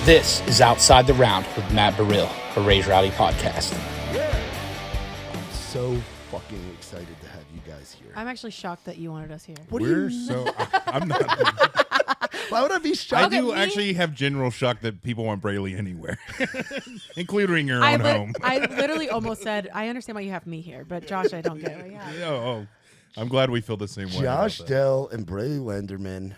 This is Outside the Round with Matt Burrill, a Raise Rowdy podcast. I'm so fucking excited to have you guys here. I'm actually shocked that you wanted us here. What do We're you so I'm not. Why would I be I shocked? do me? actually have general shock that people want Braley anywhere, including your I, own home. I literally almost said, I understand why you have me here, but Josh, I don't get it. Yeah. Oh, I'm glad we feel the same way. about Josh that. Dell and Braley Lenderman,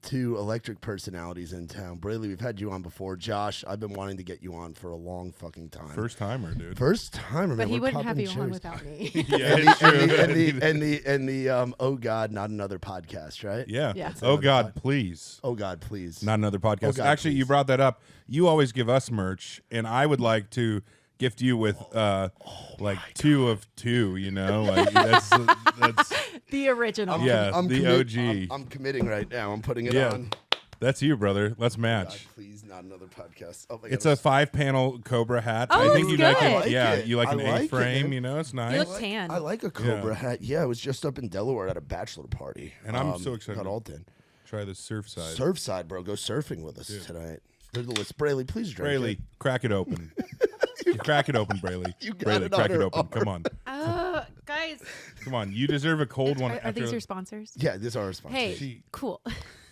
two electric personalities in town. Braley, we've had you on before. Josh, I've been wanting to get you on for a long fucking time. First timer, dude. First timer, man. But he We're wouldn't have popping you on cherries. without me. Yeah, it's true. And the Oh God, Not Another podcast, right? Yeah. Yeah. Oh God, please. Oh God, please. Not another podcast. Oh, God, Actually, you please. brought that up. You always give us merch, and I would like to gift you with like 2 of 2. You know, like that's The original. Yeah. the OG. I'm committing right now. I'm putting it yeah. on. That's you, brother. Let's God, match. please, not another podcast. Oh my It's God, a 5-panel Cobra hat. Oh, I think it's you like good. it. I like Yeah, it. you like I an like it, A-frame. man. You know, it's nice. You look tan. I like a Cobra hat. Yeah, I was just up in Delaware at a bachelor party. And I'm so excited. Got all done. Try the Surfside. Surfside, bro. Go surfing with us tonight. There's the list. Braley, please drink Braley, it. crack it open. Crack it open, Braley. You got Braley, it on crack it her open. arm. Come on. Guys, Come on. You deserve a cold one. are these your sponsors? Yeah, this is our response. Hey, cool.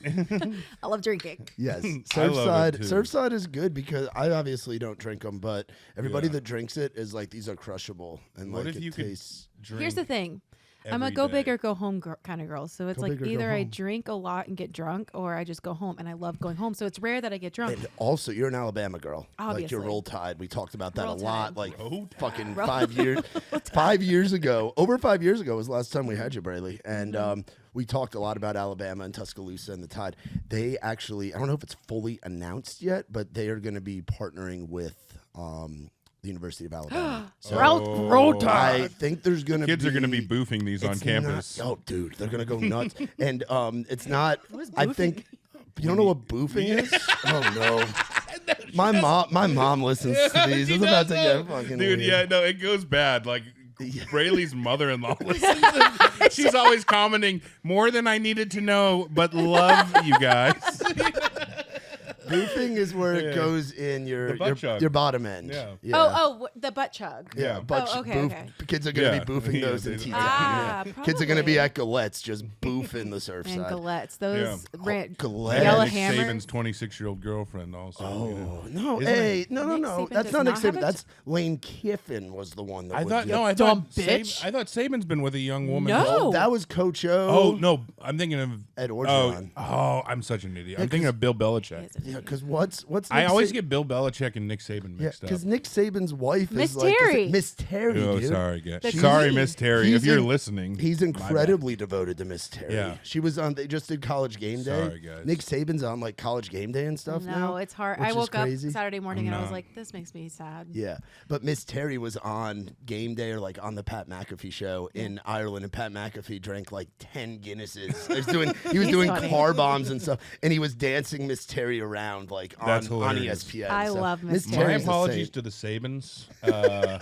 I love drinking. Yes, I love Surfside. it, too. Surfside is good because I obviously don't drink them, but everybody that drinks it is like these are crushable and What like if it you could tastes. drink? Here's the thing. I'm a every go day? big or go home kind of girl. So it's Go like big or go either I home. drink a lot and get drunk or I just go home. And I love going home. So it's rare that I get drunk. And also, you're an Alabama girl. Like Obviously. you're Roll Tide. We talked about that Roll a lot. Tide. Like Roll Tide. fucking 5 years. 5 years ago, over 5 years ago was the last time we had you, Braley, and we talked a lot about Alabama and Tuscaloosa and the Tide. They actually, I don't know if it's fully announced yet, but they are going to be partnering with the University of Alabama. So Roll I think there's going to be Kids are going to be boofing these on it's campus. Not, oh, dude, they're gonna go nuts. And it's not. What is I boofing? think you don't know what boofing is. Oh no, my mom listens to these. It's about to get fucking Dude, weird. yeah, no, it goes bad. Like Braley's mother-in-law listens. She's always commenting more than I needed to know, but love you guys. Boofing is where it Yeah. goes in The butt chug. your bottom end. Yeah. The butt chug. Yeah, Yeah. butt Oh, okay, boof. okay. Kids are gonna Yeah. be boofing Yeah, those they in do. T Ah, Kids are gonna be probably. at Gillettes just boofing the surf And side. galettes. Those Gillette. yellow Nick hammer. Saban's 26-year-old girlfriend also. you know. Oh no! Isn't Hey, it? no! Nick Saban That's does not Nick not have Saban. a That's Lane Kiffin was the one that I would thought get- no, I Dumb thought bitch. I thought Saban's been with a young woman. No. That was Coach O. Oh no, I'm thinking of Ed Oh, Orgeron. I'm such an idiot. I'm thinking of Bill Belichick. Yeah, because what's I Nick always Sa- get Bill Belichick and Nick Saban yeah, mixed up. because Nick Saban's wife Miss is like Terry. Miss Terry. Oh, dude. sorry, guys. The Sorry, queen. Miss Terry. He's If you're in- listening, He's my bad. incredibly devoted to Miss Terry. Yeah. She was on. They just did College Game Day. Sorry, guys. Nick Saban's on like College Game Day and stuff now. No, it's hard. which I is woke up crazy. Saturday morning and I was not. like, this makes me sad. Yeah, but Miss Terry was on Game Day or like on the Pat McAfee show in Ireland, and Pat McAfee drank like 10 Guinnesses. He was He's doing funny. car bombs and stuff, and he was dancing Miss Terry around like on That's hilarious. ESPN. I So love Miss My Terry's Terry's the apologies same. to the Sabans.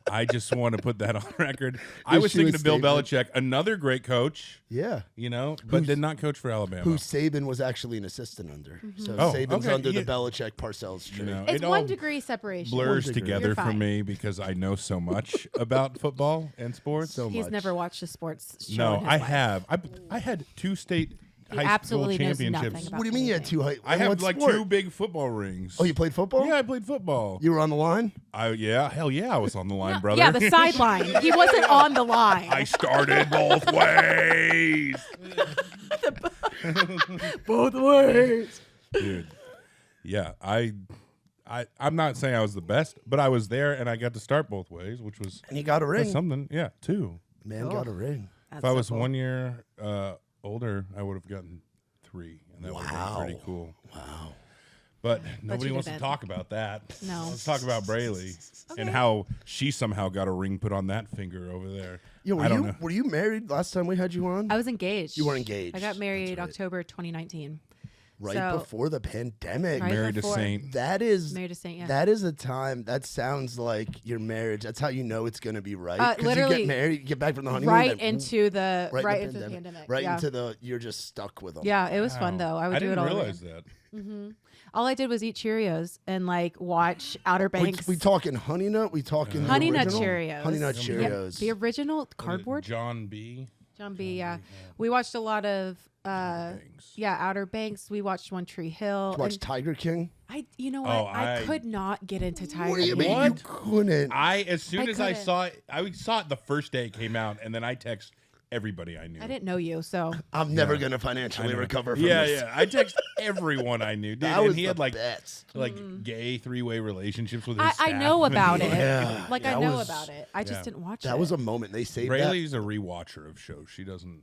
I just want to put that on record. I Wish was you thinking a of Bill statement. Belichick, another great coach, Yeah. you know, but did not coach for Alabama. Who Saban was actually an assistant under. So Oh, Saban's okay, under yeah. the Belichick Parcells tree. you know, It's it all 1 degree separation. blurs degree. together You're for fine. me because I know so much about football and sports. So He's much. never watched a sports show. no, in his I life. have. I had 2 state He high school absolutely knows nothing championships. about What do you mean you had anything. 2 high? I have what like sport? 2 big football rings. Oh, you played football? Yeah, I played football. You were on the line? Yeah, hell yeah, I was on the line, brother. Yeah, the sideline. He wasn't on the line. I started both ways. Both ways. Dude. Yeah, I'm not saying I was the best, but I was there and I got to start both ways, which was And you got a that's ring. something. Yeah, 2. Man Cool. got a ring. If I was 1 year older, I would have gotten 3, and that would have Wow. been pretty cool. Wow. But nobody you wants to didn't. talk about that. No. Let's talk about Braley and how she somehow got a ring put on that finger over there. Yeah, I don't know. were you married last time we had you on? I was engaged. You were engaged. I got married That's right. October 2019. right so- before the pandemic. Right Married a before- saint. That is Married a saint, yeah. That is a time that sounds like your marriage. That's how you know it's going to be right. 'Cause you literally, get married, you get back from the honeymoon, right and into the right right into into the pandemic. right yeah. into the. You're just stuck with them. Yeah, it was fun though. I would I do didn't it all realize over. that. All I did was eat Cheerios and like watch Outer Banks. We talking Honey Nut? We talking the Honey Nut original? Cheerios. Honey Nut Yeah, Cheerios. the original Was it cardboard. John B. John B. Yeah, we watched a lot of Banks. Outer Banks. We watched One Tree Hill. Watch and Tiger King. you know what? Oh, I I- could not get into Tiger What do you King. mean you couldn't? As soon I as I couldn't. saw it, I saw it the first day it came out, and then I text everybody I knew. I didn't know you, so I'm never gonna financially recover from this. I text everyone I knew, dude. That and was he the had like best. gay 3-way relationships with his I staff. know about it. Yeah, Like I that know was- about it. I just yeah. didn't watch it. That was a moment they saved that. Braylee's a rewatcher of shows. She doesn't.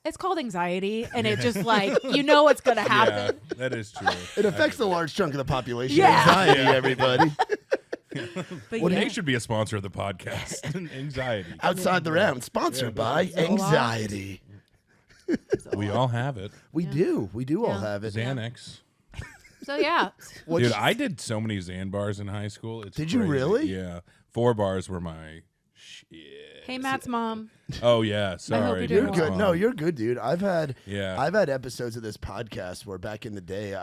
It's called anxiety, and it just like you know what's gonna happen. Yeah, that is true. It affects a large chunk of the population. Yeah. Anxiety, everybody. But Well, yeah. they should be a sponsor of the podcast. Anxiety. Outside the round, sponsored by Zoloft. Anxiety. We all have it. We do. We do all Yeah. have it. Xanax. So yeah, What Dude, sh- I did so many Xan bars in high school. It's Did you crazy. really? Yeah. 4 bars were my shit. hey Matt's mom. Oh, yeah. Sorry. you're doing You're well. good. No, you're good, dude. I've had Yeah. episodes of this podcast where back in the day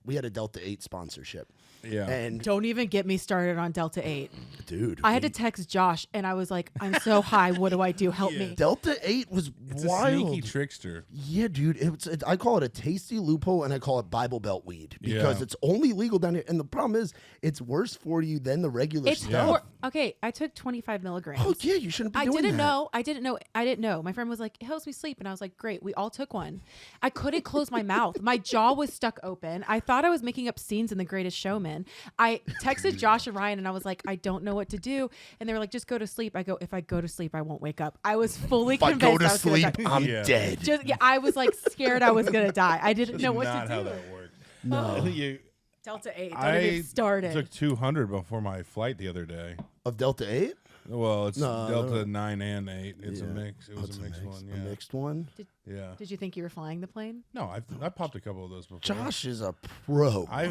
we had a Delta 8 sponsorship. Yeah. And Don't even get me started on Delta 8. dude, I had to text Josh, and I was like, "I'm so high. What do I do? Help me." Delta 8 was It's a wild. sneaky trickster. Yeah, dude. I call it a tasty loophole, and I call it Bible Belt weed because Yeah. it's only legal down here. And the problem is, it's worse for you than the regular It's stuff. okay. I took 25 milligrams. Oh yeah, you shouldn't be I doing didn't that. know. I didn't know. My friend was like, "It helps me sleep," and I was like, "Great." We all took one. I couldn't close my mouth. My jaw was stuck open. I thought I was making up scenes in The Greatest Showman. I texted Josh and Ryan, and I was like, "I don't know what to do." And they were like, "Just go to sleep." I go, "If I go to sleep, I won't wake up." I was fully If I convinced go to I was gonna sleep, die. I'm Yeah. dead. I was like scared I was gonna die. I didn't know what Not to how do. that worked. No. Delta 8. Don't I even started. took 200 before my flight the other day. Of Delta 8? Well, it's No, Delta 9 and 8. It's a Yeah. mix. It was That's a mixed one. A Yeah. mixed one. Yeah. Did you think you were flying the plane? No, I popped a couple of those before. Josh is a pro. I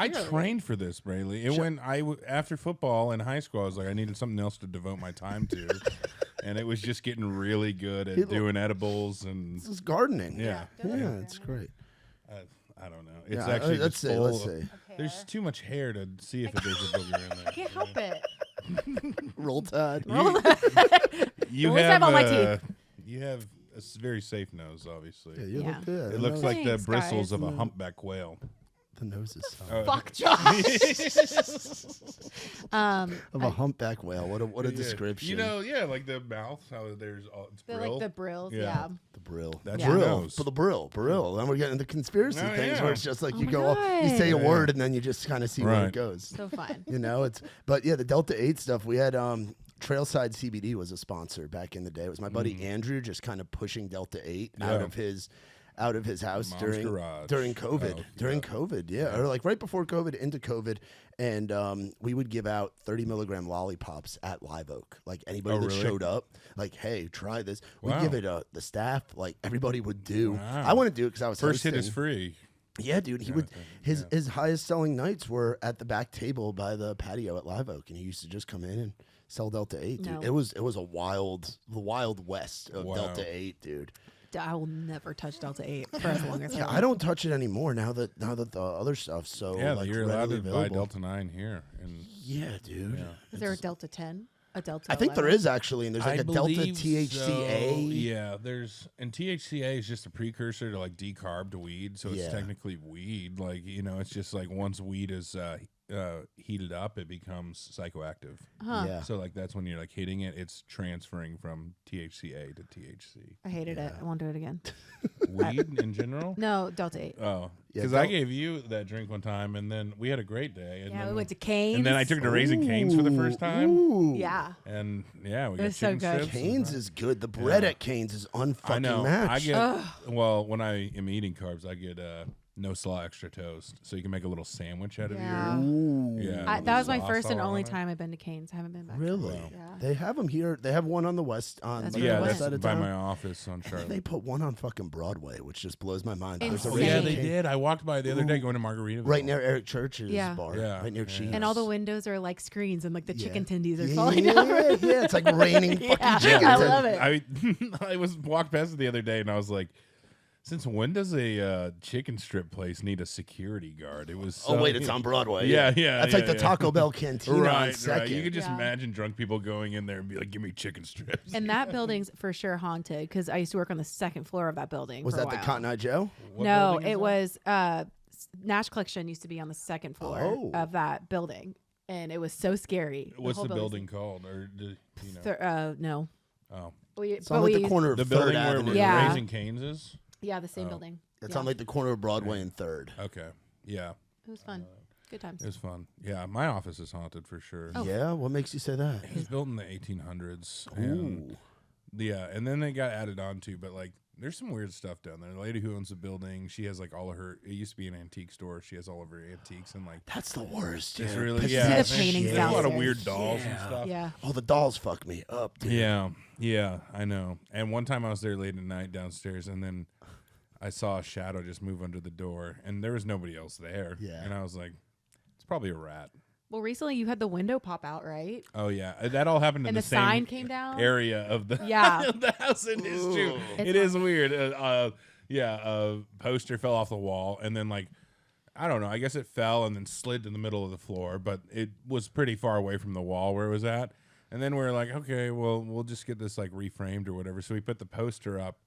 Clearly. trained for this, Braylee. And when after football in high school, I was like, I needed something else to devote my time to, and it was just getting really good at doing edibles and This is gardening. yeah. Yeah, it's great. I don't know. It's Yeah, actually let's just see. full Let's of- see. There's too much hair to see if there's a booger in there. I can't help it. Roll Tide. You Always have have all my teeth. You have a very safe nose, obviously. Yeah, you Yeah. look good. It looks like the Thanks, bristles guys. of a humpback whale. the nose is soft. Fuck Josh. Of a humpback whale. What a Yeah. description. You know, yeah, like the mouth. How there's all it's They're brill. like the brills. Yeah. Yeah. the brill. That's Yeah. your Brill. nose. For the brill. Then we're getting into conspiracy Oh, things yeah. where it's just like Oh you my go, you say a God. word and then you just kind of see where it Right. goes. So fun. You know, but yeah, the Delta 8 stuff, we had Trailside CBD was a sponsor back in the day. It was my buddy Andrew just kind of pushing Delta 8 out Yeah. of his house Mom's during garage. COVID. Oh, during yeah. COVID, yeah. Or like right before COVID, into COVID. And we would give out 30 milligram lollipops at Live Oak. Like anybody Oh, that really? showed up, like, hey, try this. We'd Wow. give it the staff, like everybody would do. Wow. I want to do it because I was First hit hosting. is free. Yeah, dude. He would his highest selling nights were at the back table by the patio at Live Oak, and he used to just come in and sell Delta 8. Dude, No. it was the wild west of Wow. Delta 8, dude. I will never touch Delta 8 for as long as Yeah, I don't touch it anymore now that the other stuff's so Yeah, like you're allowed to readily buy available. Delta 9 here. And Yeah, dude. yeah. Is there a Delta 10? A Delta I think there 11? is actually, and there's like I a Delta believe THCA. so. Yeah, and THCA is just a precursor to like decarbed weed, so it's Yeah. technically weed. Like it's just like once weed is heated up, it becomes psychoactive. Huh. Yeah. So like that's when you're like hitting it, it's transferring from THCA to THC. I hated it. I won't do it again. Weed in general. No, Delta 8. Oh, Yeah, because I don't- gave you that drink one time, and then we had a great day. And Yeah, then, we went to Cane's. and then I took her to Raising Cane's for the first time. Ooh. Yeah. And yeah, we It got was so chicken good. strips. Canes is good. The bread Yeah. at Canes is I unfucking know. matched. I get well when I am eating carbs, I get no slaw extra toast, so you can make a little sandwich out of Yeah. Ooh. your yeah. with That was my sauce first and all only on it. time I've been to Cane's. I haven't been back. Really? Yeah. They have them here. They have one on the west That's like where the Yeah, I west that's side of by town. my office on Charlotte. They put one on fucking Broadway, which just blows my mind. There's a Insane. Oh, yeah, Raising they Cane did. I walked by the other day going to Margaritaville. right near Eric Church's Yeah. bar. Yeah. Right near Yeah. Cheese. And all the windows are like screens, and like the Yeah. chicken tendies are yeah, falling yeah, down. yeah, it's like raining fucking Yeah, chickens. I and- love it. I walked past it the other day and I was like, Since when does a chicken strip place need a security guard? It was. So, Oh wait, it's on Broadway. Yeah. That's like the Taco Bell cantina on Right. Second. You could just Yeah. imagine drunk people going in there and be like, "Give me chicken strips." And that building's for sure haunted because I used to work on the second floor of that building. Was for a that the while. Cotton Eye Joe? What No, building is it that? was Nash Collection used to be on the second floor Oh. of that building, and it was so scary. What's whole the building's- building called? Or do you know? No. Oh, It's on like the corner of the Third building Avenue. where Yeah. Raising Cane's is. Yeah, the same Oh. building. It's Yeah. on like the corner of Broadway and Third. Okay. Yeah, It was fun. Good times. it was fun. Yeah, my office is haunted for sure. Oh. Yeah, what makes you say that? It was built in the 1800s. And Ooh. yeah, and then they got added on to, but like there's some weird stuff down there. The lady who owns the building, she has like all of her. It used to be an antique store. She has all of her antiques and like That's the worst. it's dude. really Pisses yeah. the there's paintings a lot of downstairs. weird dolls and Yeah. stuff. Yeah. Oh, the dolls fuck me up, dude. Yeah, I know. And one time I was there late at night downstairs, and then I saw a shadow just move under the door, and there was nobody else there. Yeah. And I was like, it's probably a rat. Well, recently you had the window pop out, right? Oh yeah, that all happened in And the the same sign came down. area of the Yeah. of the house. It is true. It's It is weird. A poster fell off the wall, and then like I don't know. I guess it fell and then slid to the middle of the floor, but it was pretty far away from the wall where it was at. And then we were like, okay, well, we'll just get this like reframed or whatever. So we put the poster up,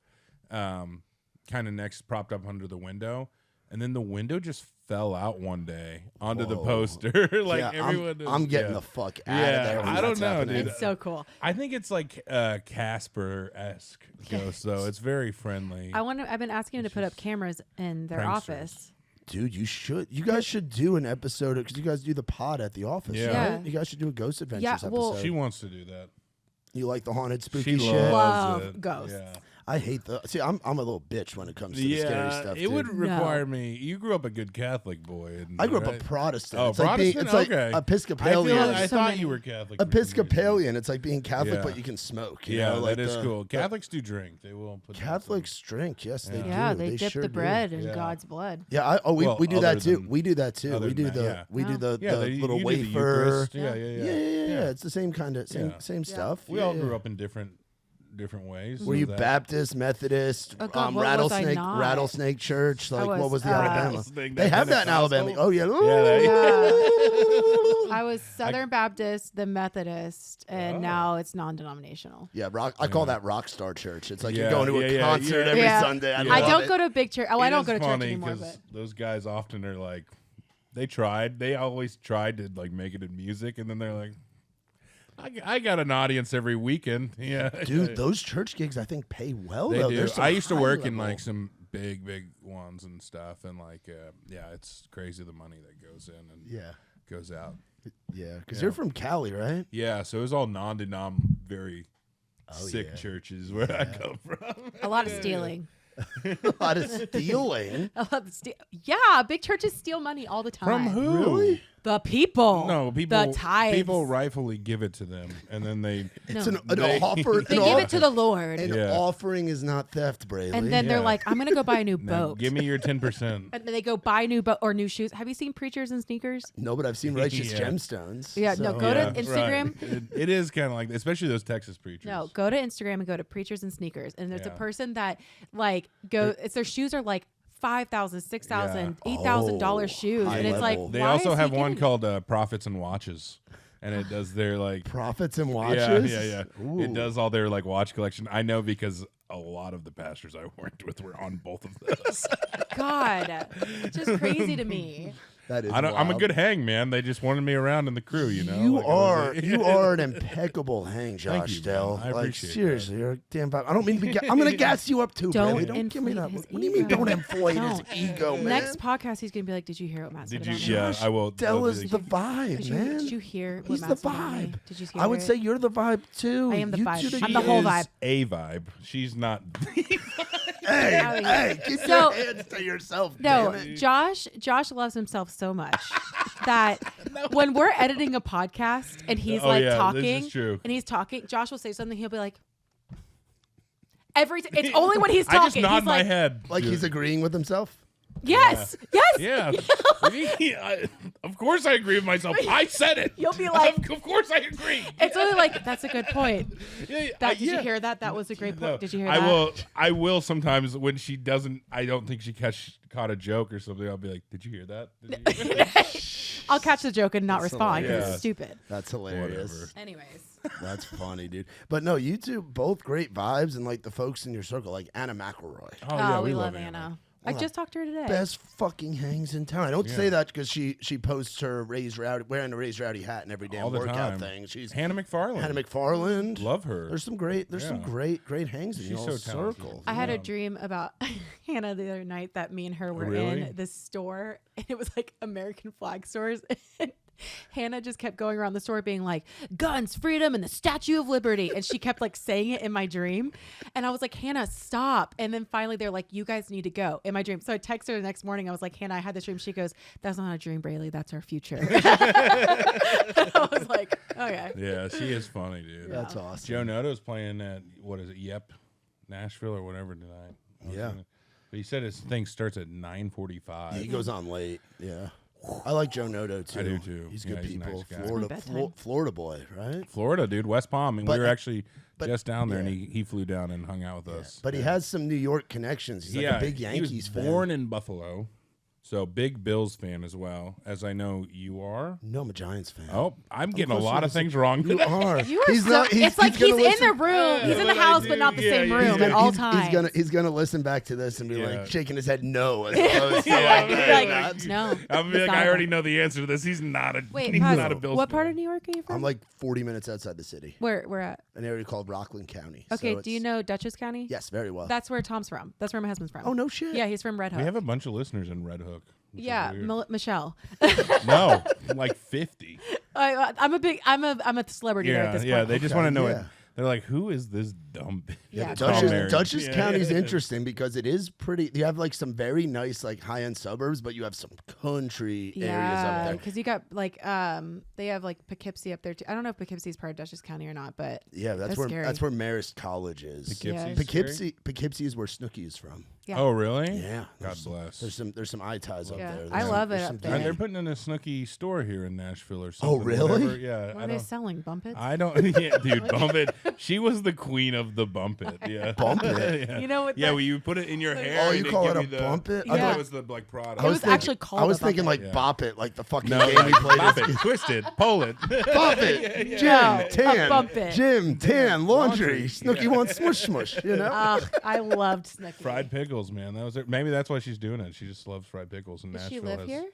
kind of next propped up under the window, and then the window just fell out one day onto the Whoa. poster. Like Yeah, everyone, I'm getting yeah. the fuck out Yeah, of there. when I don't that's know, happening. dude. It's so cool. I think it's like Casper-esque ghost, though. It's very friendly. I've been asking him to put up cameras in their pranksters. office. Dude, you guys should do an episode because you guys do the pod at the office. Yeah. Right? You guys should do a Ghost Adventures Yeah, well- episode. She wants to do that. You like the haunted, She spooky shit? loves Love it. ghosts. Yeah. I hate the. See, I'm a little bitch when it comes to the scary stuff. it dude. would require me. You grew up a good Catholic boy. I grew up right? a Protestant. Oh, it's like being, it's Protestant? like Okay. Episcopalian. I So thought many. you were Catholic. for some reason. Episcopalian. It's like being Catholic, Yeah. but you can smoke. You Yeah, know, like that is the- cool. Catholics do drink. They will put Catholics drink. Yes, they do. Yeah, they dip sure the do. bread in Yeah. God's blood. Yeah, Well, we do other that too. than- We do that too. other We do than that, the yeah. we do the, Yeah, the you little do the wafer. Eucharist. Yeah, It's the same kind of Yeah. same stuff. We all grew up in different ways. Were so you that- Baptist, Methodist, Oh, God, what was I not? rattlesnake church? Like what was, was the uh, Alabama? Rattlesnake, They the have that in Pentecostal? Alabama. Oh yeah. I was Southern Baptist, the Methodist, and now it's non-denominational. Yeah, I call that rock star church. It's like you're Yeah, going to a yeah, concert yeah. every Yeah. Sunday. I love don't it. go to big church. Oh, I It don't is go to church funny anymore. 'cause But those guys often are like, they tried. They always tried to like make it in music, and then they're like, I got an audience every weekend. Yeah, Dude, those church gigs I think pay well they though. do. There's some I used to high work in level- like some big ones and stuff, and like, yeah, it's crazy the money that goes in and Yeah. goes out. Yeah, because Yeah. you're from Cali, right? Yeah, so it was all non-denom, very sick yeah. churches where I come from. a lot of stealing. A lot of stealing. A lot of yeah, big churches steal money all the time. From who? Really? The people. No, people. The tithes. People rightfully give it to them, and then they. No. It's an They- offer. They an give off- it to the Lord. An Yeah. offering is not theft, Brayley. And then they're Yeah. like, I'm gonna go buy a new Now, boat. give me your 10%. And then they go buy a new boat or new shoes. Have you seen Preachers and Sneakers? no, but I've seen Righteous Yeah. Gemstones. Yeah, no, so- go to Yeah, Instagram. right. It is kind of like, especially those Texas preachers. No, go to Instagram and go to Preachers and Sneakers. And there's a Yeah. person that like it's their shoes are like $5,000, $6,000, $8,000 Oh, shoes. high And it's like level. They why also is he have one getting- called Prophets and Watches, and it does their like. Prophets and watches. Yeah. Ooh. It does all their like watch collection. I know because a lot of the pastors I worked with were on both of those. God. It's just crazy to me. That is. I'm a wild. good hang man. They just wanted me around in the crew. You know. You Like, I was like- you are an impeccable hang, Thank Josh you, Dell. man. I Like appreciate seriously, you're a damn. I don't mean to be. I'm gonna gas you up too, Don't Brayley. Don't give me that. inflate his What do you mean? ego. Don't inflate his Don't. ego, man. Next podcast, he's gonna be like, "Did you hear what Matt said Did you? about Yeah, me? I will. Dell I'll is be the like, vibe, Did man. you hear what He's Matt the said about me? vibe. Did you hear I would it? say you're the vibe too. I am the You vibe. two I'm she the whole is vibe. a vibe. She's not. Hey, Out of here. hey, keep So- your hands to yourself. No, damn it. Josh loves himself so much that when we're editing a podcast and he's Oh, like yeah, this talking is true. and he's talking, Josh will say something. He'll be like, it's only when he's talking. I just nod he's my like, head. Like he's agreeing with himself. Yes. Yes. Yeah. Of course I agree with myself. I said it. You'll be like- of course I agree. It's really like, that's a good point. Yeah, Did you yeah. hear that? That was a great point. No, Did you hear I that? I will sometimes when she doesn't. I don't think she caught a joke or something. I'll be like, "Did you hear that?" Did you hear that?" I'll catch the joke and not respond because hilarious. it's stupid. That's hilarious. Whatever. Anyways. That's funny, dude. But no, you two both great vibes, and like the folks in your circle, like Anna McElroy. Oh, yeah, we love Anna. I just talked to her today. Best fucking hangs in town. I don't say Yeah. that because she posts her Raised Rowdy wearing a Raised Rowdy hat and every damn All the workout time. thing. She's Hannah McFarlane. Hannah McFarland. Love her. There's some great hangs in She's your so talented. circle. I had a Yeah. dream about Hannah the other night that me and her were Really? in this store, and it was like American flag stores. And Hannah just kept going around the store being like, guns, freedom, and the Statue of Liberty. And she kept like saying it in my dream. And I was like, Hannah, stop. And then finally they're like, you guys need to go in my dream. So I texted her the next morning. I was like, Hannah, I had this dream. She goes, that's not a dream, Braylee. That's our future. I was like, okay. Yeah, she is funny, dude. That's awesome. Joe Noto's playing at what is it? Yep, Nashville or whatever tonight. Yeah. But he said his thing starts at 9:45. He goes on late. Yeah. I like Joe Noto too. I do, too. He's Yeah, good he's a nice people. guy. Florida, It's my bedtime. Florida boy, right? Florida, dude, West Palm, and But- we were actually but- just down there, and yeah. he flew down and hung out with us. But he has some New York connections. He's like a big he Yankees was fan. born in Buffalo, so big Bills fan as well, as I know you are. No, I'm a Giants fan. Oh, I'm getting a course lot you of things wrong. You are. You are he's so, not. it's like he's gonna in listen- the room. He's in the but I house, do. but not the Yeah, same yeah, room yeah. at all he's times. He's gonna listen back to this and be Yeah. like shaking his head no. As opposed to Yeah, like, he'd be "Hey, like, that's-" no. I'm be it's like, not I a already Bill. know the answer to this. He's not a. Wait, he's pause. not a Bills. What part fan. of New York are you from? I'm like 40 minutes outside the city, Where at? an area called Rockland County. Okay, So do you it's- know Dutchess County? Yes, very well. That's where Tom's from. That's where my husband's from. Oh no shit. Yeah, he's from Red Hook. We have a bunch of listeners in Red Hook. which is yeah, weird. Michelle. No, like 50. I'm a celebrity there at Yeah, this yeah. point. They just Okay, want to know yeah. it. They're like, who is this dumb bitch? Yeah, that's Dutchess- all married? Dutchess Yeah. County is interesting because it is pretty. You have like some very nice like high end suburbs, but you have some country areas Yeah, up there. because you got like they have like Poughkeepsie up there too. I don't know if Poughkeepsie is part of Dutchess County or not, but Yeah, that's That's where scary. Marist College is. Poughkeepsie's Poughkeepsie is where Snooki is from. yeah. Oh, really? Yeah. God bless. There's some eye ties up Yeah. there. I love it there's up some there. And they're deep- putting in a Snooki store here in Nashville or something. really? whatever. Yeah. What I are they don't. selling? Bump it? I don't. Yeah, dude, bump it. She was the queen of the bump it. Yeah. Bump it? yeah. You know what Yeah, that- well, you put it in your hair. Oh, and you call give it a you the, bump it? I Yeah. thought it was the like product. It was actually called I was a bump thinking it. like Yeah. Bop It, like the fucking no, game we played. bop it, twist it, pull it. Bop It, Jim, No, a Tan, Bump It. Jim, Tan, laundry. Laundry. Snooki wants smush smush, you know? I loved Snooki. Fried pickles, man. That was it. Maybe that's why she's doing it. She just loves fried pickles, and Does Nashville she live has here?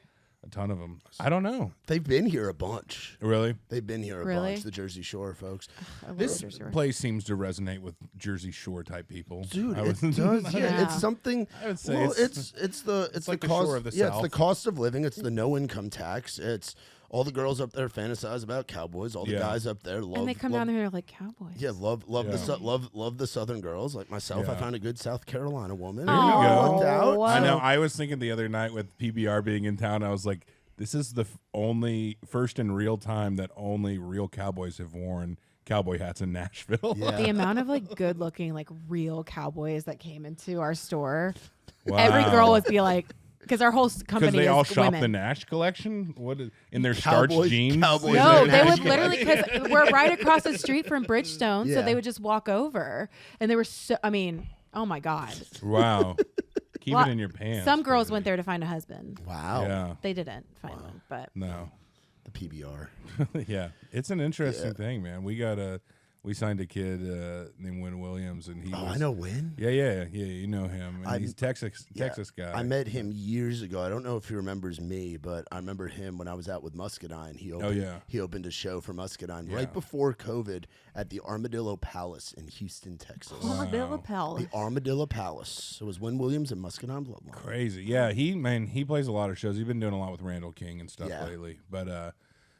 a ton of them. I don't know. They've been here a bunch. Really, They've been here a Really? bunch, the Jersey Shore folks. I love this Jersey Shore. place seems to resonate with Jersey Shore type people. Dude, I it would- does. Yeah, Yeah. it's something. I would say well, it's the like the cost. shore of the yeah, it's the South. cost of living. It's the no income tax. It's all the girls up there fantasize about cowboys. All the Yeah. guys up there love. and they come love, down there like cowboys. Yeah, love Yeah. love the Southern girls like myself. I Yeah. found a good South Carolina woman. There you you know, go. it worked out. Wow. I know. So- I was thinking the other night with PBR being in town, I was like, this is the only first in real time that only real cowboys have worn cowboy hats in Nashville. Yeah. The amount of like good looking like real cowboys that came into our store. Wow. Every girl would be like, because our whole company Because they is all shop women. the Nash collection. What is, in their Cowboys- starch jeans? cowboys No, in they their would Nash literally because we're right across the street from Bridgestone, Yeah. so they would just walk over, and they were so. I mean, oh my god, Wow. Keep Lot- it in your pants. some girls baby. went there to find a husband. Wow. Yeah. They didn't find one, but No. The PBR. Yeah. It's an interesting thing, man. We signed a kid named Win Williams, and he Oh, was. I know Win. Yeah. You know him. And he's Texas guy. I met him years ago. I don't know if he remembers me, but I remember him when I was out with Muscadine. He opened, yeah. he opened a show for Muscadine Yeah. right before COVID at the Armadillo Palace in Houston, Texas. Armadillo Pell. The Armadillo Palace. It was Win Williams and Muscadine Bloodline. Crazy. Yeah, he plays a lot of shows. He's been doing a lot with Randall King and stuff Yeah. lately.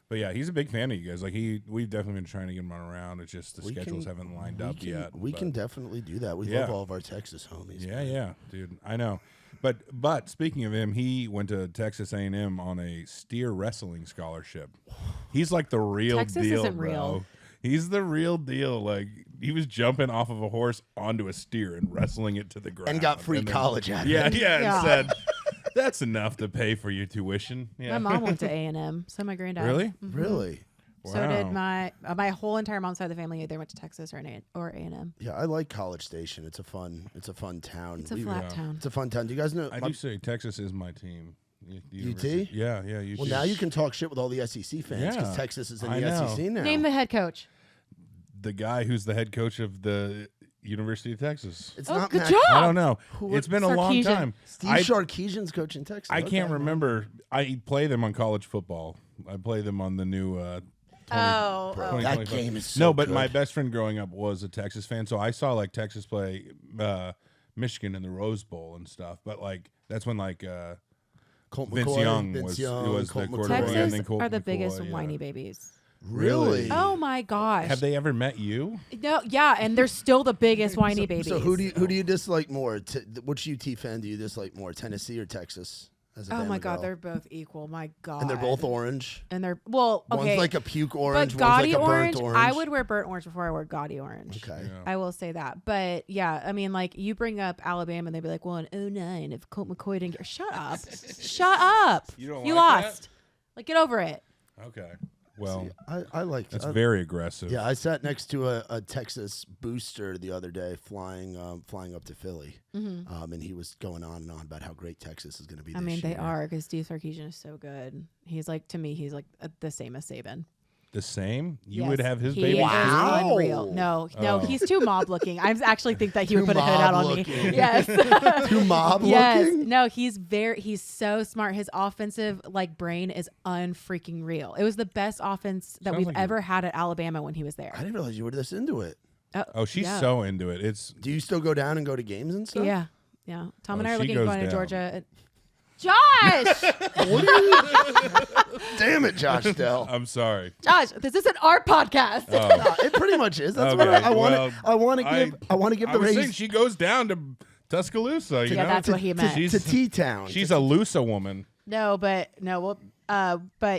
But yeah, he's a big fan of you guys. Like we've definitely been trying to get him on around. It's just the We schedules can- haven't lined up yet. We but- can definitely do that. We Yeah. love all of our Texas homies. Yeah, dude. I know. But speaking of him, he went to Texas A&M on a steer wrestling scholarship. He's like the real Texas deal, isn't bro. real. He's the real deal. Like he was jumping off of a horse onto a steer and wrestling it to the ground. And got free then- college out of Yeah, it. yeah. Yeah. And said, That's enough to pay for your tuition. Yeah. My mom went to A&M, so my granddad. Really? Really? So did Wow. my whole entire mom's side of the family. Either went to Texas or A&M. Yeah, I like College Station. It's a fun town. It's a flat town. It's a fun town. Do you guys know? I do say Texas is my team. The UT? university. Yeah, UT. Well, now you can talk shit with all the SEC fans because Yeah, Texas is in I the know. SEC now. Name the head coach. The guy who's the head coach of the University of Texas. It's Oh, not good Mac- job. I don't know. Who- It's been a long Sarkisian. time. Steve I, Sarkisian's coaching Texas. I can't Okay. remember. I play them on college football. I play them on the new. Oh, Bro, oh. that 2025. game is so no, but good. my best friend growing up was a Texas fan, so I saw like Texas play Michigan in the Rose Bowl and stuff. But like that's when like Colt Vince McCoy, Young Vince was Young, was Colt the McCoy. quarterback, and Texas then Colt are the McCoy, biggest yeah. whiny babies. Really? Oh my gosh. Have they ever met you? No, yeah, and they're still the biggest whiny babies. So who do you dislike more? Which UT fan do you dislike more, Tennessee or Texas? As a Oh my Bama God, girl? they're both equal. My God. and they're both orange. And they're well, okay. One's like a puke orange. but One's gaudy like a orange, burnt orange. I would wear burnt orange before I wear gaudy orange. Okay. Yeah. I will say that. But yeah, I mean, like you bring up Alabama and they'd be like, well, in 2009, if Colt McCoy didn't get. Shut up. Shut up. You don't You like that? lost. Like, get over it. Okay. Well, I like that's I- very aggressive. Yeah, I sat next to a Texas booster the other day, flying up to Philly, and he was going on and on about how great Texas is going to be. I this mean, they year. are because Steve Sarkisian is so good. He's like, to me, he's like the same as Saban. The same? You Yes, would have his he baby is too? Wow. unreal. No, Oh. he's too mob looking. I actually think that he would Too put a hit out on mob me. looking. Yes. Too mob Yes. looking. No, he's so smart. His offensive like brain is unfreaking real. It was the best offense that Sounds we've like ever had at Alabama when he was there. I didn't realize you were this into it. Oh, she's yeah. so into it. It's Do you still go down and go to games and stuff? Yeah. Yeah. Tom and Oh, I are she looking at goes going to down. Georgia. Josh! Damn it, Josh Dell. I'm sorry. Josh, this isn't our podcast. No, it pretty much is. That's what Okay, I want. well, I want to give. I want to give I the was saying raise she goes down to Tuscaloosa. You Yeah, know? that's what he meant. to T Town. She's a Lusa woman. No, but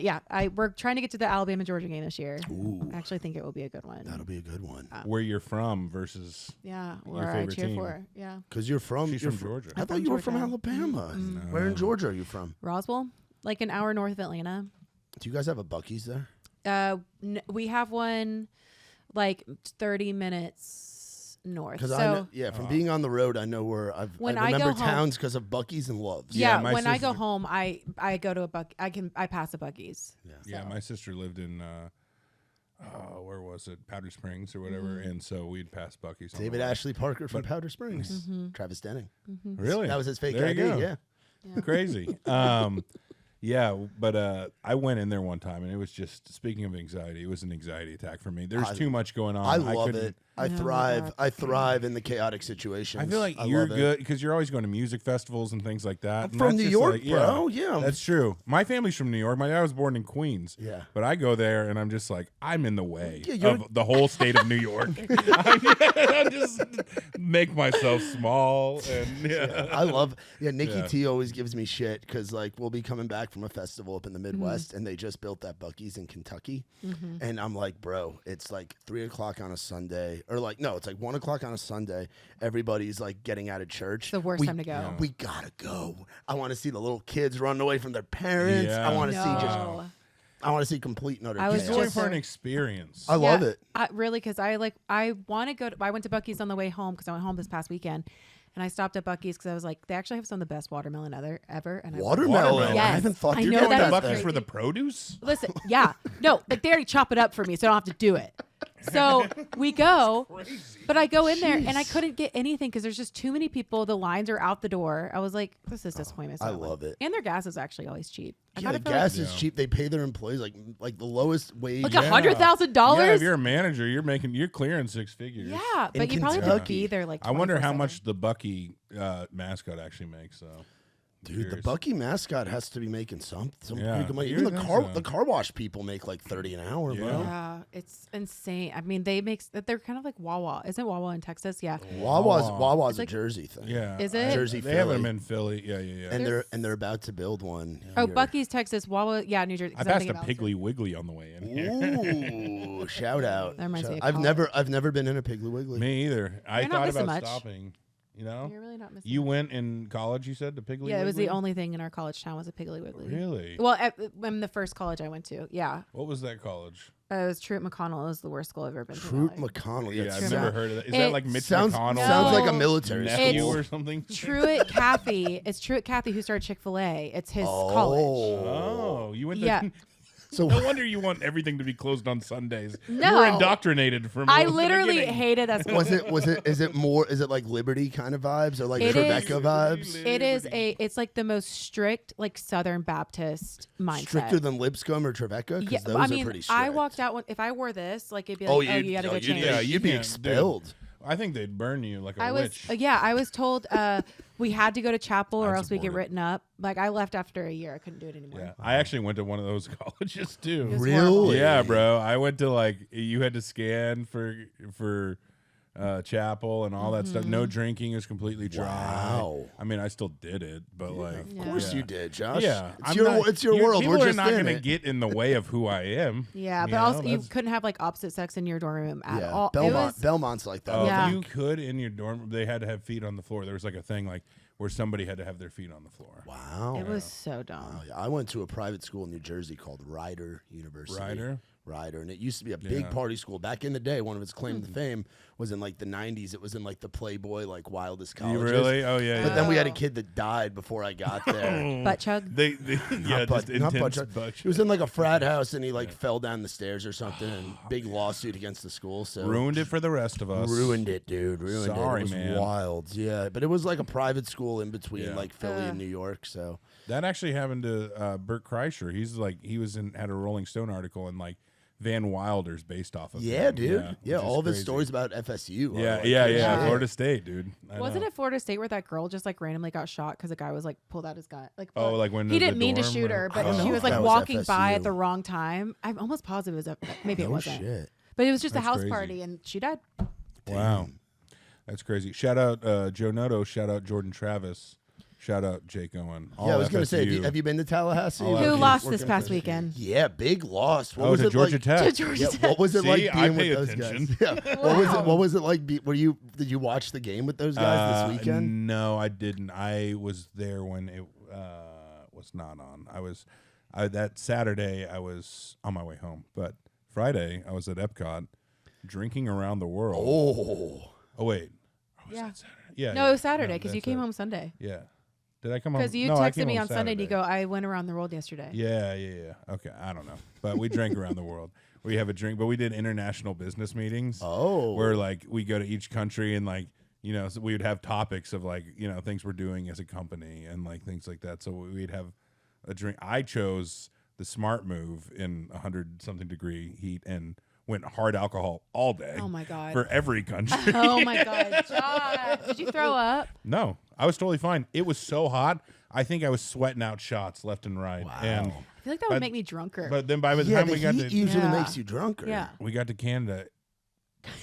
yeah, we're trying to get to the Alabama Georgia game this year. Ooh, I actually think it will be a good one. that'll be a good one. Where you're from versus Yeah, where I favorite cheer team. for. Yeah, Because you're from. She's you're from Georgia. I I'm thought from you were from Georgia. Alabama. Where in Georgia are you from? Roswell, like an hour north of Atlanta. Do you guys have a Buc-ee's there? We have one like 30 minutes north. Because So from being on the road, I know where I When I go remember home- towns because of Buc-ee's and Loves. yeah, my when I go sister- home, I go to I pass a Buc-ee's. Yeah, my sister lived in where was it? Powder Springs or whatever, and so we'd pass Buc-ee's. on the David way. Ashley Parker from Powder Springs. Travis Denning. Really? That was his fake There ID. you go. Yeah. Crazy. Yeah, but I went in there one time, and it was just, speaking of anxiety, it was an anxiety attack for me. There's too much going on. I love couldn't- it. I No, thrive. God. I thrive in the chaotic situations. I feel like I you're love it. good because you're always going to music festivals and things like that. I'm and from that's New just York, like, bro. Yeah. That's true. My family's from New York. My dad was born in Queens. Yeah. But I go there and I'm just like, I'm in the way Yeah, you're- of the whole state of New York. I just make myself small and I love. Yeah, Nikki Yeah. T always gives me shit because like we'll be coming back from a festival up in the Midwest and they just built that Buc-ee's in Kentucky, and I'm like, bro, it's like 3:00 on a Sunday, or like no, it's like 1:00 on a Sunday. Everybody's like getting out of church. It's the worst time to go. We gotta go. I want to see the little kids running away from their parents. Yeah. I want to see just. No. I want to see complete and utter I was chaos. it's going just for an there. experience. I love it. Really, because I want to go. I went to Buc-ee's on the way home because I went home this past weekend, and I stopped at Buc-ee's because I was like, they actually have some of the best watermelon ever. And Watermelon. Yes. I haven't thought I through know Going that to is Buc-ee's crazy. for the produce? Listen, yeah, no, like they already chop it up for me, so I don't have to do it. So we go, but I go in there and I couldn't get anything because there's just too many people. The lines are out the door. I was like, this is disappointment. So I went. love it. And their gas is actually always cheap. I Yeah, the gotta feel gas like- is Yeah. cheap. They pay their employees like the lowest wage. like Yeah. $100,000. Yeah, if you're a manager, you're clearing six figures. Yeah, In but you probably have to Kentucky. be there like. I wonder how 24/7. much the Bucky mascot actually makes, though. Dude, the Curious. Bucky mascot has to be making some Yeah, pretty good money. you Even would think so. the car wash people make like 30 an hour, bro. Yeah. Yeah, it's insane. I mean, they're kind of like Wawa. Isn't Wawa in Texas? Yeah. Wawa's It's a like- Jersey thing. Yeah. Is it? Jersey, They have Philly. them in Philly. Yeah. And they're about to build one. Oh, here. Bucky's Texas. Wawa, yeah, New Jersey. I 'cause I'm passed thinking a about Piggly Wiggly on the way in here. Ooh, shout out. That reminds me of I've college. never been in a Piggly Wiggly. Me either. I You're not thought missing about much. stopping. You know, You're really not missing. you much. went in college. You said to Piggly. Yeah, it was the Wiggly? only thing in our college town was a Piggly Wiggly. Really? Well, in the first college I went to, yeah, What was that college? it was Truett McConnell. It was the worst school I've ever been to. in my Fruit life. McConnell. Yeah, Yeah, I've Truett never McConnell. heard of that. Is It that like Mitch sounds McConnell? sounds like a No. military nephew school. or something? Truett Cathy. It's Truett Cathy who started Chick-fil-A. It's his college. Oh, you went to. Yeah. So No wonder you want everything to be closed on Sundays. No. You were indoctrinated from. I the literally beginning. hated that school. is it like Liberty kind of vibes or like It Tribeca is- vibes? It is it's like the most strict, like Southern Baptist mindset. Stricter than Lipscomb or Tribeca? Yeah, Because those I are mean, pretty strict. I walked out if I wore this, like it'd be like, you gotta go change. yeah, you'd be can't, expelled. I think they'd burn you like a I was witch. I was told we had to go to chapel or I'd else we get support it. written up. Like I left after a year. I couldn't do it anymore. Yeah, I actually went to one of those colleges too. was Really? horrible. Yeah, bro. I went to like you had to scan for chapel and all that stuff. Mm-hmm. No drinking. It was completely dry. Wow. I mean, I still did it, but like, Of Of course Yeah. you did, Josh. yeah, It's your world. People We're are just not in gonna it. get in the way of who I am. Yeah, you but know? also you That's- couldn't have like opposite sex in your dorm room at Yeah, all. Belmont. It was, Belmont's like that. Oh, Yeah. you could in your dorm. They had to have feet on the floor. There was like a thing like where somebody had to have their feet on the floor. Wow. it was so dumb. Oh, yeah. I went to a private school in New Jersey called Rider University. Ryder? And it used to be a big Yeah. party school back in the day. One of its claim to fame was in like the 90s. It was in like the Playboy, like wildest You colleges. really? Oh yeah. But yeah. then we had a Oh. kid that died before I got there. Butt chug. They yeah, just Not butt intense chug. butt He was in like a frat house and he like fell down the stairs or something and big lawsuit against the school. So ruined it for the rest of us. Ruined it, dude. Ruined it. Sorry, It was man. wild. Yeah, but it was like a private school in between Yeah. like Philly and New York. So That actually happened to Bert Kreischer. He was had a Rolling Stone article and like Van Wilder's based off of. yeah, him. dude. which Yeah, is all of his crazy. stories about FSU. are, Yeah, like, yeah, crazy. yeah. Yeah. Florida State, dude. I Wasn't know. it Florida State where that girl just like randomly got shot because a guy was like pulled out his gun? Like Oh, like when he the didn't mean to dorm shoot or- her, I but don't she know was if like that was walking by FSU. at the wrong time. I'm almost positive it was maybe it No wasn't. shit. But it was just That's a house crazy. party and she died. Wow, that's crazy. Shout out Joe Noto. Shout out Jordan Travis. Shout out Jake Owen. Yeah, I was gonna say, FSU. have you been to Tallahassee? All Who FSU. lost Working this at past FSU. weekend? Yeah, big loss. What Oh, was to it Georgia like? Tech. To Georgia Yeah, Tech. what was it See, like I being pay with those attention. guys? Yeah. What was it like? Did you watch the game with those guys this weekend? No, I didn't. I was there when it was not on. That Saturday I was on my way home, but Friday I was at Epcot drinking around the world. Oh, wait, was Yeah. that Saturday? Yeah, No, yeah. it was Saturday because you that's came it. home Sunday. Yeah, did I come home? Because you No, I texted came me home on Sunday and you Saturday. go, I went around the world yesterday. Yeah. Okay, I don't know, but we drank around the world. We have a drink, but we did international business meetings. Oh. where like we go to each country and like so we would have topics of like things we're doing as a company and like things like that. So we'd have a drink. I chose the smart move in 100-something degree heat and went hard alcohol all day. Oh my God. For every country. Oh my God, Josh. Did you throw up? No, I was totally fine. It was so hot. I think I was sweating out shots left and right. Wow. And I feel like that would But- make me drunker. but then by the yeah, time the we got heat to usually Yeah. makes you drunker. yeah. we got to Canada,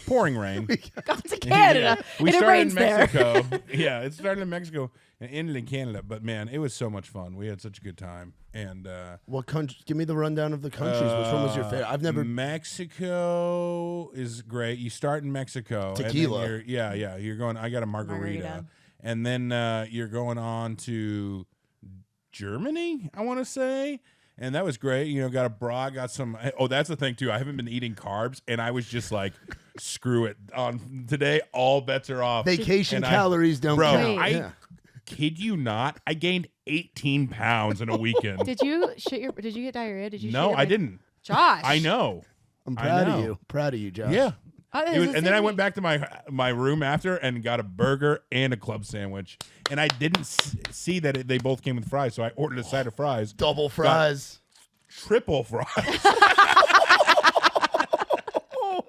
pouring rain. Got to Canada. We and it started rains in there. Mexico. Yeah, it started in Mexico and ended in Canada. But man, it was so much fun. We had such a good time. And What country? Give me the rundown of the countries. Which one was your favorite? I've never. Mexico is great. You start in Mexico. and then Tequila. You're going. I got a margarita, Margarita. and then you're going on to Germany. I want to say. And that was great. Got a bra, got some. Oh, that's the thing too. I haven't been eating carbs, and I was just like, screw it. On today, all bets are off. Vacation And calories don't Bro, count. I Yeah. kid you not. I gained 18 pounds in a weekend. Did you did you get diarrhea? Did you shit No, your I pants? didn't. Josh. I know. I'm I proud of know. you. Proud of you, Josh. Yeah. Oh, It was- and then I went back to my room after and got a burger and a club sandwich. And I didn't see that they both came with fries, so I ordered a side of fries. Double fries. Triple fries.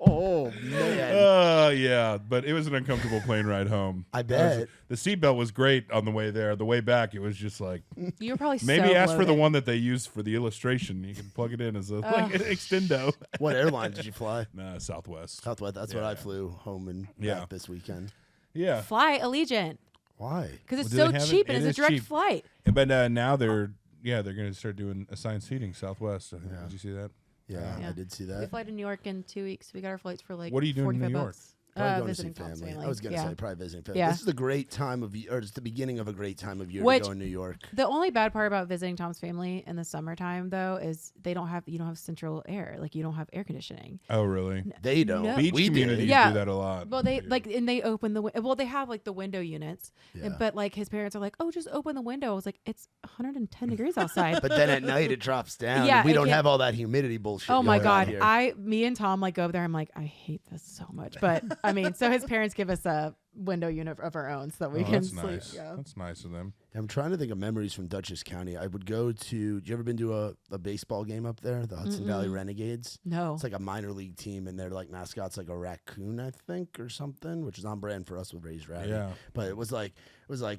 Oh man. Yeah, but it was an uncomfortable plane ride home. I bet. The seatbelt was great on the way there. The way back, it was just like You were probably maybe so ask for the bloated. one that they use for the illustration. You can plug it in as a like an extendo. What airline did you fly? Nah, Southwest. Southwest. That's what I flew home and Yeah. back this weekend. Yeah, Fly Allegiant Why? because it's Well, do so they have it? cheap and It it's a is direct cheap. flight. but now they're going to start doing assigned seating. Southwest. I think. Did you see that? Yeah, Yeah. I did see We that. fly to New York in 2 weeks. We got our flights for like What are you doing in 45 New York? bucks. Probably going to see visiting Tom's family. I was going to Yeah. say probably visiting family. Yeah. This is a great time of year, or it's the beginning of a great time of year Which- to go in New York. The only bad part about visiting Tom's family in the summertime, though, is you don't have central air. Like you don't have air conditioning. Oh, really? They don't. No. Beach We communities did. Yeah. do that a lot. Well, they too. and they open they have like the window units, Yeah. but like his parents are like, oh, just open the window. I was like, it's 110 degrees outside. But then at night it drops down. Yeah, and we it don't can't- have all that humidity bullshit. Oh my going on God. here. Me and Tom like go over there. I'm like, I hate this so much. But I mean, so his parents give us a window unit of our own so that we Oh, can that's sleep. nice. Yeah. That's nice of them. I'm trying to think of memories from Dutchess County. I would go to. Do you ever been to a baseball game up there? The Hudson Valley Renegades. No. It's like a minor league team, and their like mascot's like a raccoon, I think, or something, which is on brand for us with Raised Rowdy. Yeah. But it was like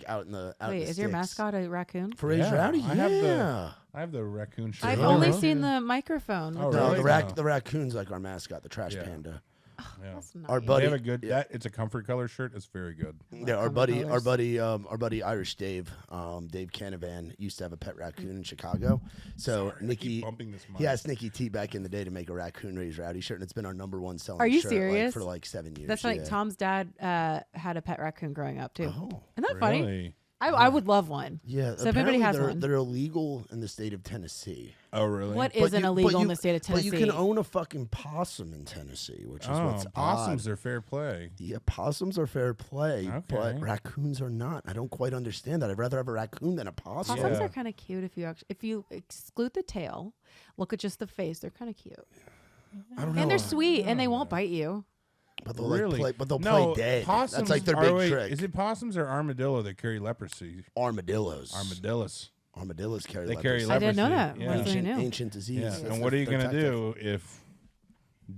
out in the out in Wait, the is your sticks. mascot a raccoon? for Raised Yeah, Rowdy? I have the raccoon shirt. I've Really? only Really? seen the microphone. Oh, with No, really? the- the raccoon's like our mascot, the trash Yeah. panda. Yeah. That's nice. Our They buddy, have a good. yeah. That it's a comfort color shirt. It's very good. Yeah, our Comfort buddy, colors. our buddy Irish Dave, Dave Canavan used to have a pet raccoon in Chicago. So Sorry, I keep Nikki, bumping this mic. he asked Nikki T back in the day to make a raccoon Raised Rowdy shirt, and it's been our #1 selling. Are you shirt, like, serious? for like 7 years. That's like yeah. Tom's dad had a pet raccoon growing up too. Oh, Isn't that funny? Really? I would love one. yeah. So if anybody apparently has they're, one. they're illegal in the state of Tennessee. Oh, really? What But isn't you- illegal but in you- the state of Tennessee? But you can own a fucking possum in Tennessee, which is Oh, what's possums odd. are fair play. Yeah, possums are fair play, but Okay. raccoons are not. I don't quite understand that. I'd rather have a raccoon than a possum. Possums Yeah. are kind of cute if you exclude the tail, look at just the face. They're kind of cute, I don't know. and they're sweet, and they won't bite you. But they'll Really? like play. But they'll No, play dead. Possums That's like their are- big wait, trick. Is it possums or armadillo that carry leprosy? Armadillos? Armadillos. Armadillos carry. They leprosy. carry I leprosy. didn't know that. Yeah. Wasn't Ancient, new. ancient disease. Yeah. That's And their- what are you their gonna tactic. do if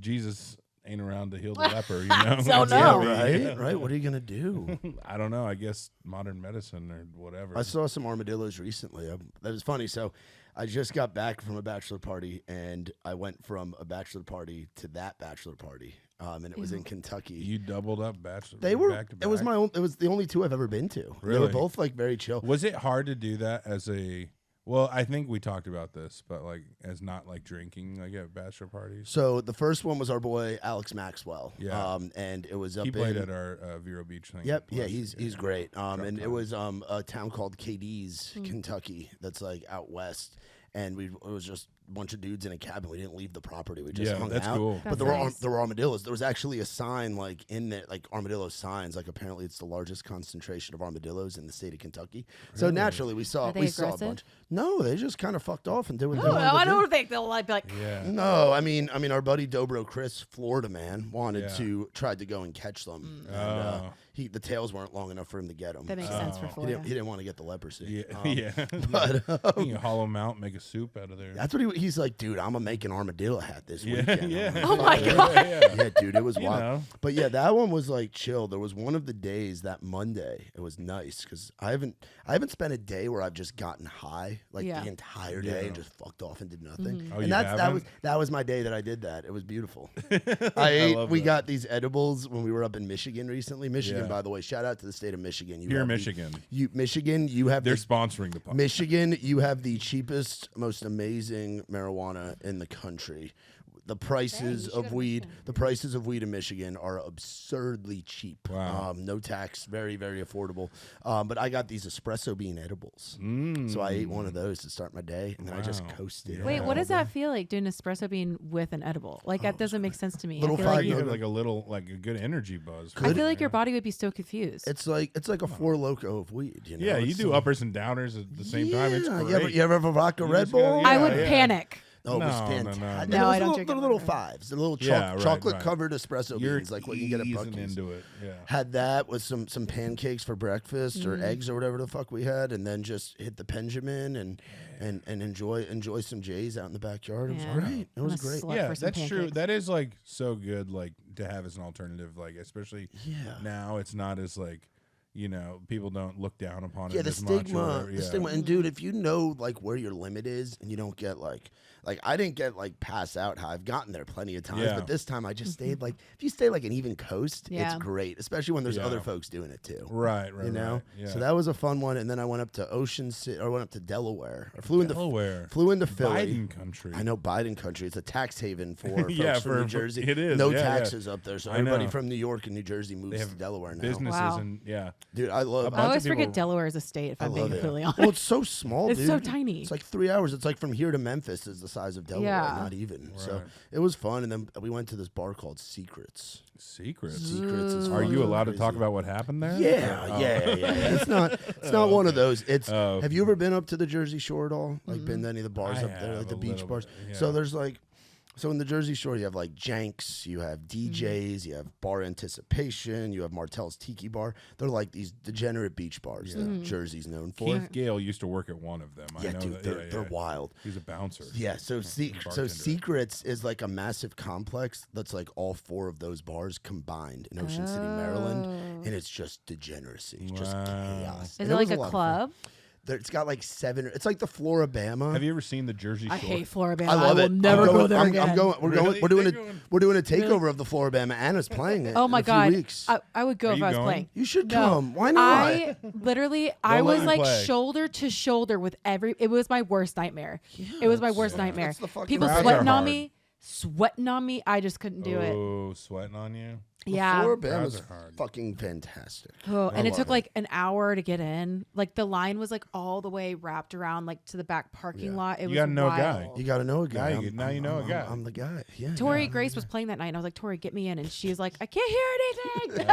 Jesus ain't around to heal the leper? You know. Don't That's know. gotta be- Right, yeah. right. What are you gonna do? I don't know. I guess modern medicine or whatever. I saw some armadillos recently. That was funny. So, I just got back from a bachelor party, and I went from a bachelor party to that bachelor party, and it was in Kentucky. You doubled up bachelor. They were. back to It was back? my own. It was the only two I've ever been to. They were Really? both like very chill. Was it hard to do that as a? Well, I think we talked about this, but like as not like drinking like at bachelor parties. So the first one was our boy Alex Maxwell. Yeah. And it was up He played in. at our Vero Beach thing. Yep. Yeah, last he's year. great. Drop And it top. was a town called Cadiz, Kentucky, that's like out west. And it was just a bunch of dudes in a cabin. We didn't leave the property. We just Yeah, hung that's out. cool. But That's there nice. were armadillos. There was actually a sign like in there, like armadillo signs. Like apparently it's the largest concentration of armadillos in the state of Kentucky. So naturally we saw Are they we saw a aggressive? bunch. No, they just kind of fucked off and did what they Oh, wanted to I do. don't think they'll like be like. Yeah. No, I mean, our buddy Dobro Chris, Florida man, wanted Yeah. to tried to go and catch them, and Oh. the tails weren't long enough for him to get them. That makes sense for Oh. he Florida. didn't want to get the leprosy. Yeah. Um, Yeah. But you can hollow them out, make a soup out of there. that's what he's like, dude. I'm gonna make an armadillo hat this Yeah, weekend. I'm yeah. like, Oh my "Fuck God. yeah." Yeah, dude, it was You wild. know. But yeah, that one was like chill. There was one of the days that Monday. It was nice because I haven't spent a day where I've just gotten high like Yeah. the entire day and Yeah. just fucked off and did nothing. Oh, and you haven't? that was my day that I did that. It was beautiful. I ate. love We that. got these edibles when we were up in Michigan recently. Michigan, Yeah. by the way, shout out to the state of Michigan. You Here in have Michigan. Michigan, you have They're the sponsoring the podcast. Michigan, you have the cheapest, most amazing marijuana in the country. The prices you should go of to weed, Michigan. the prices of weed in Michigan are absurdly cheap. Wow. No tax, very, very affordable. But I got these espresso bean edibles, so I ate one of those to start my day, and then I just Wow. coasted. Wait, what all does day. that feel like doing espresso bean with an edible? Like that doesn't make sense to me. Little I feel five like You you, have like a little, like a good energy buzz. I feel like your body would be so confused. It's like a Four Loco of weed. You know? Yeah, you It's do like- uppers and downers at the same time. It's Yeah, great. you ever have a vodka You Red just gotta- Bull? yeah, I would yeah. panic. Oh, it was No, no, fantastic. no. And No, those I don't little, drink the it. little fives, the little Yeah, right, chocolate right. covered espresso You're beans, like what you get at easing Buc-ee's. into it. Yeah. Had that with some pancakes for breakfast Mm-hmm. or eggs or whatever the fuck we had, and then just hit the Benjamin and enjoy some J's out in the backyard. It was Yeah. great. It was I'm a great. slut Yeah, for some that's true. pancakes. That is like so good, like to have as an alternative, like especially Yeah. now. It's not as like, you know, people don't look down upon Yeah, it the as much. or stigma, whatever. the Yeah. stigma, and dude, if you know like where your limit is, and you don't get like I didn't get like pass out high. I've gotten there plenty of times, Yeah. but this time I just stayed like if you stay like an even coast, it's Yeah. great, especially when there's Yeah. other folks doing it too. Right, You know, right. Yeah. so that was a fun one, and then I went up to Ocean City, or went up to Delaware, or flew Delaware. into Philly. Biden country. I know Biden country. It's a tax haven for folks Yeah, from for- New Jersey. it is, no yeah, yeah. taxes up there, so I everybody know. from New York and New Jersey moves They to have Delaware now. businesses Wow. and yeah. Dude, I love. I bunch always of forget people- Delaware is a state. If I I'm being love it. completely honest. Well, it's so small, It's dude. so tiny. It's like 3 hours. It's like from here to Memphis is the size of Delaware, Yeah. not even. So Right. it was fun, and then we went to this bar called Secrets. Secrets. Secrets is Are you fucking allowed to talk crazy. about what happened there? Yeah, Oh. yeah. It's not one of those. It's. Oh. Have you ever been up to the Jersey Shore at all? Like been to any of the bars I up there, have like the a beach little bars? bit, So yeah. there's like. So in the Jersey Shore, you have like Jenks, you have DJs, you have Bar Anticipation, you have Martell's Tiki Bar. They're like these degenerate beach bars that Jersey's known for. Keith Gale used to work at one of them. Yeah, I know dude, that. they're yeah. wild. He's a bouncer. Yeah, so bartender. Secrets is like a massive complex that's like all four of those bars combined in Ocean City, Maryland, and it's just degeneracy, just Wow. chaos. Is And it like was a lot of fun. club? It's got like 7. It's like the Floribama. Have you ever seen the Jersey Shore? I hate Floribama. I love will it. never I'm go going- there I'm, again. I'm going. We're Really? going. They're going- We're doing a takeover of the Floribama. Anna's playing it. Oh my in a few god, weeks. I would go Are if you I was going? playing. You should No. come. Why not? I literally, I let was me like play. shoulder to shoulder with every. It was my worst nightmare. It was my worst nightmare. that's the fucking People crowds sweating are on hard. me, sweating on me. I just couldn't do it. Oh, sweating on you? Yeah. Floribama's Crowds are hard. fucking fantastic. Oh, and it love took it. like an hour to get in. Like the line was like all the way wrapped around like to the back parking Yeah. lot. It You was gotta know a wild. guy. You got to know a guy. Now you- now you know a guy. I'm the guy. Yeah. Tori Grace was playing that night, and I was like, "Tori, get me in." And she's like, "I can't hear anything."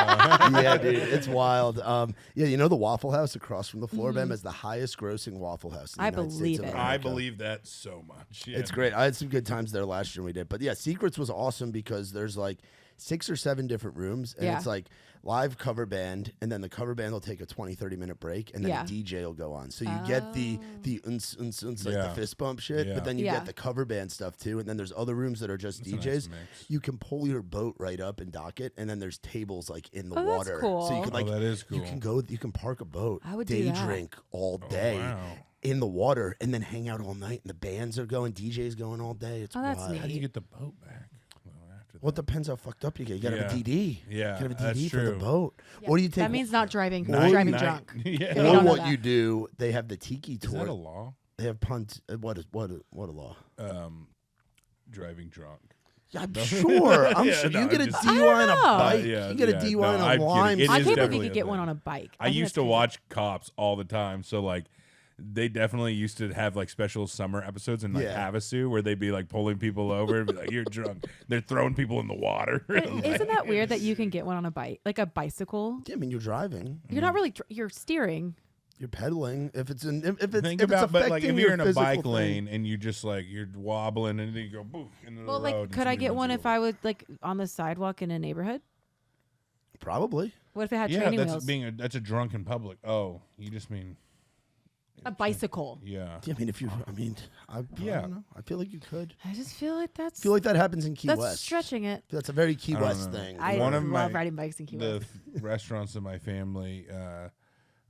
Yeah, dude, it's wild. Yeah, you know the Waffle House across from the Floribama is the highest grossing Waffle House in the I United States believe of it. America. I believe that so much. Yeah. It's great. I had some good times there last year when we did. But yeah, Secrets was awesome because there's like 6 or 7 different rooms, and Yeah. it's like live cover band, and then the cover band will take a 20-30 minute break, and then Yeah. a DJ will go on. So you get the like Yeah. the fist bump shit, Yeah. but then you Yeah. get the cover band stuff too, and then there's other rooms that are just That's a nice DJs. mix. You can pull your boat right up and dock it, and then there's tables like in the Oh, that's water, cool. so you can Oh, like that is you cool. can go, you can park a boat, I would do day that. drink all Oh, day. wow. In the water, and then hang out all night, and the bands are going, DJs going all day. It's Oh, that's wild. neat. How do you get the boat back? Well, after Well, it that? depends how fucked up you get. You gotta have a Yeah. DD. Yeah, you gotta have a that's DD for the true. boat. Yeah, What do you take? That means not driving, Night- driving night- drunk. Yeah. we or don't know what that. you do? They have the tiki Is tour. that a law? They have punt. What a law? Driving drunk. Yeah, I'm sure. I'm Yeah, sure. no, you get a I'm just- DUI on a know. bike. Yeah, you get yeah, a DUI no, on I'm a kidding. lime. It I is can't believe definitely you a could get thing. one on a bike. I think used that's to crazy. watch Cops all the time, so like they definitely used to have like special summer episodes in like Yeah. Havasu where they'd be like pulling people over and be like, "You're drunk." They're throwing people in the water. But isn't that weird that you can get one on a bike, like a bicycle? Yeah, I mean, you're driving. You're not really. You're steering. You're pedaling. If it's if it's Think if about, it's but like affecting if your you're in a physical bike thing- lane and you just like you're wobbling and then you go boof into Well, the road. like, and could I somebody get runs one you if over. I was like on the sidewalk in a neighborhood? probably. What if it had Yeah, training that's wheels? that's a drunk in public. Oh, you just mean A bicycle. yeah. Yeah, I mean, if you, I mean, I Yeah. don't know. I feel like you could. I just feel like I that's feel like that happens in Key that's West. stretching it. That's a very Key I don't West know. thing. I One of love my- riding bikes in Key The West. restaurants that my family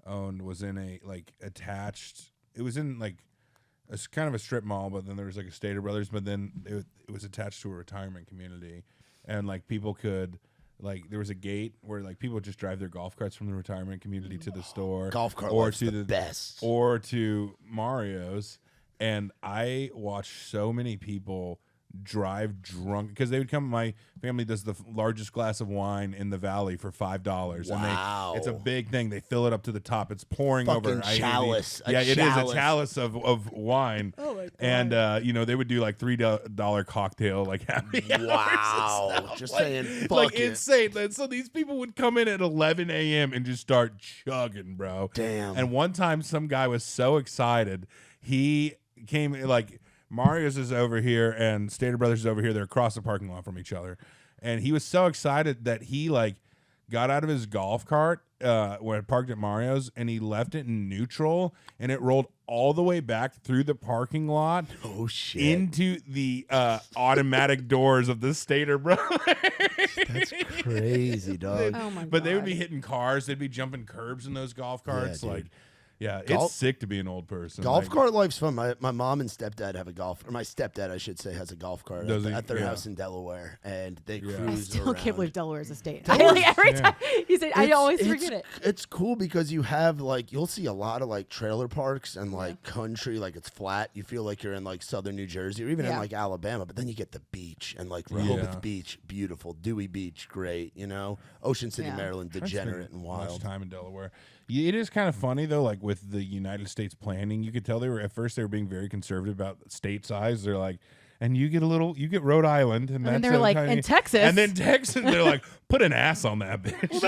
owned was in a like attached. It was in like a kind of a strip mall, but then there was like a Stater Brothers, but then it was attached to a retirement community, and like people could. Like there was a gate where like people would just drive their golf carts from the retirement community to the store, Golf cart or life's to the best. or to Mario's, and I watched so many people drive drunk because they would come. My family does the largest glass of wine in the valley for $5, Wow. and it's a big thing. They fill it up to the top. It's pouring Fucking over. chalice, a Yeah, it is chalice. a chalice of wine. Oh my God. And you know they would do like $3 cocktail like happy hours and Wow. stuff. Just Like- saying, fuck like it. insane. And so these people would come in at 11 a.m. and just start chugging, bro. Damn. And one time, some guy was so excited, he came like Mario's is over here and Stater Brothers is over here. They're across the parking lot from each other, and he was so excited that he like got out of his golf cart when I parked at Mario's, and he left it in neutral, and it rolled all the way back through the parking lot Oh shit! into the automatic doors of the Stater Brothers. That's crazy, dog. Oh my But they would God. be hitting cars. They'd be jumping curbs in those golf carts. dude. Like, yeah, Golf- it's sick to be an old person. Golf Like, cart life's fun. My mom and stepdad have a golf, or my stepdad, I should say, has a golf cart Does he? at their Yeah. house in Delaware, and they Yeah. cruise I still around. can't believe Delaware's a state. Delaware's- Like, every yeah. time you say, I It's- always it's- forget it. It's cool because you have like you'll see a lot of like trailer parks and like country, like it's flat. You feel like you're in like southern New Jersey or even in Yeah. like Alabama, but then you get the beach and like Yeah. Rehoboth Beach, beautiful, Dewey Beach, great. You know, Ocean City, Yeah. Maryland, I spent degenerate and much wild. time in Delaware. Yeah, it is kind of funny though. Like with the United States planning, you could tell they were at first they were being very conservative about state size. They're like, and you get Rhode Island, and And that's then they're like, tiny. in Texas. and then Texas, they're like, put an ass on that bitch.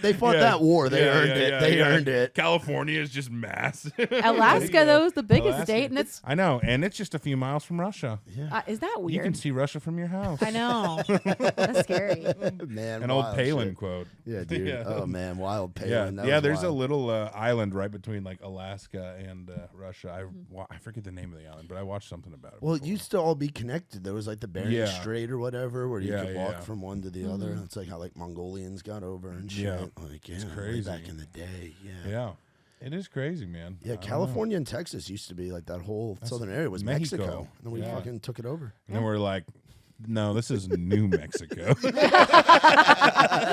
They fought that war. They earned it. They earned it. California is just massive. Alaska, though, is the biggest Alaska. state, and it's I know, and it's just a few miles from Russia. is that You weird? can see Russia from your house. I know. That's scary. Man, An old wild Palin shit. quote. Yeah, dude. Yeah. Oh man, wild Palin. Yeah, That yeah. was There's a wild. little island right between like Alaska and Russia. I forget the name of the island, but I watched something about it. Well, it before. used to all be connected. There was like the Bering Yeah. Strait or whatever, where you Yeah, could walk yeah. from one to the other. It's like how like Mongolians got over and shit. Yeah. Like yeah, It's way crazy. back in the day. Yeah. Yeah, it is crazy, man. I Yeah, don't know. California and Texas used to be like that whole southern area was Mexico. Mexico. And then we Yeah. fucking took it over. And then we're like, no, this is New Mexico.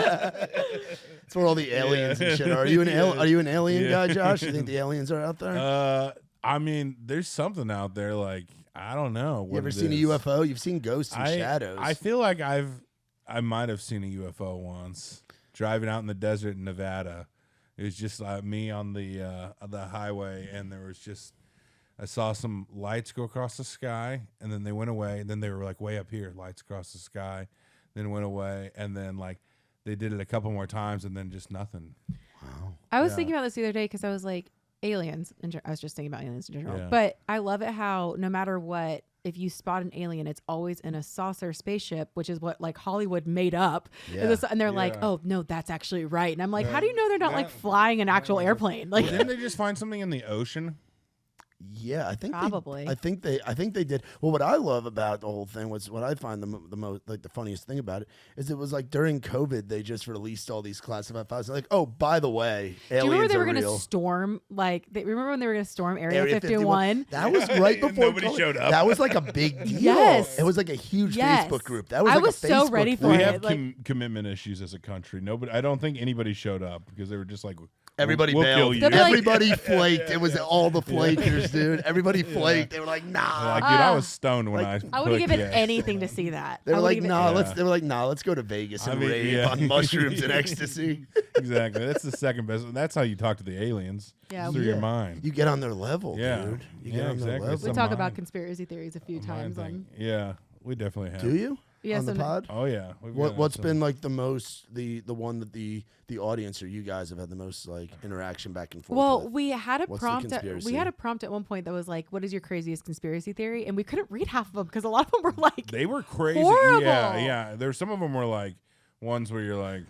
That's where all the aliens and shit are. Are you an are you an alien Yeah. guy, Josh? You think the aliens are out there? I mean, there's something out there. Like I don't know. you what ever it seen is. a UFO? You've seen ghosts and shadows. I feel like I might have seen a UFO once driving out in the desert in Nevada. It was just me on the highway, and there was just I saw some lights go across the sky, and then they went away. And then they were like way up here, lights across the sky, then went away, and then like they did it a couple more times, and then just nothing. I was Yeah. thinking about this the other day because I was like, aliens. I was just thinking about aliens in general. Yeah. But I love it how no matter what, if you spot an alien, it's always in a saucer spaceship, which is what like Hollywood made up. Yeah. And they're like, Yeah. oh no, that's actually right. And I'm like, how do you know they're not like flying an actual airplane? Like, Didn't they just find something in the ocean? Yeah, I think Probably. I think they did. Well, what I love about the whole thing was what I find the most like the funniest thing about it is it was like during COVID they just released all these classified files. They're like, oh, by the way, aliens do you remember they were are going to real. storm remember when they were going to storm Area 51? That was right before Nobody COVID. showed up. That was like a big deal. Yes. It was like a huge Yes. Facebook group. That was I like was a so Facebook ready for We group. it. have like- commitment issues as a country. Nobody. I don't think anybody showed up because they were just like, Everybody we'll bailed. kill you. They'll be like- Everybody flaked. It was all the flakers, dude. Everybody flaked. They were like, nah. Like, dude, I was stoned when like, I would have clicked given yes. anything to see that. They I were would've like, given nah. anything. They were like, nah. Let's go to Vegas and rave on mushrooms and ecstasy. Exactly. That's the second best. That's how you talk to the aliens. Yeah. Through your Yeah. mind. You get on their level, Yeah. dude. You Yeah, get on exactly. their It's We level. talk mind. about conspiracy theories a few times Mind on. thing. Yeah, we definitely have. Do you? Yes on the and- pod? Oh yeah. We've got What's some- been like the most the one that the audience or you guys have had the most like interaction back and forth? Well, with? we had a What's the prompt. conspiracy? We had a prompt at one point that was like, "What is your craziest conspiracy theory?" And we couldn't read half of them because a lot of them were like, They were crazy. Horrible. Yeah, yeah. There's some of them were like ones where you're like,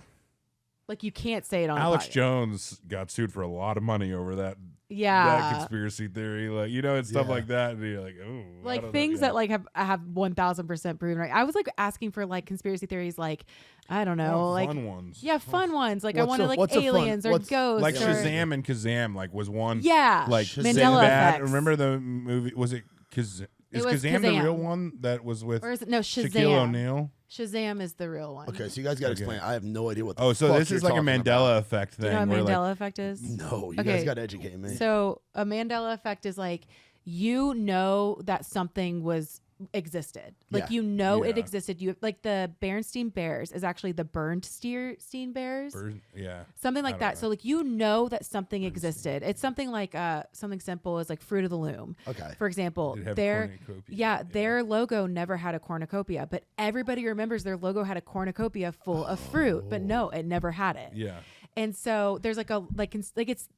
like you can't say it on. Alex a podcast. Jones got sued for a lot of money over that Yeah. conspiracy theory, like and stuff Yeah. like that. And you're like, oh, I Like don't know, things yeah. that like have 1000% proven right. I was like asking for like conspiracy theories, like I don't know, Oh, like fun ones. yeah, fun ones. Like I What's wanted a- like what's a fun- aliens or what's- ghosts, Like or, Shazam and Kazam, like was one. Yeah, like Shazam. Mandela Sinbad. effects. Remember the movie? Was it Kazam? Is was Kazam the Kazam. real one that was with Or is it no Shaquille Shazam? O'Neal? Shazam is the real one. Okay, so you guys got to Okay. explain. I have no idea what. The Oh, so fuck this you're is like a talking Mandela about. effect Do thing. you know what where Mandela like, effect is? No, you Okay. guys got to educate me. So a Mandela effect is like you know that something was existed. Like Yeah. you know it Yeah. existed. You like the Berenstain Bears is actually the Bernstein Bears. yeah. Something I like don't that. know. So like you know that something existed. It's something like something simple as like Fruit of the Loom. okay, For example, Did it have their cornucopia? their logo never had a cornucopia, but everybody remembers their logo had a cornucopia full of fruit. But no, it never had it. Yeah. And so there's like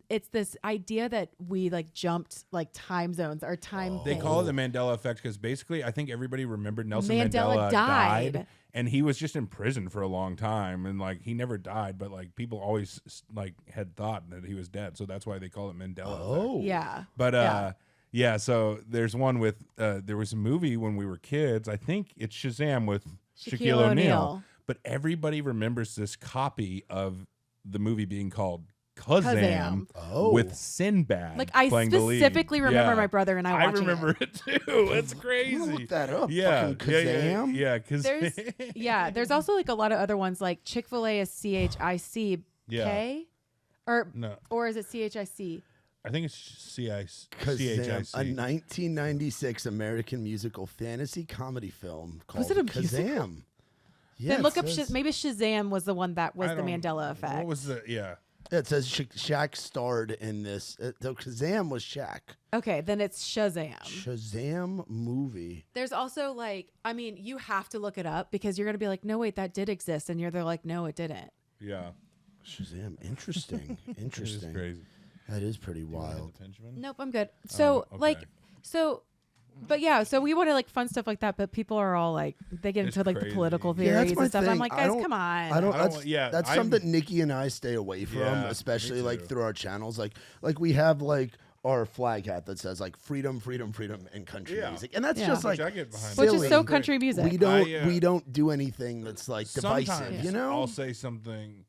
it's this idea that we like jumped like time zones or time. They things. call it the Mandela effect because basically I think everybody remembered Nelson Mandela Mandela died. and he was just in prison for a long time, and like he never died, but like people always like had thought that he was dead, so that's why they call it Mandela effect. Oh, Yeah. But yeah, so there's one with there was a movie when we were kids. I think it's Shazam with Shaquille O'Neal. O'Neal. But everybody remembers this copy of the movie being called Kazam, Kazam. Oh. with Sinbad. Like I playing the lead. specifically remember Yeah. my brother and I watching remember it too. It's I'm crazy. gonna look that up. Yeah, Fucking yeah, Kazam. yeah, because There's also like a lot of other ones like Chick-fil-A is CHIC Yeah. no, or is it CHIC? I think it's Kazam, CHIC. a 1996 American musical fantasy comedy film called Was it a musical? Kazam. Yeah, Then it look up says- maybe Shazam was the one that was I the don't- Mandela effect. What was the yeah? It says Shaq starred in this. So Kazam was Shaq. Okay, then it's Shazam. Shazam movie. There's also like, I mean, you have to look it up because you're gonna be like, no, wait, that did exist, and they're like, no, it didn't. Yeah, Shazam. Interesting. it is Interesting. crazy. That is pretty wild. Nope, I'm good. So okay. but yeah, so we wanted like fun stuff like that, but people are all like, they get It's into like the crazy. political Yeah, that's theories my and stuff. thing. I'm like, I guys, don't- come on. I don't. I don't That's, want- yeah, that's I'm- something Nikki and I stay away from, Yeah, me especially like too. through our channels. Like we have like our flag hat that says like freedom, freedom, freedom, and country Yeah. music, and that's Yeah. just Which like I get behind. Which silly. is so country music. We don't do anything that's like divisive. Sometimes You know. I'll say something.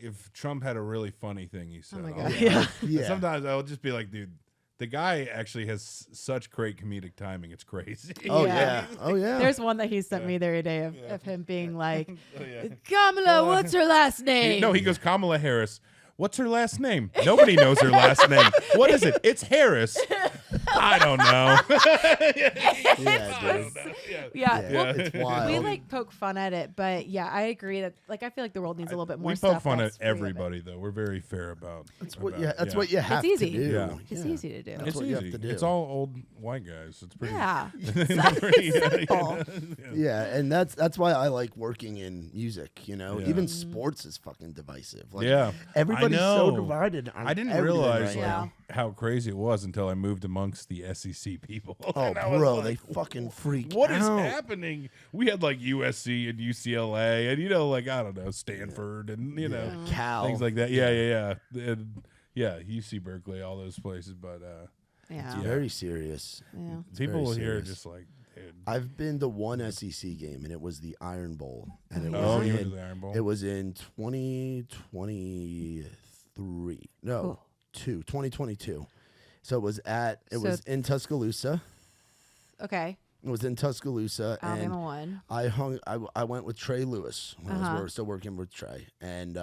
If Trump had a really funny thing he said, my I'll- God. Yeah. Yeah. Sometimes I'll just be like, dude, the guy actually has such great comedic timing. It's crazy. Oh Yeah. yeah. Oh yeah. There's one that he sent me the other day of him being like, Oh, yeah. Kamala, what's her last name? No, he goes, Kamala Harris. What's her last name? Nobody knows her last name. What is it? It's Harris. I don't know. yeah, dude. Yeah, Yeah, well, it's wild. we like poke fun at it, but yeah, I agree that like I feel like the world needs a little bit more We stuff. poke fun at that's free of it. everybody, though. We're very fair about. That's what. about- Yeah. That's what you have easy. to do. Yeah. It's Yeah. easy to do. That's It's what you have easy. to do. It's all old white guys. It's pretty. Yeah. yeah, Yeah, and that's why I like working in music. You know, Yeah. even sports is fucking divisive. Like, Yeah. everybody's I so know. divided. On I didn't everything realize right Yeah. like, how crazy it was until I moved amongst the SEC people. Oh, And I was bro, like, they fucking freak What is out. happening? We had like USC and UCLA, and you know, like I don't know, Stanford, and you know, Cal. things like that. Yeah. And, yeah, UC Berkeley, all those places. But Yeah. It's very serious. Yeah. It's people very here are serious. just like, dude. I've been to one SEC game, and it was the Iron Bowl, and it Oh, was you went to in, the Iron Bowl? it was in 2023. No, Cool. 2022. So it was So was in Tuscaloosa. Okay. It was in Tuscaloosa, and Alabama won. I went with Trey Lewis when I Uh-huh. was still working with Trey, and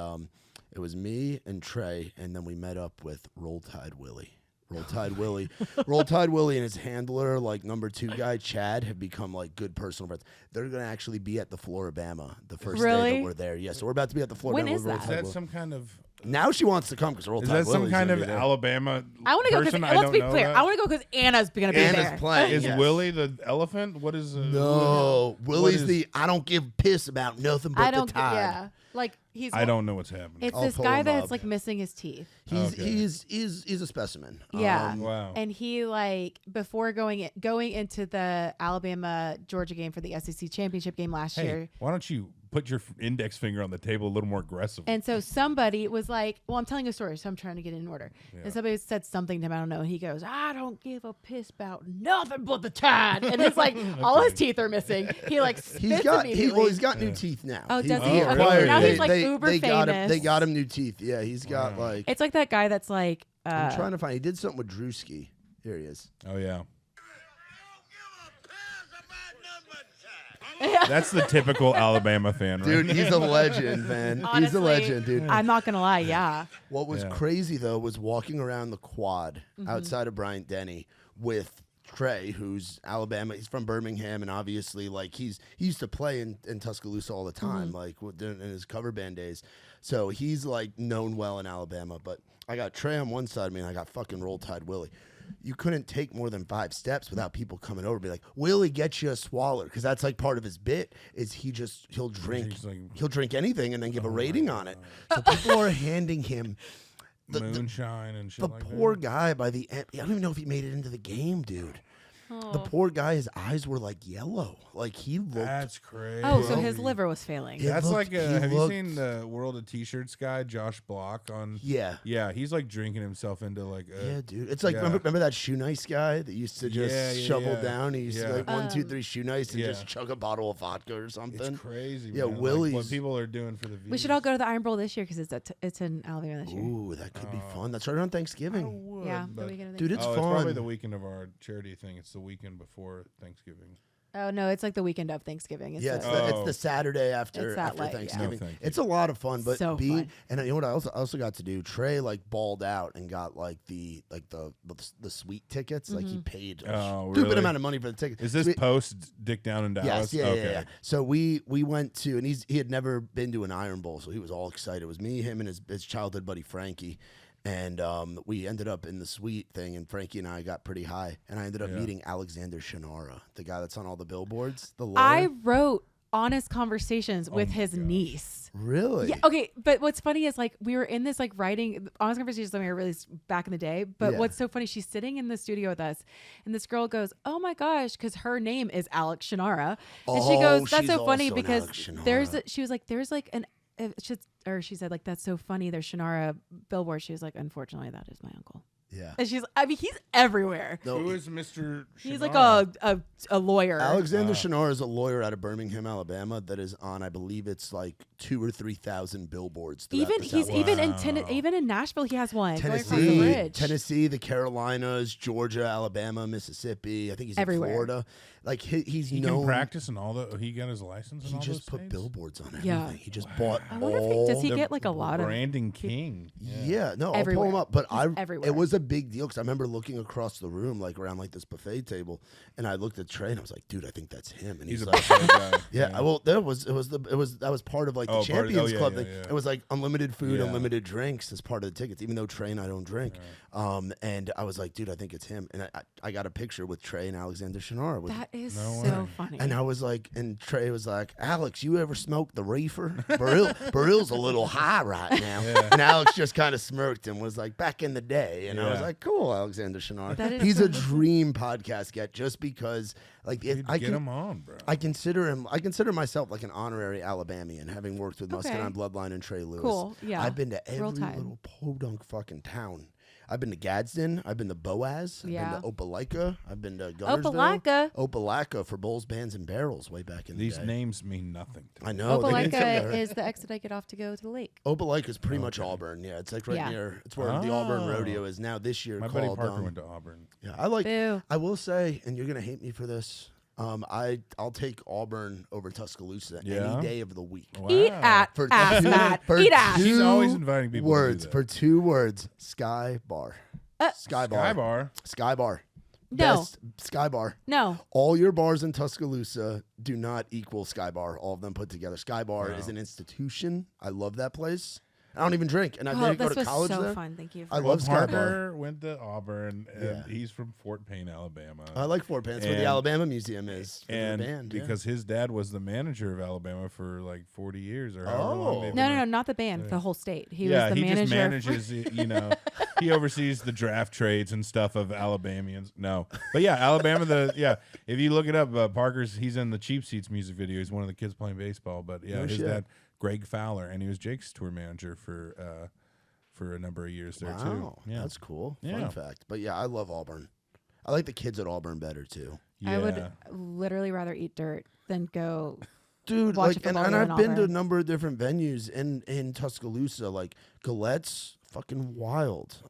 it was me and Trey, and then we met up with Roll Tide Willie. Roll Tide Willie, Roll Tide Willie, and his handler, like number 2 guy Chad, have become like good personal friends. They're gonna actually be at the Floribama the first day Really? that we're there. Yeah, so we're about to be at the Floribama. When is with Roll that? Is Tide that Willie. some kind of? Now she wants to come because Roll Is Tide that some Willie's kind gonna of be there. Alabama? I want to go because person? I let's don't be know clear. that. I want to go because Anna's going to be Anna's there. playing. Is Yes. Willie the elephant? What is? No, Willie's is- the I don't give a piss about nothing but I don't. the Tide. Yeah. Like he's. I don't know what's happening. It's I'll this pull guy him that's up. like missing his teeth. Okay. He's a specimen. Yeah. Wow. And he like before going into the Alabama Georgia game for the SEC championship game last year. Hey, why don't you put your index finger on the table a little more aggressive? And so somebody was like, well, I'm telling a story, so I'm trying to get it in order. And somebody said something to him, I don't know. And he goes, I don't give a piss about nothing but the Tide. And it's like all his teeth are missing. He like spits He's got immediately. he's got new teeth now. Oh, does he? Okay. acquired- Now he's, like, uber they got him. famous. They got him new teeth. Yeah, he's got like. It's like that guy that's like I'm trying to find. He did something with Drewski. Here he is. Oh yeah. That's the typical Alabama fan, right? Dude, he's a legend, man. he's a Honestly, legend, dude. I'm not gonna lie, yeah. What was Yeah. crazy though was walking around the quad Mm-hmm. outside of Bryant Denny with Trey, who's Alabama. He's from Birmingham, and obviously, like he used to play in Tuscaloosa all the time, like in his cover band days. So he's like known well in Alabama. But I got Trey on one side of me, and I got fucking Roll Tide Willie. you couldn't take more than 5 steps without people coming over and be like, Willie, get you a swaller. Because that's like part of his bit is he'll drink. He's like, He'll drink anything and then give a rating on it. So people are handing him the moonshine and shit the like poor that. guy by the end. I don't even know if he made it into the game, dude. The poor guy, his eyes were like yellow. Like he looked. That's crazy. Oh, so his liver was failing. Yeah. That's looked- like he have you looked- seen the World of T-Shirts guy, Josh Block on? Yeah. Yeah, he's like drinking himself into like. Yeah, dude. It's like yeah. remember that shoe nice guy that used to just Yeah, yeah, shovel yeah. down. He used to like 1, 2, Um, 3 shoe nice and yeah. just chug a bottle of vodka or something. It's crazy. Yeah, man. Like, Willie's- what people are doing for the views. We should all go to the Iron Bowl this year because it's in Alabama this year. Ooh, that could be fun. That's right around I Thanksgiving. would, Yeah, the but- weekend of Dude, it's It's fun. probably the weekend of our charity thing. It's the weekend before Thanksgiving. Oh no, it's like the weekend of Thanksgiving. Yeah, it's, a- it's the Saturday after, It's that after light, yeah. Thanksgiving. No, thank It's a lot of fun, but So being fun. and you know what I also got to do? Trey like balled out and got like the sweet tickets. Like he paid a Oh, stupid really? amount of money for the tickets. Is this So post Dick Down in Dallas? Yes, yeah, okay. yeah. So we went to, and he had never been to an Iron Bowl, so he was all excited. It was me, him, and his childhood buddy Frankie, and we ended up in the suite thing, and Frankie and I got pretty high, and I ended up Yeah. meeting Alexander Shinara, the guy that's on all the billboards. The I lawyer. wrote honest conversations with my his gosh. niece. Really? Yeah. Okay. But what's funny is like we were in this like writing honest conversations that we were released back in the day. But Yeah. what's so funny? She's sitting in the studio with us, and this girl goes, "Oh my gosh," because her name is Alex Shinara, and she Oh, goes, "That's she's so funny also an because Alex Shinara. she was like, there's like an." She said like that's so funny. There's Shinara billboard. She was like, unfortunately, that is my uncle. Yeah. And he's everywhere. No, Who is Mr. He's like Shinara? a lawyer. Alexander Shinara is a lawyer out of Birmingham, Alabama, that is on, I believe it's like 2,000 or 3,000 billboards. throughout Even the he's Southwest. even in Nashville he has one going across the bridge. Tennessee, the Carolinas, Georgia, Alabama, Mississippi. I think he's Everywhere. in Florida. Like he's He known. can practice and all the. He got his license. And He all just those put states? billboards on everything. Yeah. He just bought I wonder all. if does he The get like a lot of branding king. Yeah, no, I'll pull Everywhere. him up. But He's everywhere. it was a big deal because I remember looking across the room, like around like this buffet table, and I looked at Trey and I was like, "Dude, I think that's him." And He's he's a like, buffet guy. Yeah, well, that was part of like the Oh, part of- Champions yeah, Club yeah, thing. yeah. It was like unlimited food, Yeah. unlimited drinks as part of the tickets. Even though Trey and I don't drink, and I was like, dude, I think it's him. And I got a picture with Trey and Alexander Shinara. With, that is No so way. funny. and I was like, and Trey was like, Alex, you ever smoked the reefer? Barill's a little high right now. And Alex just kind of smirked and was like, back in the day. And I was Yeah. like, cool, Alexander Shinara. That is He's so a dream podcast get just because like Dude, I get can. him on, bro. I consider myself like an honorary Alabamian, having worked with Okay. Muscadine Bloodline and Trey Lewis. Cool, yeah. I've been to Roll every Tide. little podunk fucking town. I've been to Gadsden. I've been to Boaz. I've Yeah. been to Opelika. I've been to Gunnersville. Opelika. Opelika for Bowls, Bands, and Barrels way back in These the day. names mean nothing. To me. I know. they didn't come Opelika there. is the exit I get off to go to the lake. Opelika is pretty much Auburn. Yeah, it's like right Yeah. near. It's where the Auburn Oh. Rodeo is now. This year My buddy called. Parker went to Auburn. Yeah, I like. Boo. I will say, and you're gonna hate me for this. I'll take Auburn over Tuscaloosa Yeah? any day of the week. Wow. Eat at For ass, two- Matt. for Eat ass. She's two always inviting people words to do for that. 2 words. Sky Bar. Sky Bar. Sky Bar. Sky Bar. No. Best Sky Bar. No. All your bars in Tuscaloosa do not equal Sky Bar. All of them put together. Sky Bar is an institution. I love that place. I don't even drink, and I Oh, didn't go this to was college so there. fun. Thank you. I for- love Sky Bar. Parker went to Auburn, and Yeah. he's from Fort Payne, Alabama. I like Fort Payne. It's where the And- Alabama Museum is. For and the band, yeah. because his dad was the manager of Alabama for like 40 years or however Oh. long. they've No, been no, not the band. The whole state. He yeah, was the he manager. just manages, you know, he oversees the draft trades and stuff of Alabamians. No, but yeah, Alabama. If you look it up, he's in the Cheap Seats music video. He's one of the kids playing baseball. But yeah, No his shit. dad, Greg Fowler, and he was Jake's tour manager for a number of years there too. Wow, Yeah, that's cool. Yeah. Fun fact. But yeah, I love Auburn. I like the kids at Auburn better too. I would Yeah. literally rather eat dirt than go. Dude, Watch a like, and football game in I've been to a Auburn. number of different venues in Tuscaloosa, like Galette's, fucking wild.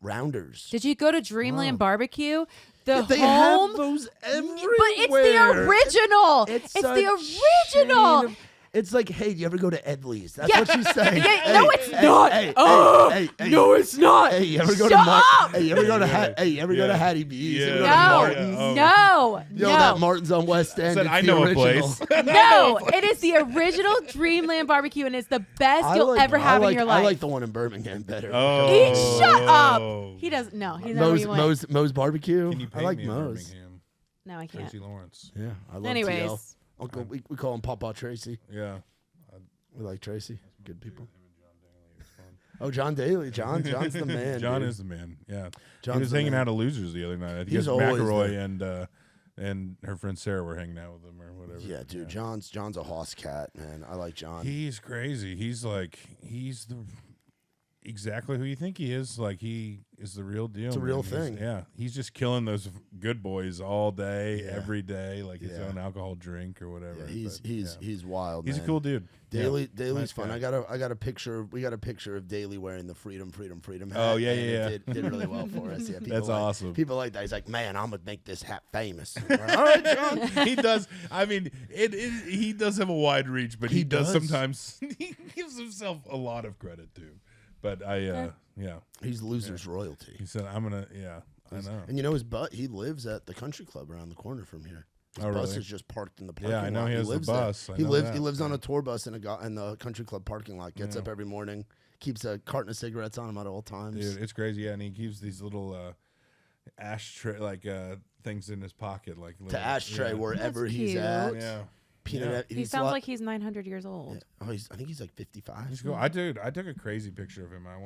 Rounders. Did you go to Dreamland Barbecue? The they home. have those everywhere. But it's the original. It's It's a the original. chain of- It's like, hey, do you ever go to Edley's? That's what she's saying. No, it's not. No, it's not. Hey, you ever go Shut to up. Hey, you ever go to Hey, you ever go to Hattie B's? You ever go to No, Martin's? no, You know that Martin's on West End. Said, It's I the know a original. place. No, it is the original Dreamland Barbecue, and it's the best you'll ever have in your life. I like the one in Birmingham better. Oh. Shut up. He doesn't. No, he's not where you went. Moe's Barbecue. Can you I pay like me in Moe's. Birmingham? No, I can't. Tracy Lawrence. Yeah, I love Anyways. TL. Uncle, we call him Papa Tracy. Yeah. We like Tracy. Good people. Oh, John Daly. John's the man. John dude. is the man. Yeah. John's He was the hanging man. out at Losers the other night. I think He's it's always McElroy and her friend Sarah were hanging out with him or whatever. Yeah, dude. John's a hoss cat, man. I like John. He's crazy. He's the exactly who you think he is. Like, he is the real deal. It's a real man. thing. He's just killing those good boys all day, Yeah. every day, like his Yeah. own alcohol drink or whatever. Yeah, he's wild. He's man. a cool dude. Daly's Nice fun. guy. I got a picture. We got a picture of Daly wearing the freedom hat. Oh, yeah, and yeah, It did really well for us. Yeah, people That's awesome. People like that. He's like, man, I'm gonna make this hat famous. All right, John. He does. I mean, he does have a wide reach, but he does does. sometimes. He gives himself a lot of credit too. But yeah, He's losers royalty. he said, "I'm gonna." Yeah, I know. And you know his butt. He lives at the country club around the corner from here. His Oh, bus really? is just parked in the parking Yeah, lot. I know he has the lives there. bus. I He know lives. that. He lives on a tour bus in the country club parking lot. Gets up every morning, keeps a carton of cigarettes on him at all times. Dude, it's crazy. Yeah, and he keeps these little ashtray things in his pocket, like To little, ashtray yeah. wherever That's he's cute. at. Yeah. Peanut. He sounds like he's 900 years old. Oh, I think he's like 55. He's cool. I took a crazy picture of him. I'm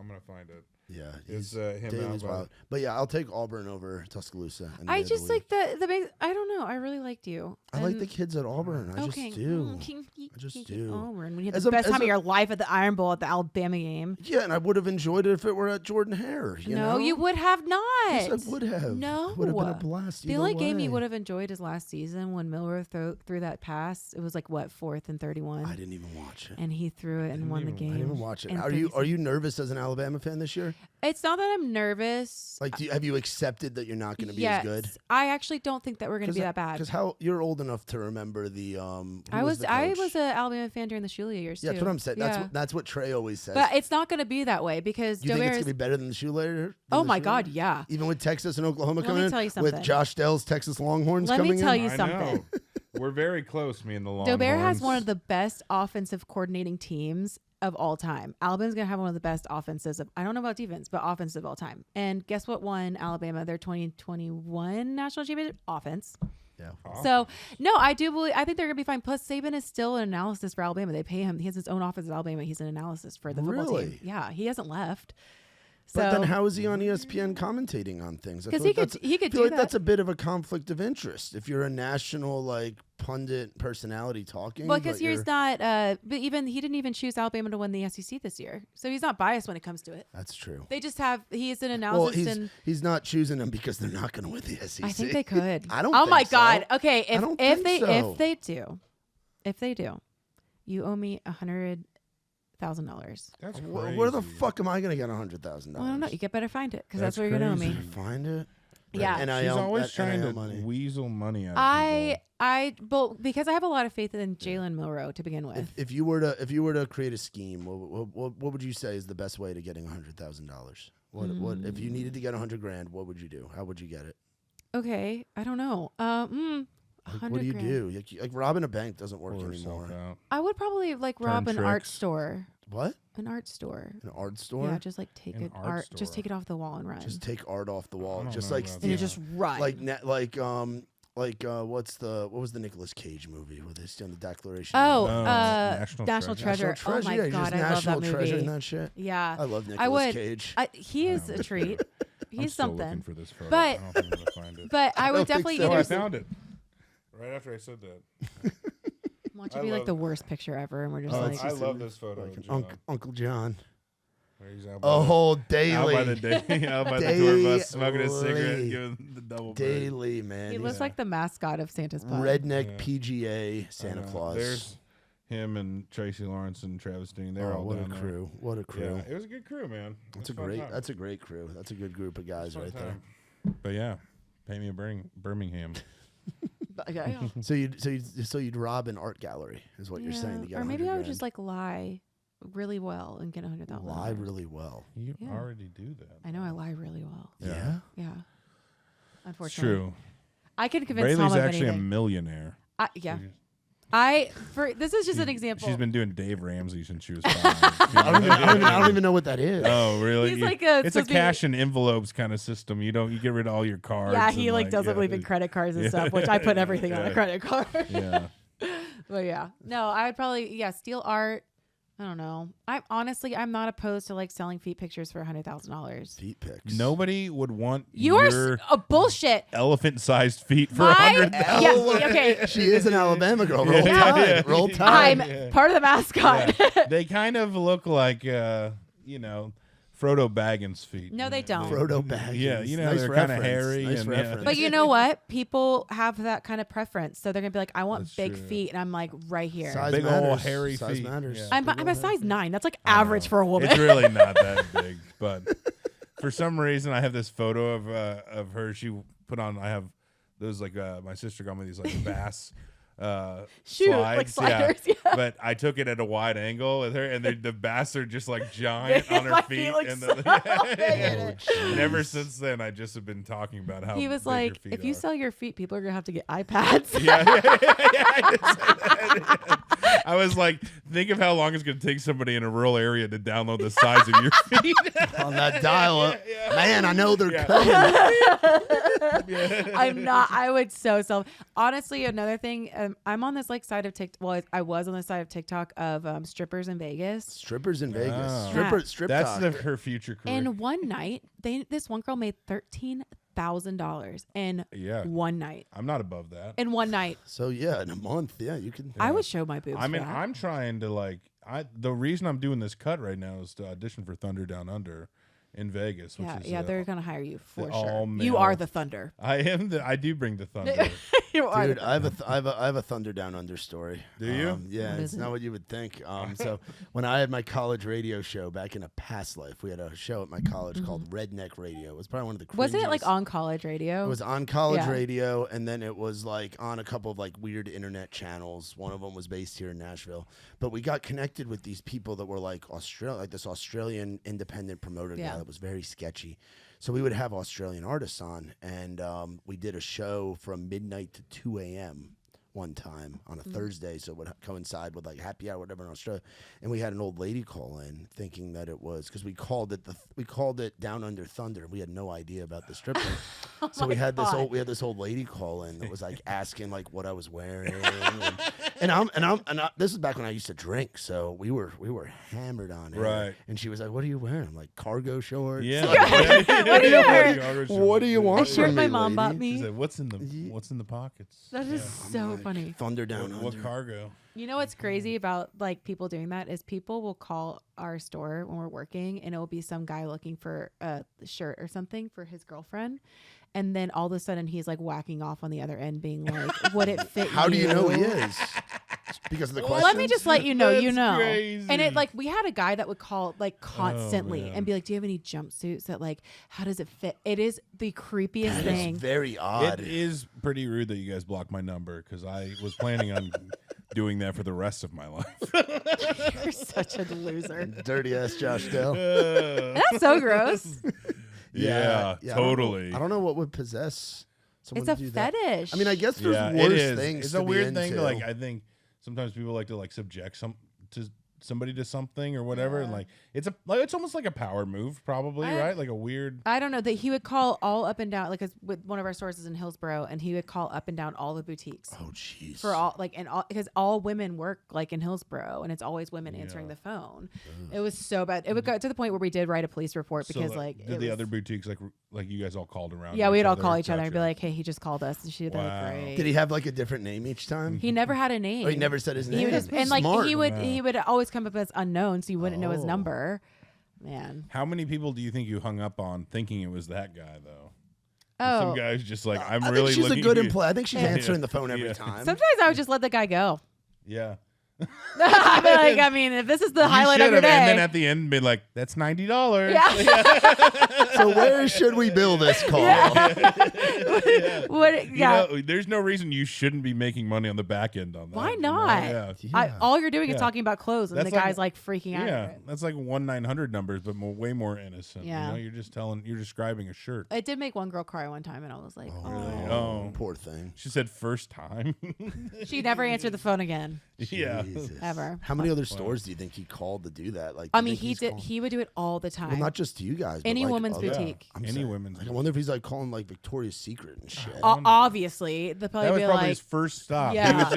gonna find it. Yeah, It's him Daly's out by- wild. But yeah, I'll take Auburn over Tuscaloosa. I just like the base. I don't know. I really liked you. I like And- the kids at Auburn. I okay. just do. I just do. Auburn. When you had As the a- best as time a- of your life at the Iron Bowl at the Alabama game. Yeah, and I would have enjoyed it if it were at Jordan Hare. You know? You would have not. Yes, I would have. No. It would have been a blast. The only game you would have enjoyed is last season when Miller threw that pass. It was like what, 4th and 31, I didn't even watch it. and he threw it and won the game. I didn't even watch it. in Are 30 you nervous as an Alabama fan this year? It's not that I'm nervous. Like, have you accepted that you're not going to be yes, as good? I actually don't think that we're going to be that bad. Because how you're old enough to remember the I was the I coach? was an Alabama fan during the Shula years Yeah, too. that's what I'm saying. Yeah. That's what Trey always says. But it's not going to be that way because you think it's Dober's. gonna be better than the Shula? Oh my God, yeah. Even with Texas and Oklahoma Let coming me in, tell you with something. Josh Dell's Texas Longhorns Let me coming tell in. you I something. know. We're very close, me and the Longhorns. Dobert has one of the best offensive coordinating teams of all time. Alabama's going to have one of the best offenses of, I don't know about defense, but offensive of all time. And guess what won Alabama their 2021 national championship? Offense. Yeah. So, no, I do believe, I think they're going to be fine. Plus, Saban is still an analysis for Alabama. They pay him. He has his own office at Alabama. He's an analysis for the football Really? team. Yeah, he hasn't left. But So- then how is he on ESPN commentating on things? I 'Cause feel he like could- that's- he could I feel do like that's that. a bit of a conflict of interest if you're a national like pundit personality talking. Well, because but he's not, but even he didn't even choose Alabama to win the SEC this year, so he's not biased when it comes to it. That's true. They just have he's an Well, analysis, and he's not choosing them because they're not going to win the SEC. I think they could. I don't. Oh think my so. God. Okay, I don't if think so. if they do, you owe me $100,000. That's Where the crazy. fuck am I going to get $100,000? Well, I don't know. You get better find it because that's That's where you're gonna owe crazy. me. Find it. Yeah. And She's always that trying NIL to money. weasel money out of But because I have a lot of faith in Jalen Milroe to begin with. If you were to create a scheme, what would you say is the best way to getting $100,000? What if you needed to get $100,000? What would you do? How would you get it? Okay, I don't know. Like, what do you do? Like robbing a bank doesn't work Pull herself anymore. out. I would probably rob Turn an art tricks. store. What? An art store. An art store? Yeah, just like take An it art just store. take it off the wall and run. Just take art off the wall. don't Just know like about and Steve, you just run. what was the Nicolas Cage movie where they stand the Declaration? Oh, No, National National Treasure. Oh my yeah, God, just I love National that Treasure movie. and that shit. Yeah, I love I Nicolas would. Cage. He is a treat. I'm He's still something. looking for this photo. But- I don't think I'm gonna find it. But I would don't think definitely so. Oh, I either found it. Right after I said that. watch it I be like love- the worst picture ever, and we're just Oh, like, it's I just love this photo. Like of an John. Uncle John. Where he's out by Oh, the, out Daily. by the out by the tour bus, smoking a cigarette, Daily. giving the double bird. Daily, man. he He's looks like the mascot of Santa's Pub. redneck Yeah. PGA Santa Claus. There's him and Tracy Lawrence and Travis Dean. They're all what a down there. crew. What a crew. Yeah, it was a good crew, man. That's It was fun time. That's a great crew. That's a good group of guys Fun right there. time. But yeah, pay me a Birmingham. Okay. So you'd rob an art gallery, is what you're saying. To get or maybe I 100 would just grand. like lie really well and get $100,000. Lie really well. You Yeah. already do that. I know I lie really well. Yeah. Yeah. It's Unfortunately, true. I can convince Tom Brayley's of actually a anything. millionaire. Yeah. She's- This is just an example. She's been doing Dave Ramsey since she was 5. I don't even know what that is. Oh, really? He's like a- it's a supposed to be- cash and envelopes kind of system. You get rid of all your cards. Yeah, he and, like doesn't believe in credit cards and stuff, which I put everything on a credit card. Yeah. But yeah, no, I would probably steal art. I don't know. I'm not opposed to like selling feet pictures for $100,000. Feet pics. Nobody would want You are your bullshit. elephant-sized feet for My- $100,000. Yeah, okay. She is an Alabama girl. Roll Yeah, Tide. yeah. Roll Tide. I'm part of the mascot. They kind of look like, Frodo Baggins' feet. No, they don't. Frodo Baggins. Yeah, Nice they're kind of reference. hairy. Nice and, reference. But you know what? People have that kind of preference, so they're gonna be like, "I want That's big true. feet," and I'm like, right here. Size Big matters. old hairy Size feet. matters. Yeah. I'm a size 9. That's like average for a woman. It's really not that big, but for some reason, I have this photo of her. She put on. I have those like my sister got me these like bass Shoot, slides. like sliders, yeah. But I took it at a wide angle with her, and the bass are just like giant on her My feet. feet look And, so big in it. and ever since then, I just have been talking about how He was big her like, feet "If you are. sell your feet, people are gonna have to get iPads." Yeah, I did say that. I was like, think of how long it's going to take somebody in a rural area to download the size of your feet. On that dial up. Yeah. Man, I know they're Yeah. coming. I'm not. I would so sell. Honestly, another thing. I'm on this like side of TikTok. Well, I was on the side of TikTok of strippers in Vegas. Strippers in Vegas. Oh. Strip That's talk. her future career. And one night, this one girl made $13,000 in Yeah. one night. I'm not above that. In one night, So yeah, in a month, yeah, you can. I would show my boobs. I mean, for that. I'm trying to the reason I'm doing this cut right now is to audition for Thunder Down Under in Vegas. Which is, they're gonna hire you for the sure. all-male- You are the Thunder. I do bring the thunder. You are. Dude, the I have a Thunder Down Under story. Do you? Yeah, What it's is not it? what you would think. So when I had my college radio show back in a past life, we had a show at my college called Redneck Radio. It was probably one of the Wasn't it like cringiest- on college radio? It was on college Yeah. radio, and then it was like on a couple of like weird internet channels. One of them was based here in Nashville, but we got connected with these people that were like this Australian independent promoter Yeah. guy that was very sketchy. So we would have Australian artists on, and we did a show from midnight to 2 a.m. one time on a Thursday, so it would coincide with like happy hour, whatever in Australia. And we had an old lady call in, thinking that it was because we called it Down Under Thunder. We had no idea about the strip club. So we had this old lady call in that was like asking like what I was wearing, and this is back when I used to drink, so we were hammered on it. Right. And she was like, "What are you wearing?" I'm like, "Cargo shorts." Yeah. What do you wear? What do you want A shirt from my me, mom bought lady? She me. said, what's in the pockets? That is so Like, funny. Thunder Down What Under. cargo? You know what's crazy about like people doing that is people will call our store when we're working, and it will be some guy looking for a shirt or something for his girlfriend, and then all of a sudden he's like whacking off on the other end, being like, "Would it fit How do you know he is? Because of the questions. Let me just let you know, you That's know. crazy. And it like we had a guy that would call like constantly man. and be like, "Do you have any jumpsuits that like how does it fit?" It is the creepiest That thing. is very odd. It is pretty rude that you guys blocked my number because I was planning on doing that for the rest of my life. You're such a loser. Dirty ass Josh Dell. That's so gross. Yeah, I don't know- totally. I don't know what would possess someone It's a to do that. fetish. I mean, I guess there's Yeah, worse it is. things. It's to a be weird thing to into. like. I think sometimes people like to like subject somebody to something or whatever, and Yeah. like it's almost like a power move, probably, I- right? Like a weird. I don't know that he would call all up and down, like 'cause with one of our stores is in Hillsboro, and he would call up and down all the boutiques Oh, jeez. for all like and all because all women work like in Hillsboro, and it's always women answering Yeah. the phone. It was so bad. It would go to the point where we did write a police report So, because like did it the was- other boutiques like you guys all called around? yeah, each we'd all other? call each other and be Gotcha. like, "Hey, he just called us," and she'd be Wow. like, "Great." Did he have like a different name each time? He never had a name. Oh, he never said his name. He would just and like Smart. he would Wow. he would always come up as unknown, so you wouldn't know his Oh. number. Man. How many people do you think you hung up on thinking it was that guy though? Oh. Some guys just like I'm I really think she's a looking good at you. employee. I think she's Yeah. answering the phone every Yeah. time. Sometimes I would just let the guy go. Yeah. I mean, if this is the highlight of your day. And then at the end, be like, "That's $90." Yeah. So where should we bill this call? What? You Yeah. know, there's no reason you shouldn't be making money on the back end on that. Why you know? not? Yeah. All you're doing is Yeah. talking about clothes, and That's the like- guy's like freaking out. Yeah, Over it. that's like 1-900 numbers, but way more innocent. Yeah. You know, you're describing a shirt. It did make one girl cry one time, and I was like, Really? oh. Oh. Poor thing. She said first time. She never answered the phone again, Yeah. Jesus. ever. How many other stores do you think he called to do that? Like, I do you mean, think he he's did. calling- He would do it all the time. Well, not just to you guys. But Any like woman's other- boutique. I'm Any saying, women's Like, I wonder if he's like calling like Victoria's Secret and shit. Obviously, the That probably was be probably like, his first stop. Yeah.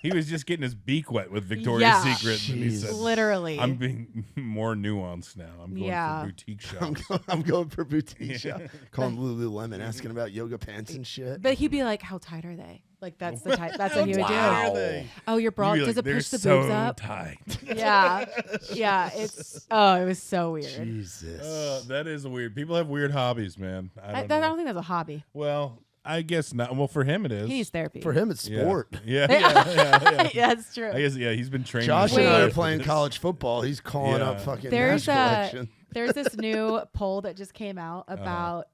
He was just getting his beak wet with Victoria's Yeah. Secret. And he said, literally. I'm being more nuanced now. I'm going Yeah. for boutique I'm, shops. I'm going for boutique shop. Calling Lululemon, asking about yoga pants and shit. But he'd be like, "How tight are they?" Like that's the type. That's what he would Wow. do. Oh, your bra You'd be does like, it push "They're the boobs so up? tight. Yeah, yeah. It was so weird. Jesus. That is weird. People have weird hobbies, man. I I don't know. don't think that's a hobby. Well, I guess not. Well, for him it is. He needs therapy. For him, it's Yeah. sport. Yeah, yeah. Yeah, that's true. I guess he's been training. Josh his and I whole are life playing for this. college football. He's calling Yeah. up fucking There's Nash collection. there's this new poll that just came out about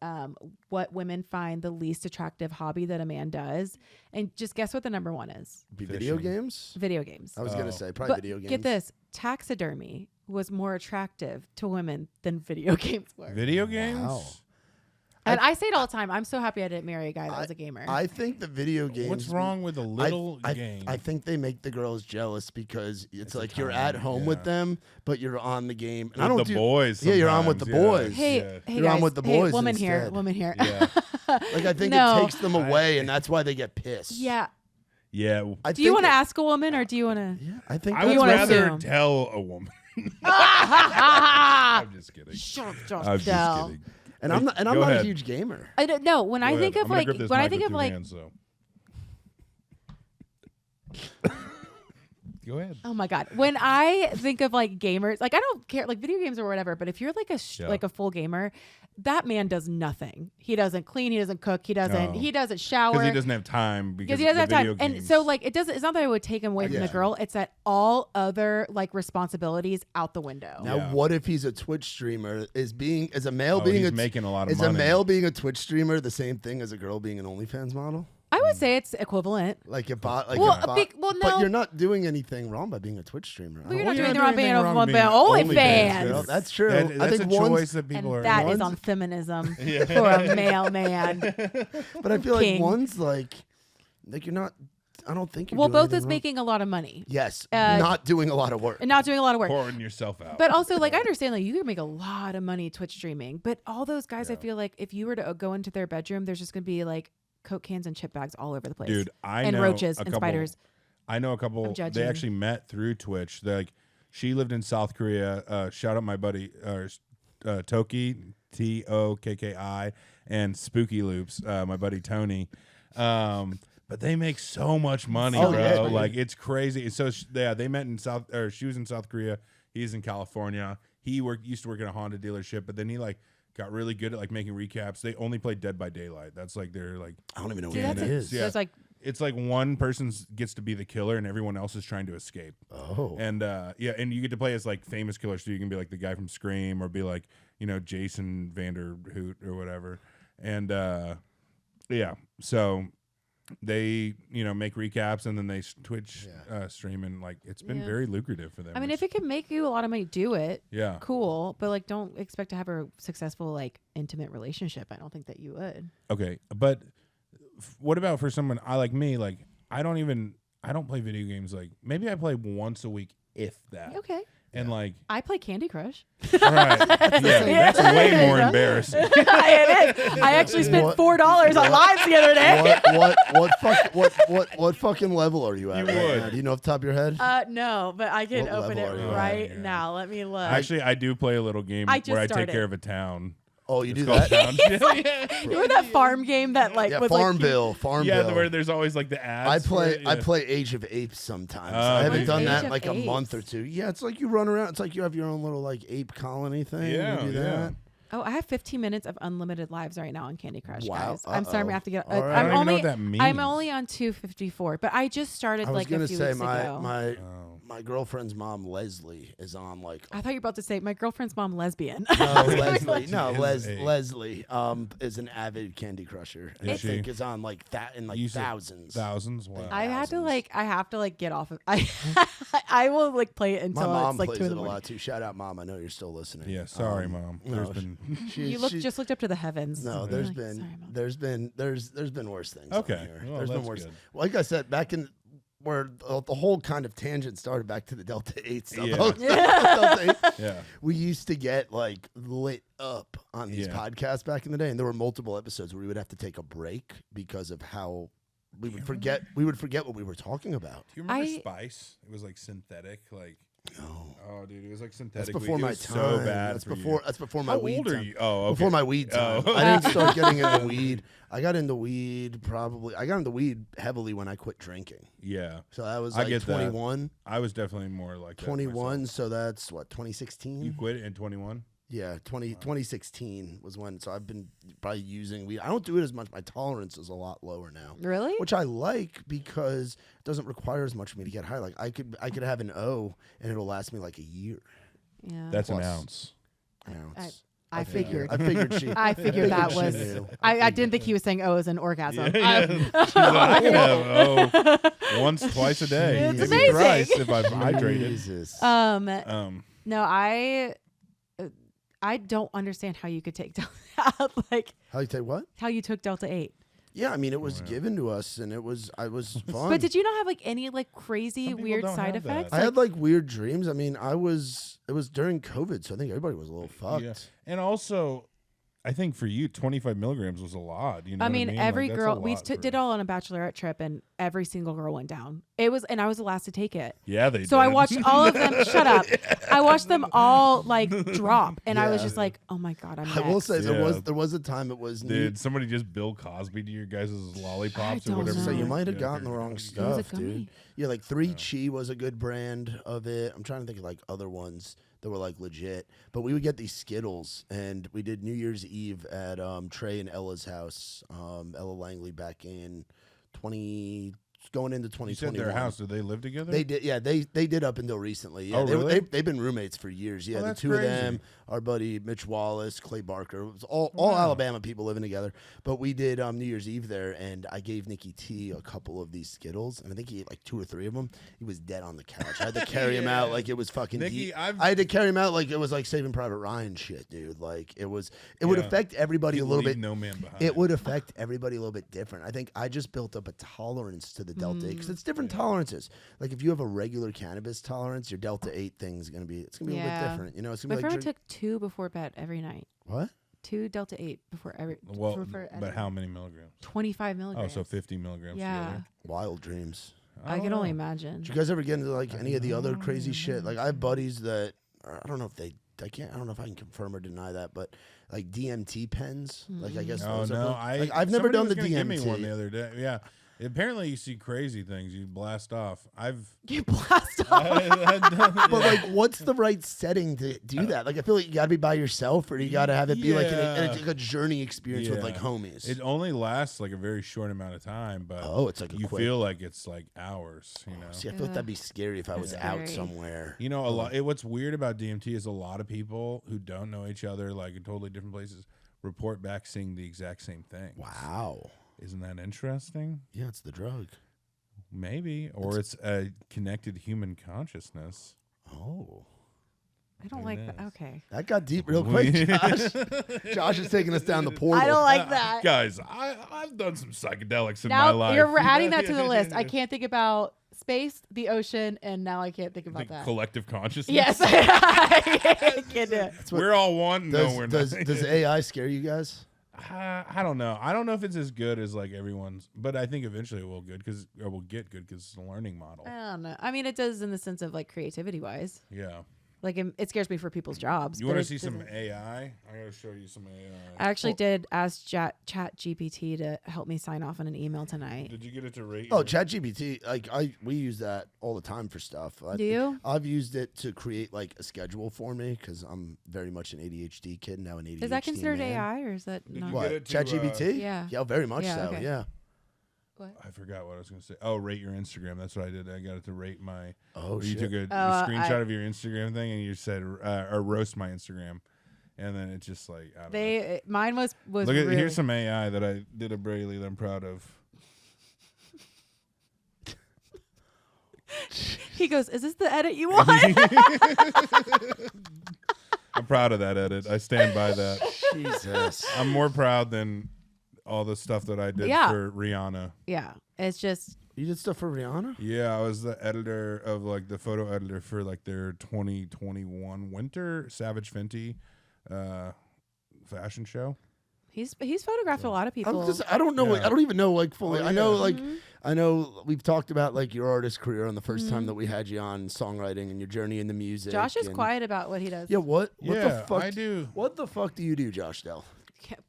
what women find the least attractive hobby that a man does, and just guess what the number one is? Be video Fishing. games? Video games. I was Oh. gonna say probably But video games. get this: taxidermy was more attractive to women than video games were. Video games. Wow. And I say it all the time. I'm so happy I didn't marry a guy that was a gamer. I think the video games. What's wrong with a little I, game? I think they make the girls jealous because it's a like you're time, at home with yeah. them, but you're on the game. And I With don't the do, boys. Yeah, you're on with the sometimes, yeah. boys. hey, Yeah. hey You're on guys, with the hey, boys woman here, instead. woman here. Yeah. Like I think No. it takes them away, and that's why they get pissed. Yeah. Yeah. I Do you think want to it- ask a woman or do you want to? Yeah, I think I You would wanna rather assume. tell a woman. I'm just kidding. Shut up, I'm Josh just Bell. kidding. and I'm not Go a ahead. huge gamer. I don't know. When I Go think ahead. of I'm gonna like, grip this when I mic think with of two like, hands, so. Go ahead. oh my god, when I think of like gamers, like I don't care, like video games or whatever. But if you're like Yeah. like a full gamer, that man does nothing. He doesn't clean. He doesn't cook. He doesn't. No. He doesn't shower. Because he doesn't have time. because he doesn't have the time. video And games- so like it doesn't. It's not that it would take him away from the Yeah. girl. It's that all other like responsibilities out the window. Now, Yeah. what if he's a Twitch streamer? Is a male Oh, being he's a making a lot of is money. a male being a Twitch streamer the same thing as a girl being an OnlyFans model? I would say it's equivalent. Like a bot, like Well, a bot. well, But no. you're not doing anything wrong by being a Twitch streamer. Well, you're Well, not you're doing not the wrong doing band anything of wrong one being band OnlyFans, girl. OnlyFans. That's true. That- I that's think a one, choice that people And are. that is One's- on feminism for a male man. but I feel like King. one's like you're not. I don't think you're. Well, doing both anything is wrong. making a lot of money Yes, uh, not doing a lot of work. and not doing a lot of work. pouring yourself out. But also, like, I understand, like, you can make a lot of money Twitch streaming. But all those guys, I feel like if you were to go into their bedroom, there's just going to be like Coke cans and chip bags all over the place. Dude, I and know roaches a and couple, spiders. I know a couple. I'm They judging. actually met through Twitch. They're like, she lived in South Korea. Shout out my buddy Toki, Tokki, and Spooky Loops, my buddy Tony. But they make so much money, Oh, bro. yeah, dude. Like it's crazy. So yeah, they met in she was in South Korea. He's in California. He used to work in a Honda dealership, but then he like got really good at like making recaps. They only play Dead by Daylight. That's like their like I don't even know what See, that that's is. it. Yeah. There's like, it's like one person gets to be the killer and everyone else is trying to escape. Oh, And yeah, and you get to play as like famous killers. So you can be like the guy from Scream or be like, you know, Jason Vanderhoot or whatever. And yeah, so they, you know, make recaps and then they Twitch stream, and like it's been Yeah. very lucrative for them. I mean, It's- if it can make you a lot of money, do it. yeah. Cool. But like, don't expect to have a successful, like, intimate relationship. I don't think that you would. Okay, but what about for someone I like me? Like I don't play video games. Like maybe I play once a week, if that. Okay. And like, I play Candy Crush. right, yeah, that's way more embarrassing. It is. I actually spent What- $4 on lives the other day. what fucking level are you at? You right would. now? Do you know off the top of your head? No, but I can What open it level are you at? right Oh, yeah. now. Let me look. Actually, I do play a little game I just where I take started. care of a town. Oh, you It's do called that? Town. yeah, Remember that farm game that like Yeah, was Farmville. Farmville. where there's always like the ads. for it, I yeah. play Age of Apes sometimes. Oh, I haven't What's done Age that of in like a month or Apes? two. Yeah, it's like you run around. It's like you have your own little like ape colony thing. Yeah, you do yeah. that. Oh, I have 15 minutes of unlimited lives right now on Candy Crush, Wow. guys. I'm sorry, I'm gonna have to get. All right. I don't even know only what that means. I'm only on 254, but I just started I was like a gonna few say weeks ago. my girlfriend's mom Leslie is on like I thought you were about to say my girlfriend's mom lesbian. no Leslie no She is Leslie is an avid Candy Crusher. And Is I she? think is on like that in like You said thousands. Thousands. Wow. I have to Thousands. like get off of. I will like play it My until mom it's like plays 2 in it the a morning. lot too. Shout out, Mom. I know you're still listening. Yeah. Sorry, Mom. There's no, been. You just looked up to the heavens. No, You're there's like, been "Sorry, Mom." there's been worse things. on Okay. here. Well, There's been that's worse. good. Like I said, back in where the whole kind of tangent started back to the Delta 8 stuff. Yeah. Delta 8. Yeah. We used to get like lit up on these Yeah. podcasts back in the day, and there were multiple episodes where we would have to take a break because of how we would forget what we were talking about. Do you remember I- Spice? It was like synthetic, like. No. Oh, dude, it was like That's synthetic. before weed. It my was time. So bad. That's for before you. that's before my How weed old are time. you? Oh, okay. Before my weed time. Oh. I didn't start getting into weed. I got into weed probably. I got into weed heavily when I quit drinking. Yeah, So that was I like get that. 21. I was definitely more like that 21. myself. So that's what 2016. You quit in 21. Yeah, 2016 was when. So I've been probably using weed. I don't do it as much. My tolerance is a lot lower now, Really? which I like because it doesn't require as much for me to get high. Like I could have an O and it'll last me like a year. Yeah. That's an Plus. ounce. Ounce. I figured. I figured she. I figured that she was. knew. I didn't think he was saying "oh" as an orgasm. Once, twice a day. It's Maybe amazing. thrice if I'm hydrated. Jesus. No, I don't understand how you could take Delta, like How you take what? how you took Delta 8. Yeah, I mean, it was given to us, and it was fun. But did you not have like any like crazy Some people weird don't side have that. effects? I had like weird dreams. I mean, it was during COVID, so I think everybody was a little fucked. Yeah. And also, I think for you, 25 milligrams was a lot. You know I what mean, Like, every that's a girl we lot did for- it all on a bachelorette trip, and every single girl went down. It was, and I was the last to take it. Yeah, they So did. I watched all of them. Shut up! I watched them all like drop, and I was Yeah. just like, "Oh my god, I'm." I will next. say Yeah. there was a time it was Did somebody just Bill Cosby to your guys' lollipops or don't whatever? know. So you No. might have Yeah. gotten the wrong It was a stuff, gummy. dude. Yeah, like 3Chi was a good brand of it. I'm trying to think of like other ones that were like legit. But we would get these Skittles, and we did New Year's Eve at Trey and Ella's house. Ella Langley back in going into You 2021. said their house. Did they live together? They did, yeah. They did up until recently. Yeah, Oh, really? they've been roommates for years. Yeah, Oh, the that's two of crazy. them, our buddy Mitch Wallace, Clay Barker, it was all Alabama people living together. But we did New Year's Eve there, and I gave Nikki T a couple of these Skittles, and I think he ate like 2 or 3 of them. He was dead on the couch. I had to carry him out like it was fucking. Nikki, I had to carry him out like it was like Saving Private Ryan shit, dude. Like it would Yeah. affect everybody a little Leave bit. No man behind. It would affect everybody a little bit different. I think I just built up a tolerance to the Delta 8 because it's different tolerances. Like if you have a regular cannabis tolerance, your Delta 8 thing is gonna be a little bit Yeah. different. You know, it's My gonna be friend like took 2 before bed every night. what? 2 Delta 8 before every. Well, before but every- how many milligrams? 25 Oh, milligrams. so 50 milligrams Yeah, together. Wild dreams. I don't can only know. imagine. Did you guys ever get into like any of the other crazy shit? Like I have buddies that I don't know if they. I don't know if I can confirm or deny that, but like DMT pens, like I guess. Oh those are no, like, I've never somebody done was the gonna give me DMT. one the other day. Yeah, apparently you see crazy things. You blast off. I've You blast off. But like, what's the right setting to do that? Like, I feel like you got to be by yourself, or you got to have it be like Yeah. like a journey experience with like Yeah. homies. It only lasts like a very short amount of time, but Oh, it's like a you quick- feel like it's like hours. You know. See, I feel like that'd be scary if I was Yeah. out Scary. somewhere. You know, what's weird about DMT is a lot of people who don't know each other, like in totally different places, report back seeing the exact same thing. Wow. Isn't that interesting? Yeah, it's the drug. Maybe, or it's a connected human consciousness. Oh, I don't Who like that. knows? Okay. that got deep real quick, Josh. Josh is taking us down the portal. I don't like that. Guys, I've done some psychedelics in my Now life. you're adding that to the list. I can't think about space, the ocean, and now I can't think The about that. collective consciousness. Yes. I can't do it. We're all one. Does, No, we're does, not. does AI scare you guys? I don't know. I don't know if it's as good as like everyone's, but I think eventually it will get good because it's a learning model. I don't know. I mean, it does in the sense of like creativity wise. Yeah. Like it scares me for people's jobs. You but want to it see some doesn't- AI? I gotta show you some AI. I actually did ask Chat GPT to help me sign off on an email tonight. Did you get it to rate? Oh, your- ChatGPT, we use that all the time for stuff. Do you? I've used it to create like a schedule for me because I'm very much an ADHD kid now. An ADHD Is that considered man. AI or is that Did not? you What? get it to, ChatGPT? Yeah. Yeah, very much Yeah, so. okay. Yeah. What? I forgot what I was gonna say. Oh, rate your Instagram. That's what I did. I got it to rate my. Oh you shit. took a screenshot of your Instagram thing and you said or roast my Instagram, and then it's just like I don't know. Mine was Look at really, here's some AI that I did of Braley that I'm proud of. He goes, "Is this the edit you want?" I'm proud of that edit. I stand by that. Jesus. I'm more proud than all the stuff that I did Yeah. for Rihanna. Yeah, it's just You did stuff for Rihanna? Yeah, I was the editor of like the photo editor for like their 2021 winter Savage Fenty fashion show. he's photographed a lot of people. I don't know. Yeah. I don't even know like fully. Oh, I know yeah. like I know we've talked about like your artist career on the first time that we had you on songwriting and your journey into music. Josh is and- quiet about what he does. Yeah. What yeah, the fuck? I do. What the fuck do you do, Josh Dell?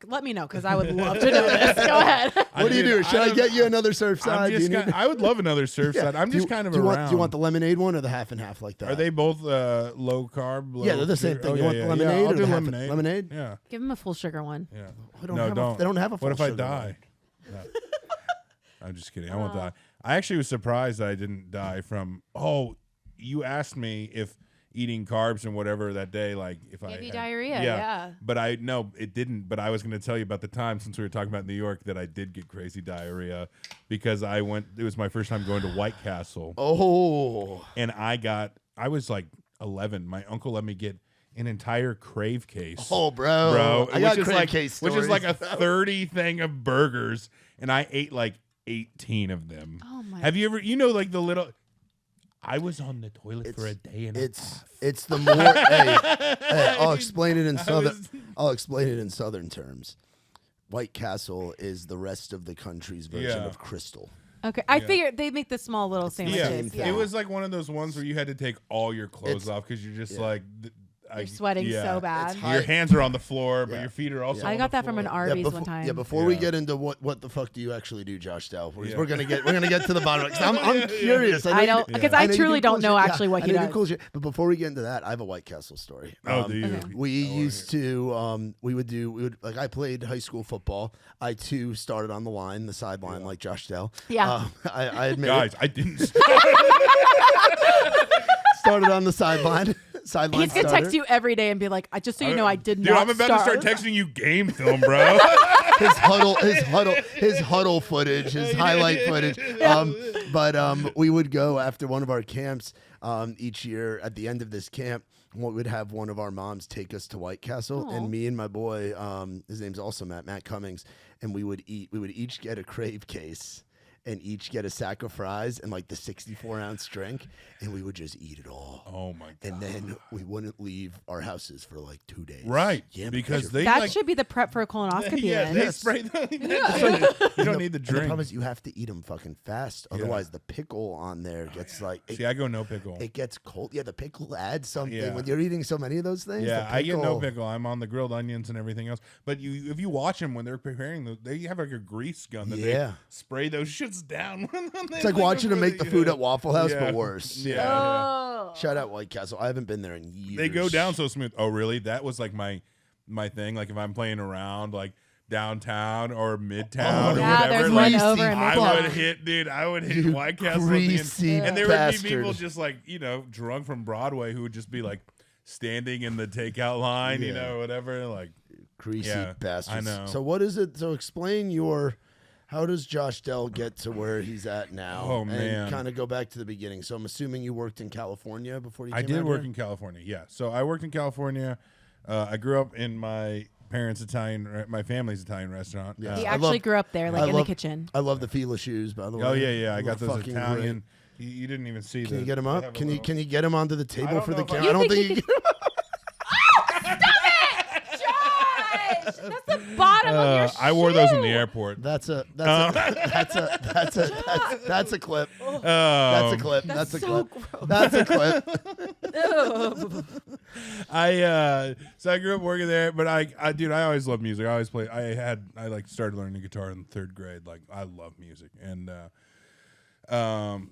Let me know because I would love to know this. Go ahead. What do you do? Should I get you another surf I'm side? Do just you need- kind I would love another surf Yeah. side. I'm Do just you- kind of do you around. want, do you want the lemonade one or the half and half like that? Are they both low carb? Low Yeah, they're the same sugar? thing. Oh, You yeah, want yeah, the yeah. lemonade I'll or do the half- lemonade. lemonade? Yeah, Give him a full sugar one. yeah. I don't No, have don't. they don't have a full What if I sugar one. die? No. I'm just kidding. I won't die. I actually was surprised that I didn't die from. Oh, you asked me if eating carbs and whatever that day, like if I Gave you had- diarrhea, yeah. But I no, it didn't. But I was going to tell you about the time since we were talking about New York that I did get crazy diarrhea because I went. It was my first time going to White Castle, Oh, and I was like 11. My uncle let me get an entire Crave case. oh, bro, I got which is crave like case which is like a stories. 30 thing of burgers, and I ate like 18 of them. Oh my! Have you ever, like the little? I was on the toilet for a day and a half. It's the more. hey, I'll explain it in I southern. was- I'll explain it in southern terms. White Castle is the rest of the country's version Yeah. of Crystal. Okay, I figured they make the small little the sandwiches. same Yeah. thing. It was like one of those ones where you had to take all your clothes It's- off because you're just yeah. like, You're sweating so bad. It's hot. Your hands are on the floor, but Yeah. your feet are also. I on got the that from an floor. Arby's before, one time. Yeah, before we Yeah. get into what the fuck do you actually do, Josh Dell? Yeah. We're gonna get to the bottom. Of it, 'cause I'm curious. I don't know because you I do truly cool don't know shit. actually what I he know you do does. cool shit. But before we get into that, I have a White Castle story. Oh, do you? Okay. We wanna used to we would like I played high school football. I too started on the line, the sideline, like Josh Dell. Yeah. I admit it. Guys, I didn't. Started on the sideline. Sideline He's gonna starter. text you every day and be like, "Just so you know, I did Dude, not." I'm about to start texting you game film, bro. his huddle footage, his highlight footage. We would go after one of our camps each year. At the end of this camp, we would have one of our moms take us to White Castle, Aw. and me and my boy, his name's also Matt Cummings, and we would each get a Crave case. And each get a sack of fries and like the 64-ounce drink, and we would just eat it all. Oh my god. And then we wouldn't leave our houses for like 2 days. Right. Yeah, because you're- they that like, should be the prep for a colonoscopy. yeah, then. they spray them. You don't need the And the drink. problem is you have to eat them fucking fast. Otherwise, the pickle on there gets like See, I go no pickle. it gets cold. Yeah, the pickle adds something Yeah. when you're eating so many of those things. Yeah, the I get no pickle. I'm on the grilled onions and everything else. But if you watch them when they're preparing, they have like a grease gun that they Yeah. spray those shits down. It's like watching them make the food at Waffle House, but worse. Yeah. yeah. Oh. Shout out White Castle. I haven't been there in years. They go down so smooth. Oh, really? That was like my thing. Like if I'm playing around, like downtown or midtown or Yeah, whatever, there's like one over in I Midtown. would hit, dude. I would hit You White Castle, greasy and there would be bastard. people just like drunk from Broadway who would just be like standing in the takeout line, Yeah. or whatever. Like, Greasy Yeah, bastards. I know. So what is it? So explain how does Josh Dell get to where he's at now? Oh, man. And kind of go back to the beginning. So I'm assuming you worked in California before you I came did out work here? in California. Yeah, so I worked in California. I grew up in my my family's Italian restaurant. Yeah. He I actually love- grew up there, like I in love- the kitchen. I love the Fila shoes, by the way. Oh yeah. I They got look those fucking Italian. You didn't even see. Can you get him up? Can you get him onto the table don't for know the if I- camera? You I don't think think he you can. Josh, that's the bottom love your I wore those in the shoe. airport. That's a clip. That's a clip. That's That's a clip. That's That's a so clip. gross. That's a clip. So I grew up working there, but dude, I always loved music. I always played. I like started learning guitar in 3rd grade. Like I love music, and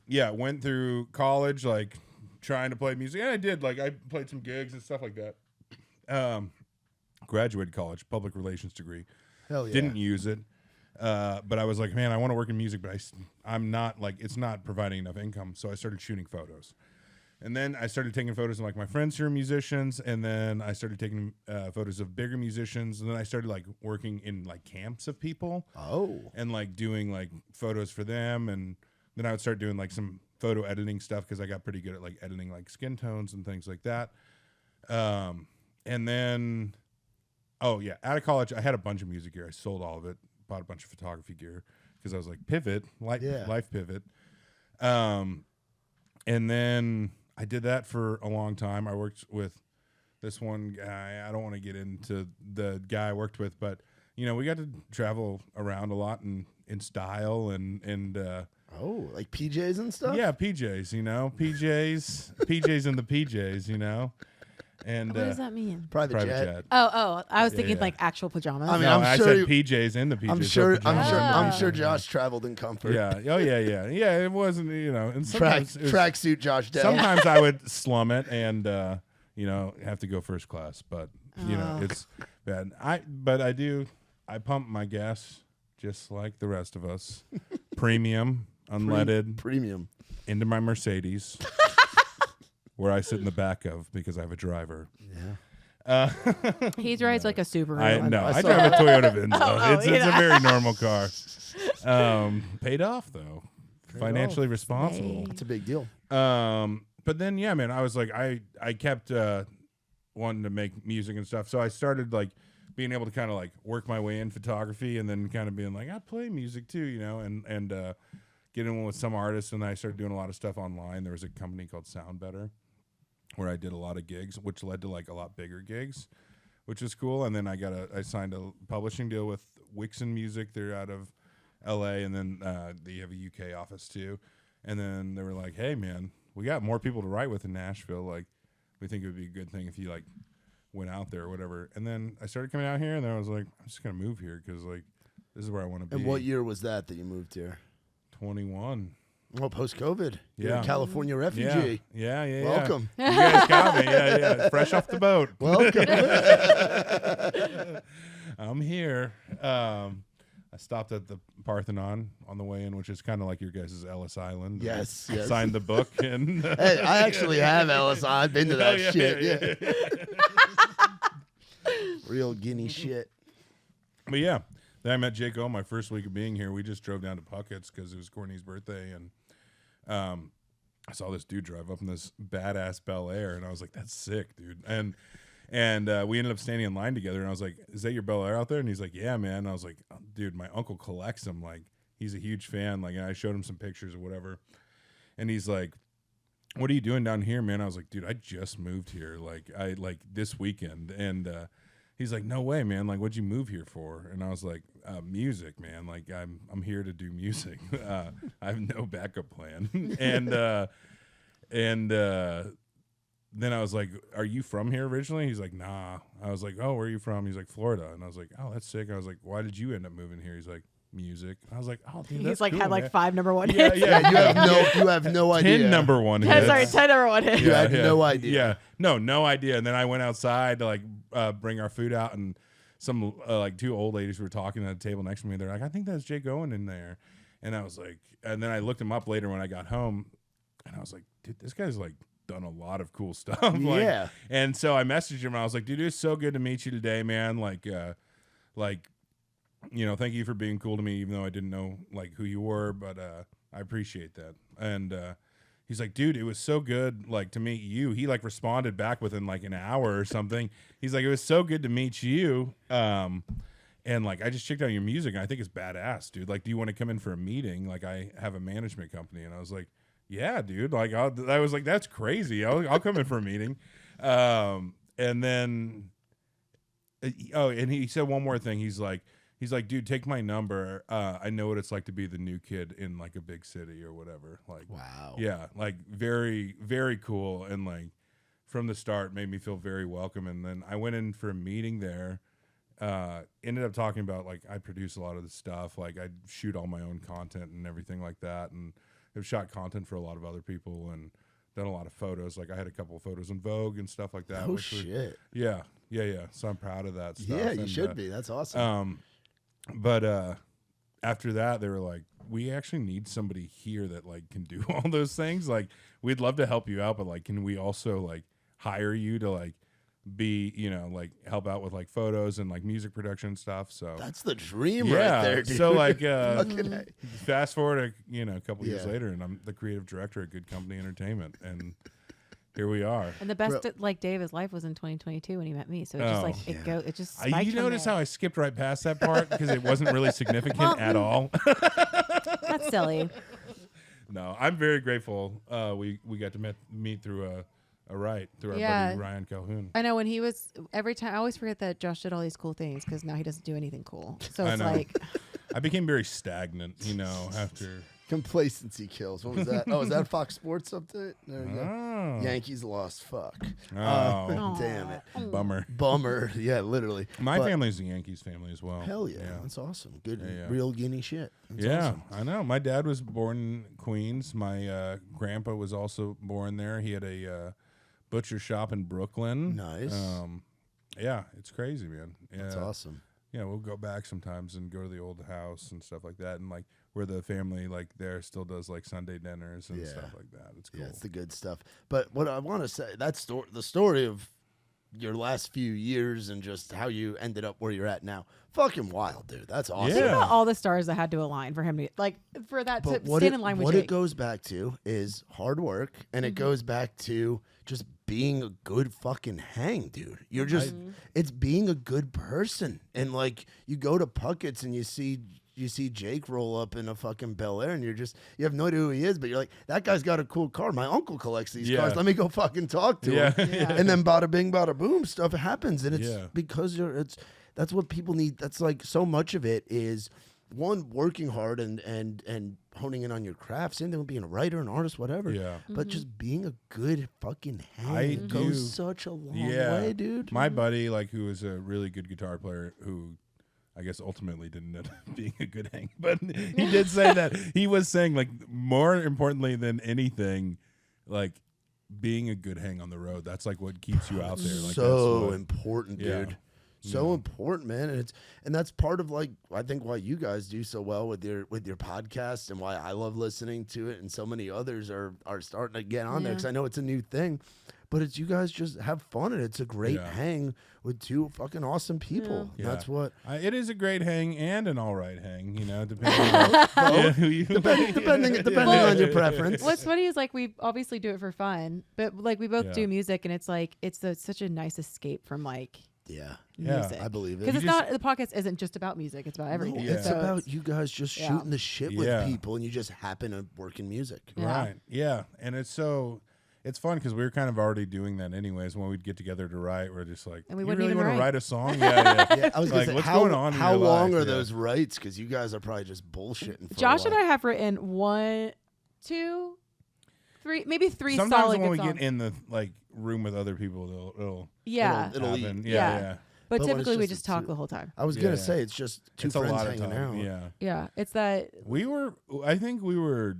yeah, went through college like trying to play music, and I did. Like I played some gigs and stuff like that. Graduated college, public relations degree. Hell yeah. Didn't use it. But I was like, man, I want to work in music, but I'm not like, it's not providing enough income. So I started shooting photos. And then I started taking photos of like my friends who are musicians. And then I started taking photos of bigger musicians. And then I started like working in like camps of people Oh. and like doing like photos for them. And then I would start doing like some photo editing stuff because I got pretty good at like editing like skin tones and things like that. And then, oh yeah, out of college, I had a bunch of music gear. I sold all of it, bought a bunch of photography gear because I was like, pivot, life pivot. And then I did that for a long time. I worked with this one guy. I don't want to get into the guy I worked with, but you know, we got to travel around a lot in style and Oh, like PJs and stuff? yeah, PJs, you know, PJs and the PJs, you know, and What does that mean? Private private jet. jet. Oh, I was thinking yeah. like actual pajamas. I mean, No, I'm I sure said you- PJs in the PJs. I'm so sure pajamas. Josh traveled in comfort. Yeah. Oh yeah. It wasn't. You know. And sometimes it was- Tracksuit Josh Day. sometimes I would slum it and you know have to go first class, but you know it's bad. But I pump my gas just like the rest of us, premium, unleaded, Premium. into my Mercedes, where I sit in the back of because I have a driver. Yeah. He drives like a Subaru. I saw drive a Toyota Venza. Oh, it's a yeah. very normal car. Paid off though, financially off. responsible. It's a big deal. But then yeah, man, I was like, I kept wanting to make music and stuff, so I started like being able to kind of like work my way in photography, and then kind of being like, I play music too, you know, and get in with some artists, and I started doing a lot of stuff online. There was a company called Sound Better, where I did a lot of gigs, which led to like a lot bigger gigs, which is cool. And then I signed a publishing deal with Wixen Music. They're out of LA, and then they have a UK office too. And then they were like, hey man, we got more people to write with in Nashville. Like, we think it would be a good thing if you like went out there or whatever. And then I started coming out here, and then I was like, I'm just gonna move here because like this is where I want to be. And what year was that you moved here? 21. Well, post-COVID. You're Yeah. a California refugee. Yeah. Welcome. You guys got me. Yeah. Fresh off the boat. Welcome. I'm here. I stopped at the Parthenon on the way in, which is kind of like your guys' Ellis Island. Yes. Signed the book and Hey, I actually have Ellis. I've been to that shit. Yeah. Real Guinea shit. But yeah, then I met Jake O my first week of being here. We just drove down to Puckett's because it was Courtney's birthday, and I saw this dude drive up in this badass Bel Air, and I was like, "That's sick, dude." And we ended up standing in line together, and I was like, "Is that your Bel Air out there?" And he's like, "Yeah, man." And I was like, oh, "Dude, my uncle collects them. Like, he's a huge fan. Like, and I showed him some pictures or whatever, and he's like, what are you doing down here, man?" I was like, "Dude, I just moved here. Like, this weekend." And he's like, "No way, man. Like, what'd you move here for?" And I was like, "Music, man. Like, I'm here to do music. I have no backup plan." and then I was like, "Are you from here originally?" He's like, "Nah." I was like, "Oh, where are you from?" He's like, "Florida." And I was like, "Oh, that's sick." I was like, "Why did you end up moving here?" He's like, "Music." I was like, "Oh, dude, He's that's like cool, had like man." 5 number 1 Yeah, hits. yeah. You have no idea. 10 number 1 Yeah, hits. sorry, 10 number 1 hits. You had no idea. Yeah, no idea. And then I went outside to like bring our food out, and some like 2 old ladies were talking at the table next to me. They're like, "I think that's Jake Owen in there," and I was like, and then I looked him up later when I got home, and I was like, "Dude, this guy's like done a lot of cool stuff." Like, Yeah. and so I messaged him, and I was like, "Dude, it's so good to meet you today, man. Like, you know, thank you for being cool to me, even though I didn't know like who you were, but I appreciate that." And he's like, "Dude, it was so good like to meet you." He like responded back within like an hour or something. He's like, "It was so good to meet you. And like I just checked out your music, and I think it's badass, dude. Like, do you want to come in for a meeting? Like, I have a management company." And I was like, "Yeah, dude." Like, I was like, "That's crazy. I'll come in for a meeting." And then, and he said one more thing. He's like, he's like, dude, take my number. I know what it's like to be the new kid in like a big city or whatever. Like, Wow. yeah, like very, very cool. And like from the start made me feel very welcome. And then I went in for a meeting there. Ended up talking about like I produce a lot of the stuff. Like I shoot all my own content and everything like that. And I've shot content for a lot of other people and done a lot of photos. Like I had a couple of photos in Vogue and stuff like that. Oh which were- shit. yeah. So I'm proud of that stuff. Yeah, you And, should be. That's awesome. But after that, they were like, we actually need somebody here that like can do all those things. Like, we'd love to help you out, but like, can we also like hire you to like be, like help out with like photos and like music production stuff? So That's the dream yeah. right there, dude. So like, Fucking A. fast forward, a couple years Yeah. later, and I'm the creative director at Good Company Entertainment, and here we are. And the best day of his life was in 2022 when he met me. So it just Oh. like it just You spiked from notice there. how I skipped right past that part because it wasn't really significant at all. That's silly. No, I'm very grateful. We got to meet through our Yeah. buddy Ryan Calhoun. I know when he was every time I always forget that Josh did all these cool things because now he doesn't do anything cool. So I it's know. like I became very stagnant, after. Complacency kills. What was that? Oh, is that Fox Sports update? There we go. Oh, Yankees lost. Fuck. oh, Damn it. bummer. Bummer. Yeah, literally. My But family's a Yankees family as well. Hell yeah. That's awesome. Good. Yeah. Real guinea shit. That's Yeah, awesome. I know. My dad was born in Queens. My grandpa was also born there. He had a butcher shop in Brooklyn. Nice. Yeah, it's crazy, man. Yeah. That's awesome. Yeah, we'll go back sometimes and go to the old house and stuff like that, and like where the family like there still does like Sunday dinners and Yeah. stuff like that. It's cool. Yeah, it's the good stuff. But what I want to say, the story of your last few years and just how you ended up where you're at now, fucking wild, dude. That's awesome. think Yeah. about all the stars that had to align for him to like for that But to what stand it, in line with what Jake. it goes back to is hard work, and it goes back to just being a good fucking hang, dude. You're just it's being a good person, and like you go to Puckett's and you see Jake roll up in a fucking Bel Air, and you have no idea who he is, but you're like, that guy's got a cool car. My uncle collects these Yeah. cars. Let me go fucking talk to Yeah. him. Yeah. And then bada bing, bada boom, stuff happens, and it's Yeah. because that's what people need. That's like so much of it is one, working hard and honing in on your craft. Same thing with being a writer, an artist, whatever. Yeah. But just being a good fucking hang I it goes do- such a long Yeah. way, dude. My buddy, like, who was a really good guitar player, who I guess ultimately didn't end up being a good hang, but he did say that he was saying, like, more importantly than anything, like, being a good hang on the road. That's like what keeps you out there. Like, so that's what, important, Yeah. dude. So important, man. And that's part of like I think why you guys do so well with your podcast and why I love listening to it, and so many others are starting to get on there because I know it's a new thing. But it's you guys just have fun, and it's a great Yeah. hang with two fucking awesome people. Yeah. That's what it is a great hang and an all right hang, depending on who you depending on your preference. What's funny is like we obviously do it for fun, but like we both Yeah. do music, and it's like such a nice escape from like Yeah, Yeah. music. I believe it. Because it's just- not the podcast isn't just about music; it's about everything. No, it's So about you guys just Yeah. shooting the shit with Yeah. people, and you just happen to work in music. Yeah. Right. Yeah. And it's fun because we were kind of already doing that anyways. When we'd get together to write, we're just like, And we you wouldn't really even want to write. write a song? Yeah. Yeah, I was gonna Like, say, what's how, going on in how your long life? are Yeah. those rights? Because you guys are probably just bullshitting. For Josh a and while. I have written 1, 2, 3, maybe 3 Sometimes solid when we good get songs. in the like room with other people, it'll Yeah, It'll eat. happen. Yeah. Yeah. but But when typically it's we just just the talk two- the whole time. I was Yeah. gonna say it's just two It's a friends lot of hanging time. out. Yeah. Yeah, it's that. I think we were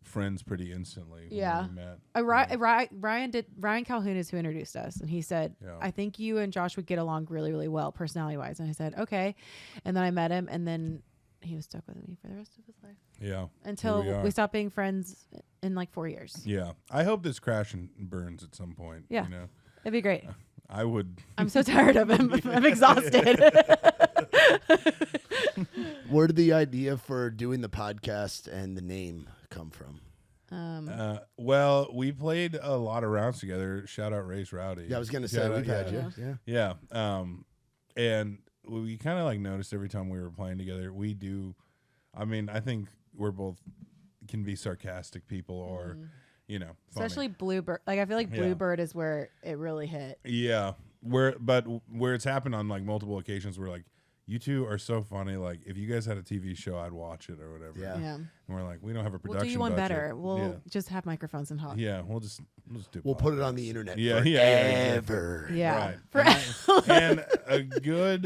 friends pretty instantly. Yeah. When we met. Ryan Calhoun is who introduced us, and he said, Yeah. "I think you and Josh would get along really, really well, personality wise." And I said, "Okay," and then I met him, and then he was stuck with me for the rest of his life Yeah. until Here we we are. stopped being friends in like 4 years. Yeah. I hope this crash and burns at some point. Yeah. You know, It'd be great. I would. I'm so tired of him. I'm exhausted. Where did the idea for doing the podcast and the name come from? Well, we played a lot of rounds together. Shout out Ray's Rowdy. Yeah, I was gonna say Shout we've out- had yeah. you. Yeah. Yeah. And we kind of like noticed every time we were playing together, we do. I mean, I think we're both can be sarcastic people or, funny. Especially Bluebird. Like I feel like Yeah. Bluebird is where it really hit. Yeah. Where it's happened on like multiple occasions where like you two are so funny. Like, if you guys had a TV show, I'd watch it or whatever. Yeah. Yeah. And we're like, we don't have a We'll production do you one budget. better. We'll just have microphones and talk. Yeah, we'll just do We'll put it on podcasts. the internet Yeah, forever. Yeah. Right. For- And a good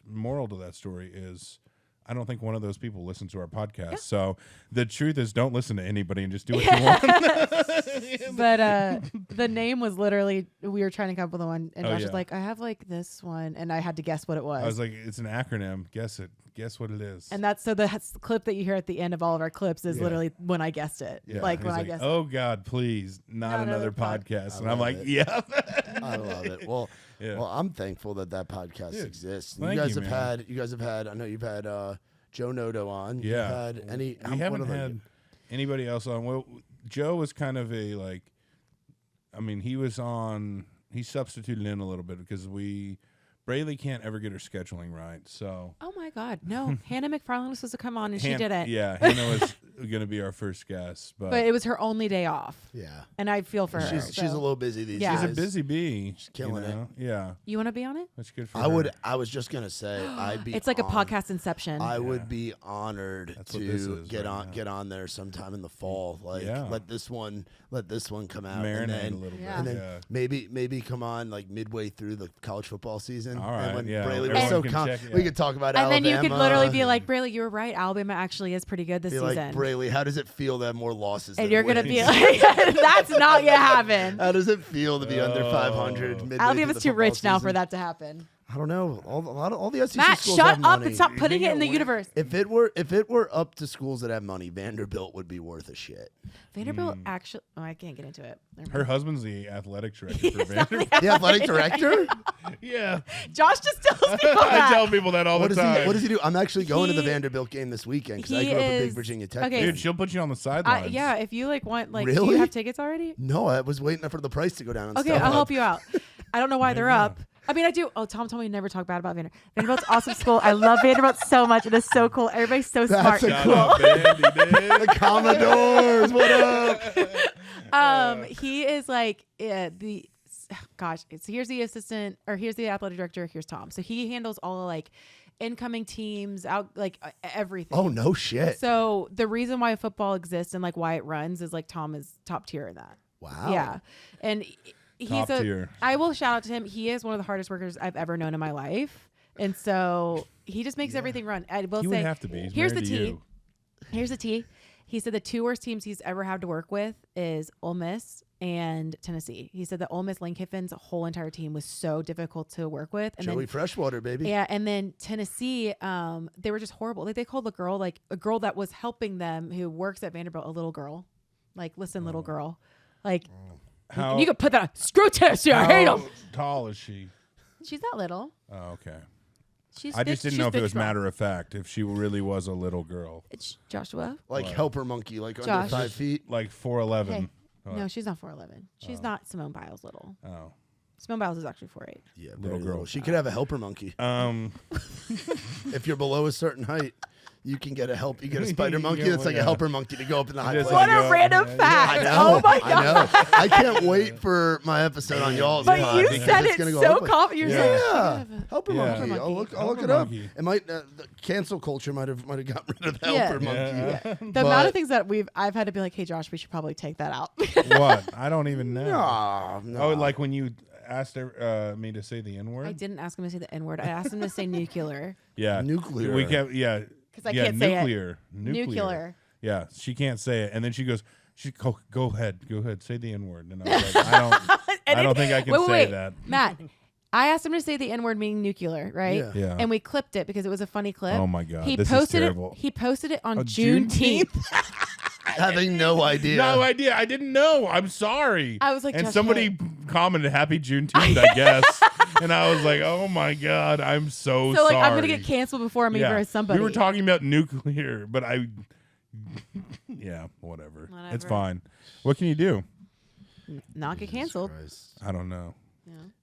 moral to that story is I don't think one of those people listens to our podcast. So the truth is don't listen to anybody and just do what you want. But the name was literally, we were trying to come up with one, and Oh, Josh yeah. was like, I have like this one, and I had to guess what it was. I was like, it's an acronym. Guess it. Guess what it is. And that's so the clip that you hear at the end of all of our clips is Yeah. literally when I guessed it. yeah. Like He's when I guessed oh God, please, not another podcast. And I'm love like, it. yeah. I love it. Well, Yeah. well, I'm thankful that podcast Dude, exists. thank you, man. You guys have had. I know you've had Joe Noto on. Yeah. You've had any? We haven't had anybody else on. Well, Joe was kind of a like. I mean, he was on. He substituted in a little bit because Braylee can't ever get her scheduling right. So Oh my God, no! Hannah McFarland was supposed to come on, and she didn't. Yeah, Hannah was going to be our first guest, but, But it was her only day off, Yeah. and I feel for her. She's a so. little busy these Yeah. days. she's a busy bee. She's killing it. Yeah, You want to be on it? that's good for I her. would. I was just gonna say I'd be. It's like a on- podcast inception. I Yeah. would be honored That's what this to is get right on now. get on there sometime in the fall. Like Yeah. let this one come out, marinate and then a little Yeah. and bit. then maybe come on like midway through the college football season. All right, And when yeah, Braylee was everyone so can calm, check, we yeah. could talk about and then Alabama. you could literally be like, Braylee, you were right. Alabama actually is pretty good this be season. like, Braylee, how does it feel to have more losses? And than you're gonna be wins? like, that's not gonna happen. How does it feel to be under Oh. 500? midway through Alabama's the too football rich now season? for that to happen. I don't know. All the SEC Matt, schools shut have up money. and stop putting You it in the think it universe. If it were up to schools that have money, Vanderbilt would be worth a shit. Vanderbilt actually. Oh, I can't get into it. Never Her mind. husband's the athletic director for Vanderbilt. The athletic director? Yeah, Josh just tells people that. I tell people that all What the does time. he? What does he do? I'm actually going to the He- Vanderbilt game this weekend because I he grew up a big is- Virginia Tech. okay, fan. Dude, she'll put you on the sidelines. Yeah, if you like want like, do Really? you have tickets already? No, I was waiting for the price to go down. Okay, I'll help you out. I don't know why they're up. I mean, I do. Oh, Tom told me to never talk bad about Vanderbilt. Vanderbilt's awesome school. I love Vanderbilt so much. It is so cool. Everybody's so smart. That's a and Shout out, Vandy, dude. The Commodores. What up? He is like the gosh. So here's the assistant, or here's the athletic director. Here's Tom. So he handles all like incoming teams, out like everything. Oh no shit! So the reason why football exists and like why it runs is like Tom is top tier in that. Wow. Yeah, and he's Top a. tier. I will shout out to him. He is one of the hardest workers I've ever known in my life, and so he just makes everything run. I will He say, would have to be. He's here's the married to tea. you. Here's the tea. He said the two worst teams he's ever had to work with is Ole Miss and Tennessee. He said that Ole Miss, Lane Kiffin's whole entire team was so difficult to work with, and Joey then Freshwater, baby. yeah, and then Tennessee, they were just horrible. Like they called the girl, like a girl that was helping them who works at Vanderbilt, a little girl. Like, listen, little girl. Like, How, you could put that on screw Tennessee. I hate how them. tall is she? She's not little. Oh, okay. She's I just didn't know if it was matter. matter of fact, if she really was a little girl. It's Joshua. Like What? helper monkey, like under Josh. 5 feet. Like 4'11". Hey. What? No, she's not 4'11. She's not Simone Biles little. Oh. Simone Biles is actually 4'8. Yeah, Little very girl. She could have a helper monkey. If you're below a certain height, you can get a help. You get a spider You monkey get that's one, like a yeah. helper monkey to go up in the high Just place. What like a a- random yeah, fact. I know. Oh my God. I know. I can't wait for my episode on y'all's But pod you because said it's it gonna go so up. confident. You're Yeah. like, Yeah, helper Yeah. monkey. I'll look Helper it up. monkey. It might the cancel culture might have gotten rid of the Yeah. helper monkey. Yeah. the amount But- of things that I've had to be like, hey, Josh, we should probably take that out. What? I don't even know. No. Oh, like when you asked me to say the N word? I didn't ask him to say the N word. I asked him to say nuclear. Yeah. Nuclear. We kept, yeah. 'Cause I yeah, can't say it. nuclear. Nuclear. Yeah, she can't say it. And then she goes, go ahead, say the N word. And I was like, I don't think I can say that. Matt, I asked him to say the N word meaning nuclear, right? Yeah. Yeah. And we clipped it because it was a funny clip. Oh my God, He this is posted terrible. it. He posted it on Oh, Juneteenth. Having no idea. No idea. I didn't know. I'm sorry. I was like, and Josh, somebody commented "Happy Juneteenth," I guess, and I was like, "Oh my God, I'm so So sorry." like I'm gonna get canceled before I'm even somebody. We were talking about nuclear, but yeah, whatever. It's Whatever. fine. What can you do? Not get canceled. Christ. I don't know.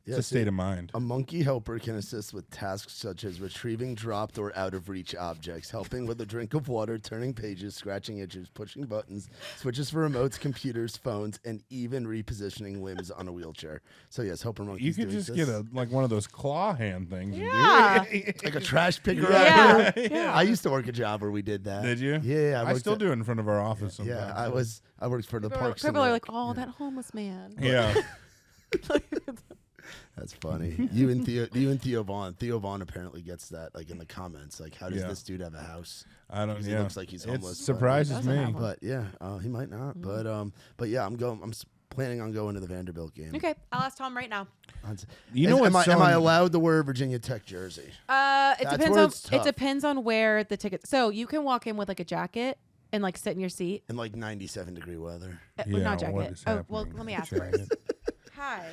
It's a state of mind. A monkey helper can assist with tasks such as retrieving dropped or out of reach objects, helping with a drink of water, turning pages, scratching edges, pushing buttons, switches for remotes, computers, phones, and even repositioning limbs on a wheelchair. So yes, helper monkeys. You could do just exist. get one of those claw hand things. and do Yeah. it. like a trash picker. Yeah. out here. I used to work a job where we did that. Did you? Yeah, I worked still at- do it in front of our office sometimes. Yeah, I worked for the parks. and People are Rec. like, oh, that homeless man. Yeah. That's funny. you and Theo Vaughn. Theo Vaughn apparently gets that like in the comments. Like, how does Yeah. this dude have a house? I don't. 'Cause Yeah. he looks like he's It homeless. surprises Doesn't have me. one. But yeah, he might not. But yeah, I'm planning on going to the Vanderbilt game. Okay, I'll ask Tom right now. You know am what's I so allowed to wear a Virginia Tech jersey? It That's depends where on it's tough. it depends on where the tickets. So you can walk in with like a jacket and like sit in your seat. In like 97-degree weather. Yeah, Not what jacket. is Oh well, happening? let me ask Jacket. first. Hi.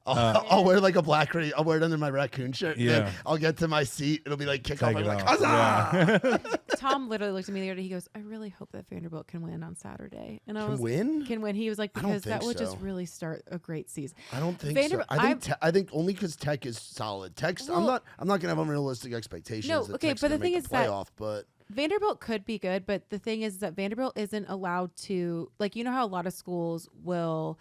I'll wear like a black hoodie. I'll wear it under my raccoon shirt. Yeah. Then I'll get to my seat. It'll be like kick off. Take I'm it like, off. huzzah! Yeah. Tom literally looked at me the other day. He goes, "I really hope that Vanderbilt can win on Saturday." And I Can was win? Can win. He was like, I don't because that think would just so. really start a great season. I don't think Vanderbilt- so. I think only because Tech is solid. Tech's. I'm Well- not gonna have unrealistic expectations. No, that okay, Tech's but gonna the thing make is that- playoff, but Vanderbilt could be good, but the thing is that Vanderbilt isn't allowed to, like, you know how a lot of schools will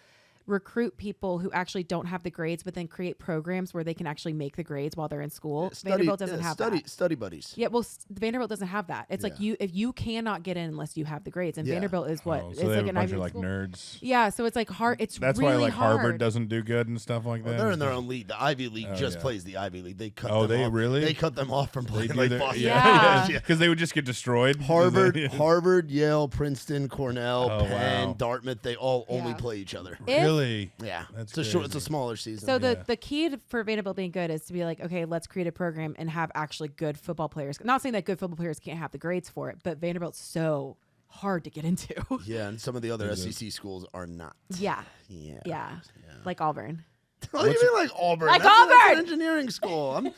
recruit people who actually don't have the grades, but then create programs where they can actually make the grades while they're in school. Vanderbilt doesn't have that. study buddies. Yeah, well, Vanderbilt doesn't have that. It's like Yeah. if you cannot get in unless you have the grades, and Yeah. Vanderbilt is what Oh, it's so they like have a an bunch Ivy of League like school. nerds. Yeah, so it's like hard. It's That's really why like hard. Harvard doesn't do good and stuff like Well, that. they're in their own league. The Ivy League Oh, just yeah. plays the Ivy League. They cut. Oh, them they off. really? They cut them off from They playing do like their- Boston. Yeah. because they would just get destroyed. Harvard, Yale, Princeton, Cornell, Oh, Penn, wow. Dartmouth. They all only Yeah. play each other. If- Really? Yeah, That's it's a smaller season. So Yeah. the key for Vanderbilt being good is to be like, okay, let's create a program and have actually good football players. Not saying that good football players can't have the grades for it, but Vanderbilt's so hard to get into. yeah, and some of the other Is it? SEC schools are not. yeah, Yeah. yeah, like Auburn. What do you mean like Auburn? Like That's an Auburn! engineering school.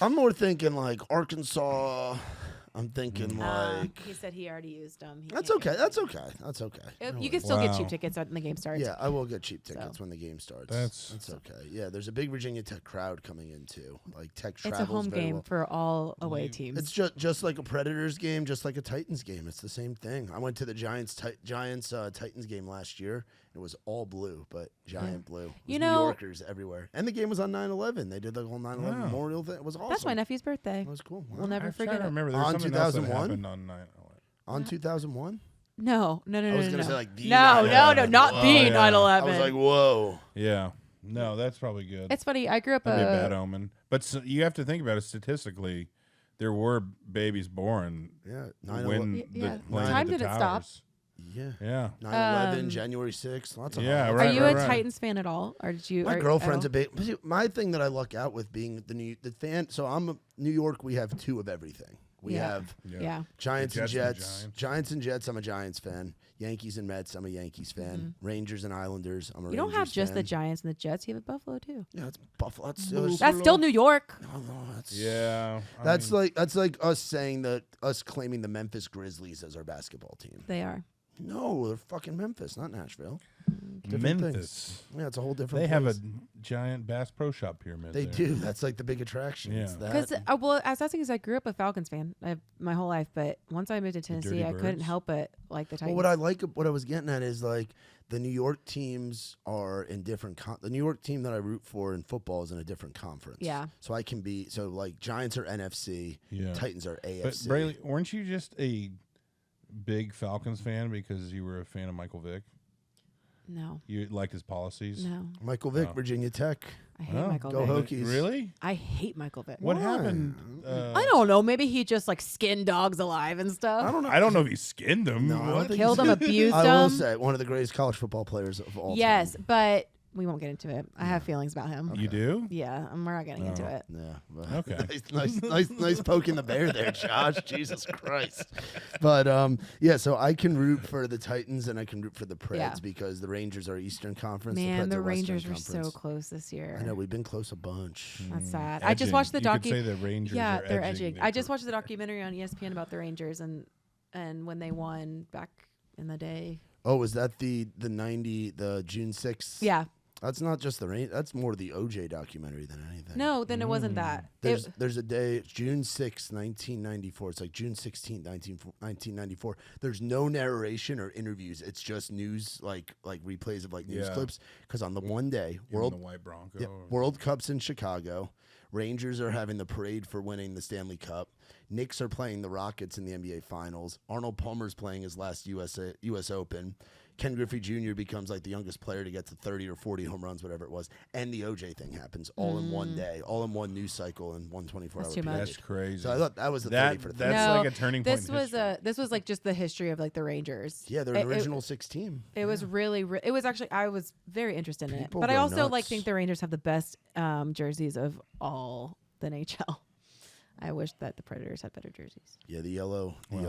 I'm more thinking like Arkansas. I'm thinking like He said he already used them. He that's can't okay. get That's okay. That's okay. You can still get Wow. cheap tickets when the game starts. Yeah, I will get cheap tickets So. when the game starts. That's- okay. Yeah, there's a big Virginia Tech crowd coming in too. Like Tech It's a travels home very game well. for all away teams. It's just like a Predators game, just like a Titans game. It's the same thing. I went to the Giants Titans game last year. It was all blue, but giant blue. It was You New know- Yorkers everywhere, and the game was on 9/11. They did the whole 9/11 Wow. Memorial thing. It was awesome. That's my nephew's birthday. It was cool. Wow. We'll never I'm trying forget to it. remember. There was On something else that 2001? happened on 9/11. On 2001. No. I was no, gonna no. say like the No, 9/11. not Whoa. the yeah. 9/11. I was like, whoa. Yeah. No, that's probably good. It's funny. I grew up That'd be a bad omen. But you have to think about it statistically. There were babies born Yeah, when 9/11. Yeah. the plane Time hit the didn't stop. towers. Yeah, Yeah. 9/11, January 6th. Lots of Yeah, holidays. right, Are you right, a right. Titans fan at all, or did you? My are- girlfriend's oh. a big. My thing that I luck out with being the fan. So I'm a New York. We have two of everything. We Yeah. have Yeah. Giants and Jets and Jets. Giants. Giants and Jets. I'm a Giants fan. Yankees and Mets. I'm a Yankees fan. Rangers and Islanders. I'm a Mm-hmm. You don't have Rangers just the fan. Giants and the Jets. You have Buffalo too. Yeah, it's Buffalo. That's That's still New York. Oh, no, that's Yeah. I That's mean, like us saying that us claiming the Memphis Grizzlies as our basketball team. They are. No, they're fucking Memphis, not Nashville. Different Memphis. things. Yeah, it's a whole different. They have a place. giant Bass Pro Shop pyramid. They there. do. That's like the big attraction. It's Yeah. that. Because well, as that's because I grew up a Falcons fan my whole life, but once I moved to Tennessee, Dirty I couldn't Birds? help it like the Titans. Well, what I was getting at is like the New York teams are in different. The New York team that I root for in football is in a different conference. Yeah. So I can be like Giants are NFC, Yeah. Titans are But AFC. Brayley, weren't you just a big Falcons fan because you were a fan of Michael Vick? No, You liked his policies? no, Michael Vick, Oh. Virginia Tech. I hate Oh, Michael go Vick. Hokies. Really? I hate Michael Vick. What Why? happened? I don't know. Maybe he just like skinned dogs alive and stuff. I don't know. I don't know if he skinned him. No, I don't What? think Killed he's- him, abused I will him. say one of the greatest college football players of all Yes, time. but we won't get into it. I have feelings about him. You do? Yeah, we're not getting into Oh. it. Yeah. but- Okay. nice poking the bear there, Josh. Jesus Christ. But yeah, so I can root for the Titans and I can root for the Preds Yeah. because the Rangers are Eastern Conference. Man, Preds the are Western Rangers were so Conference. close this year. I know we've been close a bunch. That's sad. I just watched the You could say docu. the Rangers Yeah, are they're edging. edging. I just watched the documentary on ESPN about the Rangers and when they won back in the day. Oh, was that the June 6th? Yeah, That's not just the rain. That's more the OJ documentary than anything. No, then it wasn't that. There's a day, it's June 6th, 1994. It's like June 16th, 1994. There's no narration or interviews. It's just news, like replays of like news Yeah. clips. Because on the one day, Give him the white Bronco. World Cup's in Chicago. Rangers are having the parade for winning the Stanley Cup. Knicks are playing the Rockets in the NBA Finals. Arnold Palmer's playing his last U.S. Open. Ken Griffey Jr. becomes like the youngest player to get to 30 or 40 home runs, whatever it was. And the OJ thing happens all in one day, all in one news cycle in 124 That's hour too much. period. That's crazy. So I thought that was the That- 30 for the that's No, like a turning point. This in was history. this was like just the history of like the Rangers. Yeah, they're an original six team. It was really, it was actually, I was very interested in it. People But I go also like nuts. think the Rangers have the best jerseys of all the NHL. I wish that the Predators had better jerseys. Yeah, the yellow and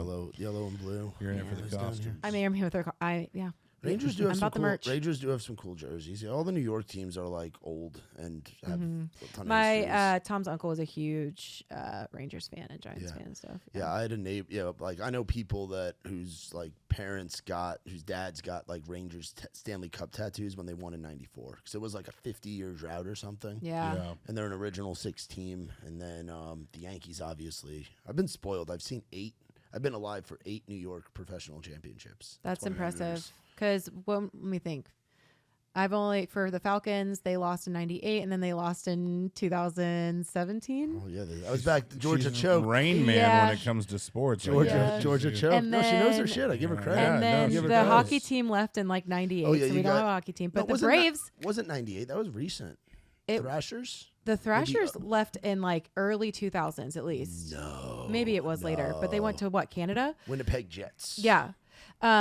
blue. You're in it Yeah, for the those down costume. here. I mean, I'm here with their, yeah. Rangers do have I'm some about the cool, merch. Rangers do have some cool jerseys. Yeah, all the New York teams are like old and have a ton of histories. My Tom's uncle was a huge Rangers fan and Giants Yeah. fan and stuff. Yeah, I had a neighbor. Yeah, like I know people that whose like parents got, whose dads got like Rangers Stanley Cup tattoos when they won in '94 because it was like a 50-year drought or something. Yeah. Yeah. And they're an original six team, and then the Yankees. Obviously, I've been spoiled. I've seen 8. I've been alive for 8 New York professional championships. That's 20 impressive. years. Because let me think. I've only, for the Falcons, they lost in 98 and then they lost in 2017. Oh yeah, I was back. Georgia She's choke. Rain Man Yeah. when it comes to sports. I Georgia, guess. Georgia She's- choke. And No, she knows her then- shit. I give her Yeah. credit. Yeah, And no, then give her the credit. hockey team left in like 98. Oh, yeah, so we you don't got- have a hockey team. No, But the wasn't Braves, wasn't '98. That was recent. It- Thrashers. the Thrashers left in like early 2000s at least. No. Maybe it was later. But they went to what, Canada? Winnipeg Jets. Yeah.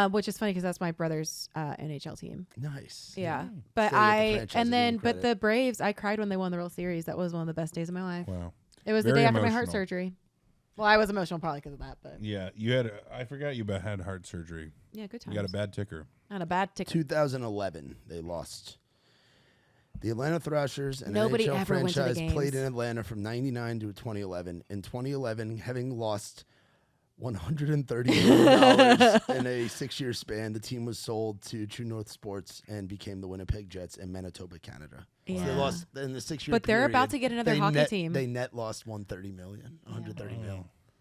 Which is funny because that's my brother's NHL team. Nice. Yeah. But Still get the franchise, I give you but credit. the Braves, I cried when they won the World Series. That was one of the best days of my life. Wow. It was the Very day after my heart emotional. surgery. Well, I was emotional probably because of that, but Yeah, you had. I forgot you had heart surgery. yeah, good You times. got a bad ticker. Not a bad ticket. 2011, they lost. The Atlanta Thrashers, an Nobody NHL ever went to the franchise, played games. in Atlanta from '99 to 2011. In 2011, having lost $130 million in a 6-year span, the team was sold to True North Sports and became the Winnipeg Jets in Manitoba, Canada. So they Yeah. lost in the 6-year. But they're about period, to get another they hockey net- team. They net lost $130 million.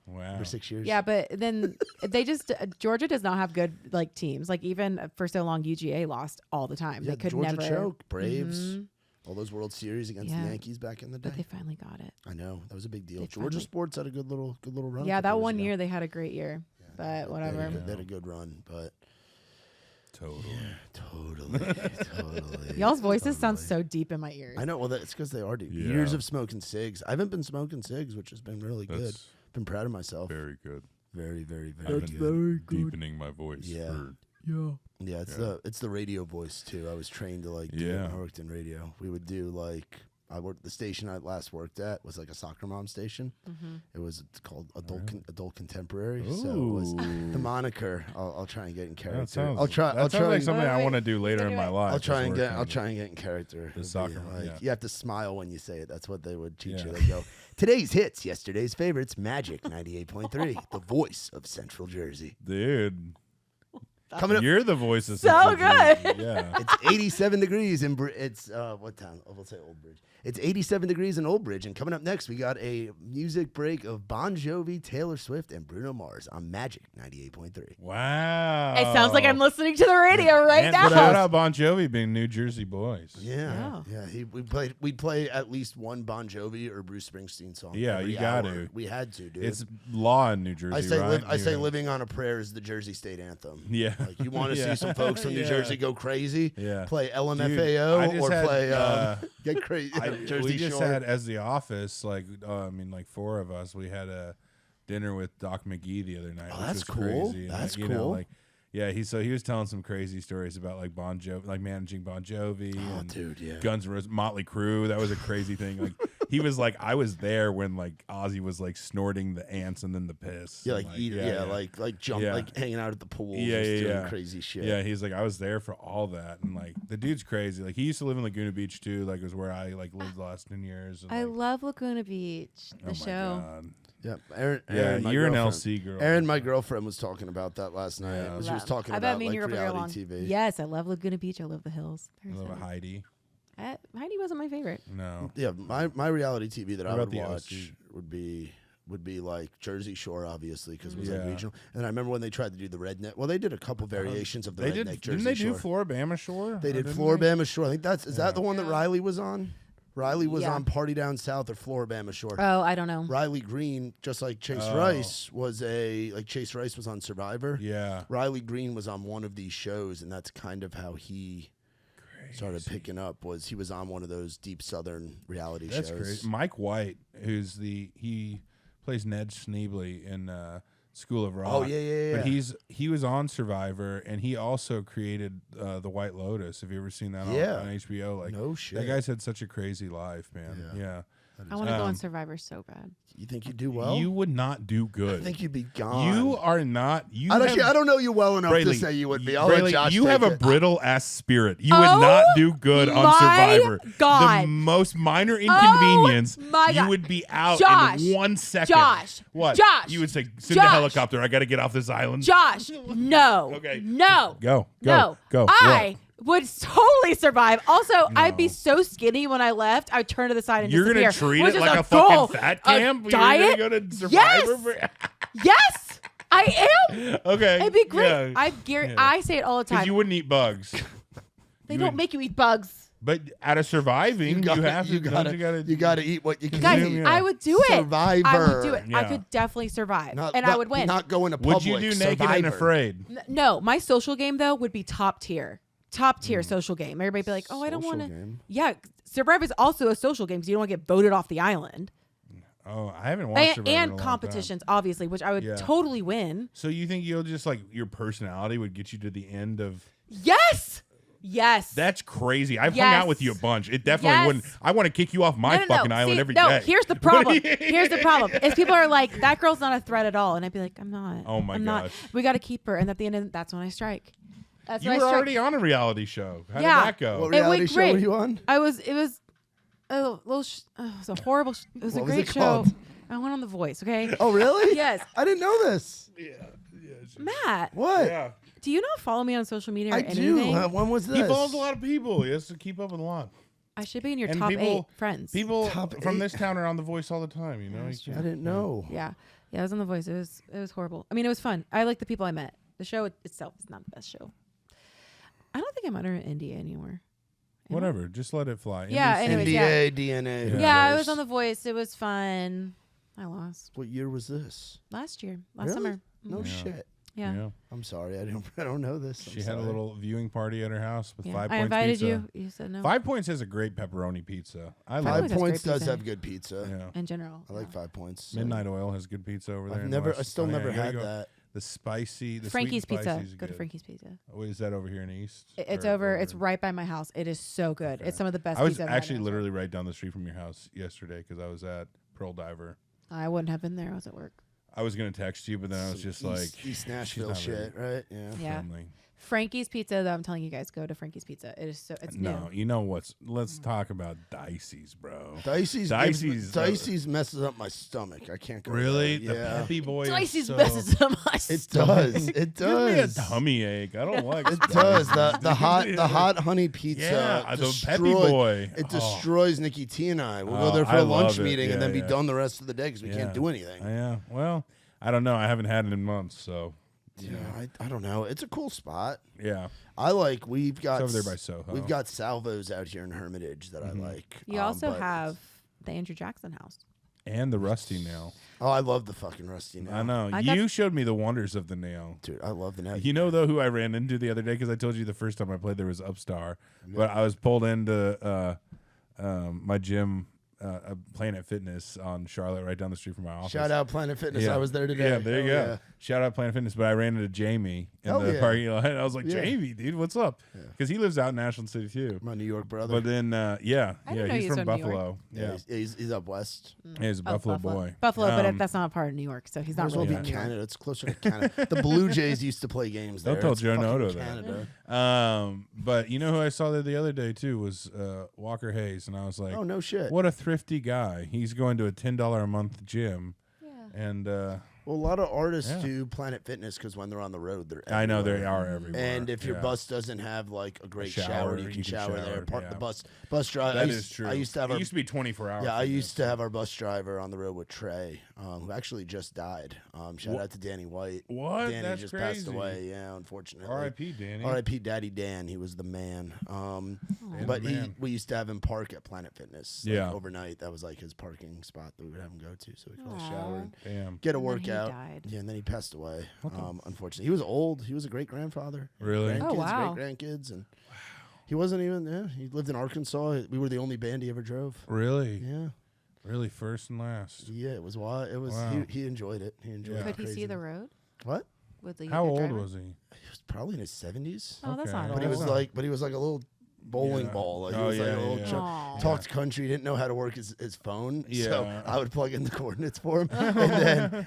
Wow. For 6 years. Yeah, but then they just Georgia does not have good like teams. Like even for so long, UGA lost all the time. Yeah, they could Georgia never choke, Braves, Mhm. all those World Series against Yeah. the Yankees back in the day. But they finally got it. I know that was a big deal. They Georgia finally- sports had a good little run. a Yeah, couple that years one ago. year they had a great year. But whatever. They had a good run, but Totally. totally. Y'all's voices sound so deep in my ears. I know. Well, that's because they are deep. Yeah. Years of smoking cigs. I haven't been smoking cigs, which has been really good. That's Been proud of myself. very good. Very, very, I've very been good. deepening my voice. Yeah. for- Yeah, it's the radio voice too. I was trained to like do it Yeah. when I worked in radio. We would do like the station I last worked at was like a soccer mom station. It was called Adult Contemporary. So it was Ooh. the moniker. I'll try and get in character. That sounds, I'll try. That I'll sounds try. like and- something I Wait, want to do later wait, in my wait. life. I'll try is and work get. I'll on try and get in character. It'll be soccer mom, yeah. You have to smile when you say it. That's what they would teach you. Yeah. They go, today's hits, yesterday's favorites, Magic 98.3, the voice of Central Jersey. Dude. Coming up, You're the voice of So Central good. Jersey. Yeah. it's 87 degrees in it's what town? Oh, we'll say Old Bridge. It's 87 degrees in Old Bridge, and coming up next, we got a music break of Bon Jovi, Taylor Swift, and Bruno Mars on Magic 98.3. Wow. It sounds like I'm listening to the radio right And now. shout out Bon Jovi being New Jersey boys. Yeah, Yeah. yeah. We'd play at least one Bon Jovi or Bruce Springsteen song. Yeah, every you got hour. to. We had to, dude. It's law in New Jersey, I say, right? I say, Yeah. "Living on a Prayer" is the Jersey state anthem. Yeah. Like you want to Yeah. see some folks from New Yeah. Jersey go crazy? Yeah. Play Dude, I LMFAO just or had, play get crazy. Jersey we just Shore. had as the office, like like 4 of us. We had a dinner with Doc McGee the other night. Oh, which that's was cool. Crazy. And, That's you know, cool. like, yeah, he was telling some crazy stories about like Bon Jovi, like managing Bon Jovi Oh, and dude, yeah. Guns N' Roses, Motley Crue. That was a crazy thing. Like he was like, I was there when like Ozzy was like snorting the ants and then the piss. Yeah, and, like eat, yeah, like jump, Yeah. like hanging out at the pool, Yeah, just yeah, doing yeah. crazy shit. Yeah, he's like, I was there for all that, and like the dude's crazy. Like he used to live in Laguna Beach too. Like it was where I like lived the last 10 years. And, I like, love Laguna Beach, the oh my show. God. yeah. Yeah, Aaron, my you're an girlfriend- LC girl. Aaron, my girlfriend, was talking about that last night. Yeah. She was Love. talking I bet about me and like your girl on. reality TV. Yes, I love Laguna Beach. I love the hills. I There's love that. Heidi. Heidi wasn't my favorite. No. Yeah, my reality TV that What I about would the watch OC? would be like Jersey Shore, obviously, because it was Yeah. like regional. And I remember when they tried to do the redneck. Well, they did a couple variations of the They redneck did. Jersey Didn't they Shore. do Floribama Shore? They Or did didn't Floribama Shore. I think is that the one that Yeah. Riley was on? Riley was Yeah. on Party Down South or Floribama Shore. Oh, I don't know. Riley Green, just like Chase Oh. Rice, Chase Rice was on Survivor. Yeah. Riley Green was on one of these shows, and that's kind of how he started picking up. Was he was on one of those deep Southern reality That's shows? great. Mike White, he plays Ned Schneebly in School of Rock. Oh, yeah. But he was on Survivor, and he also created The White Lotus. Have you ever seen that Yeah. on HBO? Like No shit. That guy's had such a crazy life, man. Yeah. Yeah. I want to go on Um, Survivor so bad. You think you do well? You would not do good. I think you'd be gone. You are not. You I have, don't know you well enough Braley, to say you would be. I'll let Braley, Josh you take have a it. brittle ass spirit. You Oh would not do good on my Survivor. God. The most minor inconvenience, my you God. would be out Josh. in 1 second. Josh. What? Josh. You would say, send the Josh. helicopter. I got to get off this island. Josh, no. Okay. No. Go. No. Go. I would totally survive. Also, I'd be so skinny when I left. I'd turn to the side and You're disappear. going to treat which it is like a goal. fucking fat A camp? diet? You're going to go to Yes. Survivor? Yes, I am. Okay. It'd be great. Yeah. I say it all the Because time. you wouldn't eat bugs. They you don't would- make you eat bugs. But out of surviving, you have to. You gotta eat what you can. Guys, Consume, yeah. I would do it. Survivor. I would do it. I Yeah. could definitely survive. Not- and not- I would win. Not going to public. Would you do Naked Survivor. and Afraid? No, my social game, though, would be top tier. Top tier social game. Everybody be like, oh, I don't Social want to. game? Yeah. Survivor is also a social game because you don't want to get voted off the island. Oh, I haven't watched Survivor in a And long time. competitions, obviously, which I would Yeah. totally win. So you think you'll just like your personality would get you to the end of? Yes. Yes. That's crazy. I've hung out with you a Yes. bunch. It definitely Yes. wouldn't. I want to kick you off my fucking island See, every day. no, here's the problem. Here's the problem. Is people are like, that girl's not a threat at all. And I'd be like, I'm not. Oh my I'm not. gosh. We got to keep her. And at the end of that's when I strike. That's You when were I strike. already on a reality show. How Yeah. did that go? What It reality went show great. were you on? It was a little, it was a horrible, it was What a was great it show. called? I went on The Voice, okay? Oh, really? Yes. I didn't know this. Matt, What? Yeah. do you not follow me on social media or I do. anything? When was this? He follows a lot of people. He has to keep up with a lot. I should be in your And top people- 8 friends. People Top from 8. this town are on The Voice all the time. You know. that's You I can't- didn't know. Yeah. Yeah, I was on The Voice. It was horrible. I mean, it was fun. I like the people I met. The show itself is not the best show. I don't think I'm under NDA anymore. Am I? Whatever. Just let it fly. Yeah, NBC. anyways, NDA, DNA. who Yeah, I cares? was on The Voice. It was fun. I lost What year was this? last year, last Really? summer. No Mhm. Yeah. shit. Yeah. Yeah. I'm sorry. I don't know this. I'm She had a sorry. little viewing party at her house with Yeah. 5 I Points invited pizza. you. You said no. 5 Points has a great pepperoni pizza. I Five love Five Points it. has Points great does pizza. have good pizza. Yeah. In general. I like yeah. 5 Points. Midnight Oil has good pizza over there. I've in never. West. I still Oh, yeah, never you gotta had go. that. The spicy, the Frankie's sweet and Pizza. spicy is Go to good. Frankie's Pizza. Oh, is that over here in the East? It's Or over. It's right by my house. It is so good. Okay. It's some of the best. I was pizza I've had actually in a literally right down the street from your house yesterday because I was at Pearl Diver. while. I wouldn't have been there. I was at work. I was gonna text you, but then I was Some just like, East she's Nashville not shit, right? Yeah. Yeah. friendly. Frankie's Pizza, though, I'm telling you guys, go to Frankie's Pizza. It is so. It's No, new. you know what's? Let's talk about Dicey's, bro. Dicey's Dicey's, messes up my stomach. I can't go. Really? there. The Yeah. Peppy Boy. is Dicey's so, messes up my It stomach. does. It Gives me a does. tummy ache. I don't like It does. The hot honey pizza. Yeah, the Peppy destroy- Boy. It Oh. destroys Nikki T and I. We'll Oh, go there for I a lunch love it. meeting and Yeah, then be yeah. done the rest of the day because we Yeah. can't do anything. Yeah. Well, I don't know. I haven't had it in months, so Yeah, I don't know. It's a cool spot. yeah. I like. We've got It's over there by Soho. We've got salvos out here in Hermitage that I like. You also but- have the Andrew Jackson house. And the Rusty Nail. Oh, I love the fucking Rusty Nail. I know. I got- You showed me the wonders of the nail. Dude, I love the nail. You know, though, who I ran into the other day? Because I told you the first time I played there was Upstar. But I was pulled into my gym, Planet Fitness on Charlotte, right down the street from my office. Shout out Planet Fitness. Yeah. I was there today. Yeah, there you Oh, go. yeah. Shout out Planet Fitness. But I ran into Jamie in Oh, the yeah. parking lot. And I was like, Yeah. Jamie, dude, what's up? Because he lives out in Ashland City, too. My New York brother. But then, I didn't know he's he from was from New York. Buffalo. yeah, Yeah, he's up west. he's a Buffalo boy. Buffalo, but Um, that's not a part of New York, so he's Might not as well really be from New York. Canada. It's closer to Canada. The Blue Jays used to play games there. Don't tell It's Joe fucking Noto that. Canada. But you know who I saw there the other day too was Walker Hayes, and I was like, Oh no shit. what a thrifty guy. He's going to a $10 a month gym, Yeah. and Well, a lot of artists Yeah. do Planet Fitness because when they're on the road, they're I know they everywhere. are everywhere. And if your Yeah. bus doesn't have like a great shower, shower, you you can can shower there. shower, Park yeah. the bus driver. That is true. I used to have it our used to be 24 hours. yeah, I used to have our bus driver on the road with Trey, who actually just died. Shout out to Danny White. What? Danny That's just crazy. passed away. Yeah, unfortunately. R.I.P. Danny. R.I.P. Daddy Dan. He was the man. And But the man. we used to have him park at Planet Fitness. Like, Yeah. overnight. That was like his parking spot that we would have him go to, so we could all Aw. shower and Damn. get a And then he workout. died. Yeah, and then he passed away. Unfortunately, he was old. He was a great grandfather. Really? Grandkids, Oh, wow. Great grandkids, and he wasn't even. Yeah, he lived in Arkansas. We were the only band he ever drove. Really? Yeah, Really? First and last? yeah. It was wild. It was. Wow. He enjoyed it. He enjoyed Yeah. it. Could he see crazy. the road? What? With the How good old driver? was he? He was probably in his 70s. Oh, that's Okay. not But old. he was Wow. like, a little bowling Yeah. ball. Like, he Oh, was like yeah, a little yeah. Aw. talked country. He didn't know how to work his phone, so Yeah. I would plug in the coordinates for him,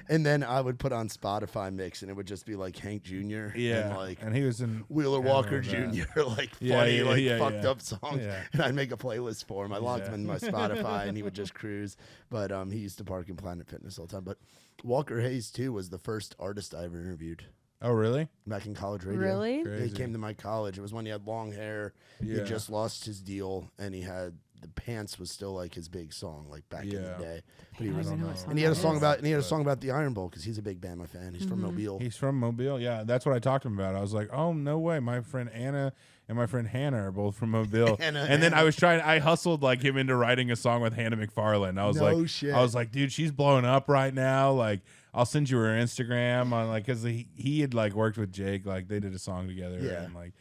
and then I would put on Spotify mix, and it would just be like Hank Jr. Yeah. and like and he was in Wheeler I Walker remember that. Jr. like Yeah, funny, yeah, like yeah, fucked yeah. up songs, Yeah. and I'd make a playlist for him. I logged him Yeah. in my Spotify, and he would just cruise. But he used to park in Planet Fitness all the time. But Walker Hayes too was the first artist I ever interviewed Oh, really? back in college radio. Really? Yeah, he Crazy. came to my college. It was when he had long hair. He Yeah. had just lost his deal, and he had the Pants was still like his big song, like back in the Yeah. day. But he I was, don't even know what know. song and he had a that song is. about, but- song about the Iron Bowl because he's a big Bama fan. He's from Mobile. He's from Mobile. Yeah, that's what I talked to him about. I was like, oh, no way. My friend Anna and my friend Hannah are both from Mobile. Hannah, and then Hannah. I hustled like him into writing a song with Hannah McFarlane. I was No like, shit. I was like, dude, she's blowing up right now. Like, I'll send you her Instagram on like, cause he had like worked with Jake, like they did a song together. Yeah. And like,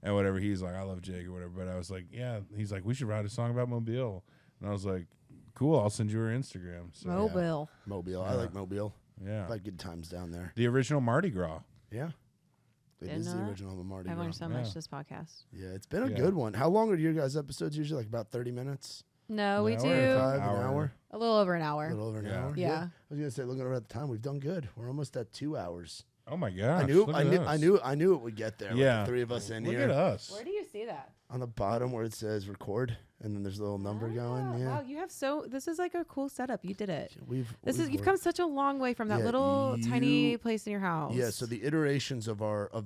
and whatever. He's like, I love Jake or whatever. But I was like, yeah. He's like, we should write a song about Mobile. And I was like, cool. I'll send you her Instagram. So Mobile. Mobile. I Yeah. like Mobile. yeah, I like good times down there. the original Mardi Gras. Yeah. It Didn't is know the that. original Mardi I've Gras. learned so Yeah. much this podcast. Yeah, it's been a Yeah. good one. How long are your guys' episodes usually? Like about 30 minutes? No, we No, do we're 5 Hour. an hour? a little over an A hour. little over an Yeah. hour? Yeah. I was gonna say, looking over at the time, we've done good. We're almost at 2 hours. Oh my gosh. I knew look I at knew us. I knew it would get there. Yeah. With the three of us in Look here. at us. Where do you see that? On the bottom where it says record and then there's a little number going. Yeah. Wow, you have this is like a cool setup. You did it. You've You've worked- come such a long way from that Yeah, little tiny you- place in your house. Yeah, so the iterations of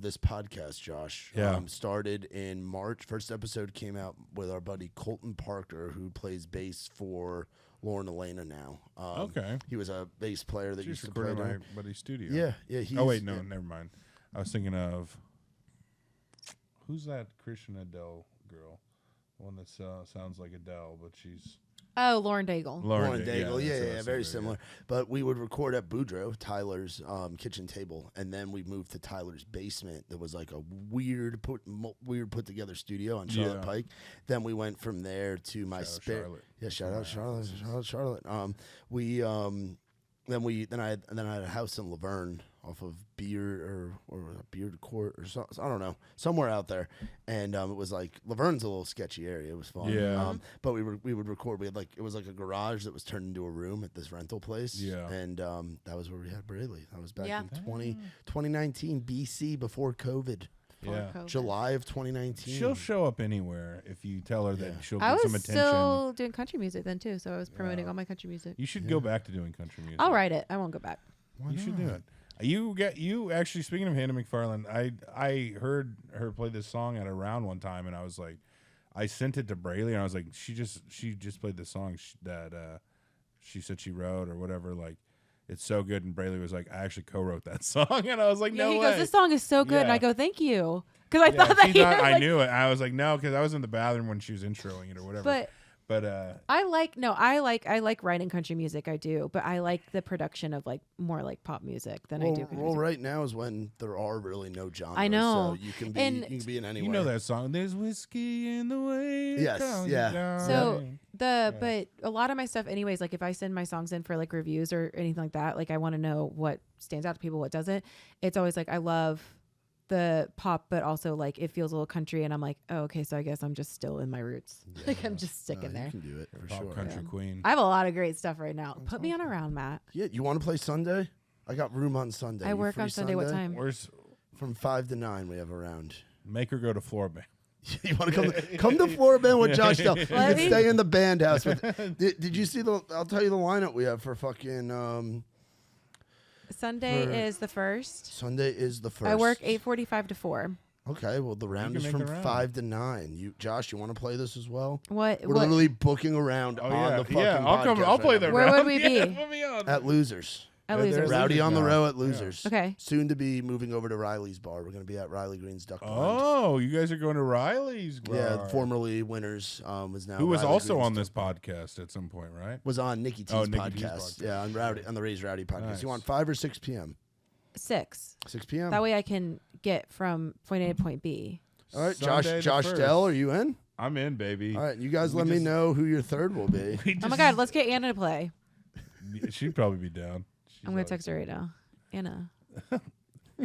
this podcast, Josh, Yeah. started in March. First episode came out with our buddy Colton Parker, who plays bass for Lauren Elena now. Okay. He was a bass player that Just used to play. recorded my down- buddy's studio. Yeah, yeah. He's, Oh wait, no, never mind. I was thinking of who's that Christian Adele girl? The one that sounds like Adele, but she's Oh, Lauren Daigle. Lauren Da- Daigle, that's what I yeah, was very thinking, similar. But we would record at Boudreaux, Tyler's kitchen table, and then we moved to Tyler's basement. That was like a weird put together studio on Charlotte Yeah. Pike. Then we went from there to my Shout out spare. Charlotte. Yeah, shout out Charlotte. Then I had a house in Laverne off of Beard or Beard Court or so, I don't know, somewhere out there, and it was like Laverne's a little sketchy area. It was fun. Yeah. But we would record. We had it was like a garage that was turned into a room at this rental place. Yeah. And that was where we had Braley. That was back Yeah. in 2019 BC before COVID. yeah. COVID. July of 2019. She'll show up anywhere if you tell her Yeah. that she'll I get some was attention. still doing country music then too, so I was promoting Yeah. all my country music. You should go back to doing country music. I'll write it. I won't go back. Why You should do not? it. You actually, speaking of Hannah McFarlane, I heard her play this song at a round one time, and I was like, I sent it to Braley, and I was like, she just played the song that she said she wrote or whatever. Like, it's so good, and Braley was like, I actually co-wrote that song, and I was like, Yeah, no he way. goes, "This song is so good," and Yeah. I go, "Thank you," because I Yeah, thought that she's you not- were I like- knew it. I was like, no, because I was in the bathroom when she was introing it or whatever. But But I like writing country music. I do, but I like the production of like more like pop music than I do country Well, music. right now is when there are really no genres. I know. So you can And be in anywhere. you know that song, "There's whiskey in the way." it Yes, comes yeah. down." So but a lot of my stuff anyways, like if I send my songs in for like reviews or anything like that, like I want to know what stands out to people, what doesn't. It's always like I love the pop, but also like it feels a little country, and I'm like, oh, okay, so I guess I'm just still in my roots. Like I'm just sticking You there. can do it for Pop sure. country queen. I have a lot of great stuff right now. Put me on around, Matt. Yeah, you want to play Sunday? I got room on Sunday. I You work free on Sunday. What time? Where's From 5 to 9 we have around. make her go to floor band? You want to come to Florida Band with Josh Dell. You Let can me- stay in the band house. Did you see I'll tell you the lineup we have for fucking Sunday is the 1st. Sunday is the 1st. I work 8:45 to 4. Okay, well the round can is make from the round. 5 to 9. Josh, you want to play this as well? What? We're literally booking around Oh, on yeah. the fucking Yeah, I'll come. podcast I'll right play now. the Where round. would we be? Yeah, put me on. At Losers. At Yeah, Losers. there's Rowdy Losers on the now. row at Yeah. Losers. Okay. Soon to be moving over to Riley's bar. We're going to be at Riley Green's Duck Blind. Oh, you guys are going to Riley's bar. Yeah, formerly Winners was now. Who was Riley also Green's on Duck this podcast at some point, right? Was on Nikki T's Oh, Nikki T's podcast. podcast. Yeah, on the Raise Rowdy podcast. Nice. You want 5 or 6 p.m.? 6. 6 p.m. That way I can get from point A to point B. All right, Sunday the Josh 1st. Dell, are you in? I'm in, baby. All right, you guys We let me just- know who your third will be. We Oh my just- God, let's get Anna to play. She'd probably be down. She's I'm going to always- text her right now. Anna.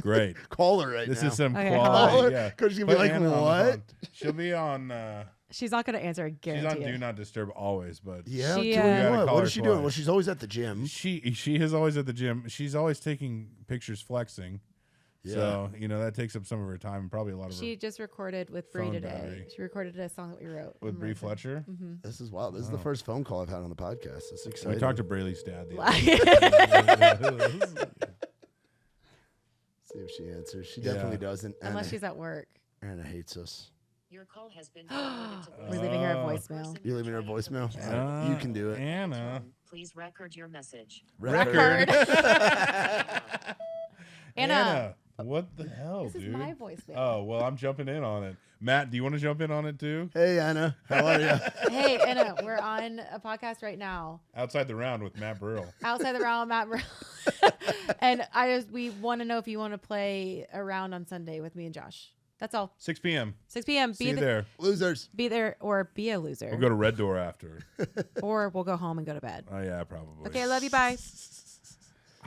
Great. Call her right This now. is some Okay, quality. hold on. Yeah. 'Cause she's gonna be Put like, Anna on the "What?" phone. She'll be on. She's not going to answer, I She's guarantee on it. Do Not Disturb always, but Yeah, She, doing You gotta what? call What her is she doing? twice. Well, she's always at the gym. she is always at the gym. She's always taking pictures flexing. Yeah. So that takes up some of her time and probably a lot of She her just recorded with Bree phone today. battery. She recorded a song that we wrote. with Bree Fletcher. This is wild. This is the first phone call I've had on the podcast. It's exciting. We talked to Braylee's dad. The other day. See if she answers. She definitely doesn't. Unless she's at work. Anna hates us. Your call has been forwarded to We're leaving her a Oh. voicemail. You leaving her a voicemail? All right, you can do it. Anna. Please record your message. Record. Anna. What the hell, This is dude? my voicemail. Oh, well, I'm jumping in on it. Matt, do you want to jump in on it too? Hey, Anna. How are you? Hey, Anna, we're on a podcast right now. Outside the round with Matt Burrell. Outside the round, Matt. And we want to know if you want to play a round on Sunday with me and Josh. That's all. 6 p.m. 6 p.m. See you there. Losers. Be there or be a loser. We'll go to Red Door after. Or we'll go home and go to bed. Oh, yeah, probably. Okay, love you. Bye.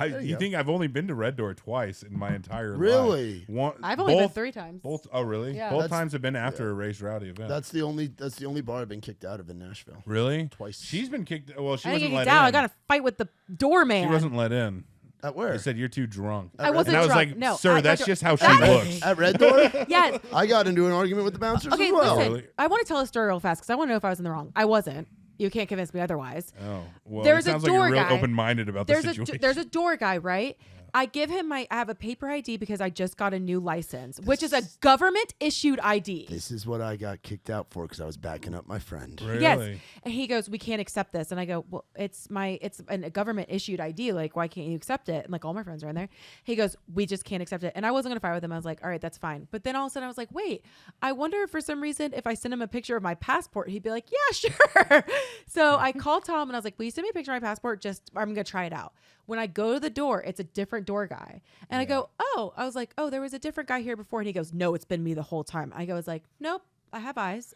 You think I've only been to Red Door twice in my entire life? Really? I've only been 3 times. Both. Oh, really? Yeah. Both That's- times have been after a Raised Rowdy event. That's the only bar I've been kicked out of in Nashville. really Twice. She's been kicked. Well, she I didn't wasn't get let kicked out. in. I got in a fight with the doorman. She wasn't let in. At where? They said you're too drunk. I wasn't and I was drunk. like, No, sir, I- that's just how she That- looks. At Red Door? Yes. I got into an argument with the bouncers Okay, as well. listen. Really? I want to tell a story real fast because I want to know if I was in the wrong. I wasn't. You can't convince me otherwise. Oh, well, There's it a sounds like you're door real guy. open-minded about the situation. There's a door guy, right? I give him I have a paper ID because I just got a new license, which is a government issued ID. This is what I got kicked out for because I was backing up my friend. Really? Yes. And he goes, "We can't accept this." And I go, "Well, it's a government issued ID. Like, why can't you accept it?" And like all my friends are in there. He goes, "We just can't accept it." And I wasn't gonna fight with him. I was like, "All right, that's fine." But then all of a sudden I was like, "Wait, I wonder if for some reason if I send him a picture of my passport, he'd be like, "Yeah, sure." So I called Tom and I was like, "Will you send me a picture of my passport? I'm gonna try it out." When I go to the door, it's a different door guy. And I go, "Oh," I was like, "Oh, there was a different guy here before." And he goes, "No, it's been me the whole time." I was like, "Nope. I have eyes.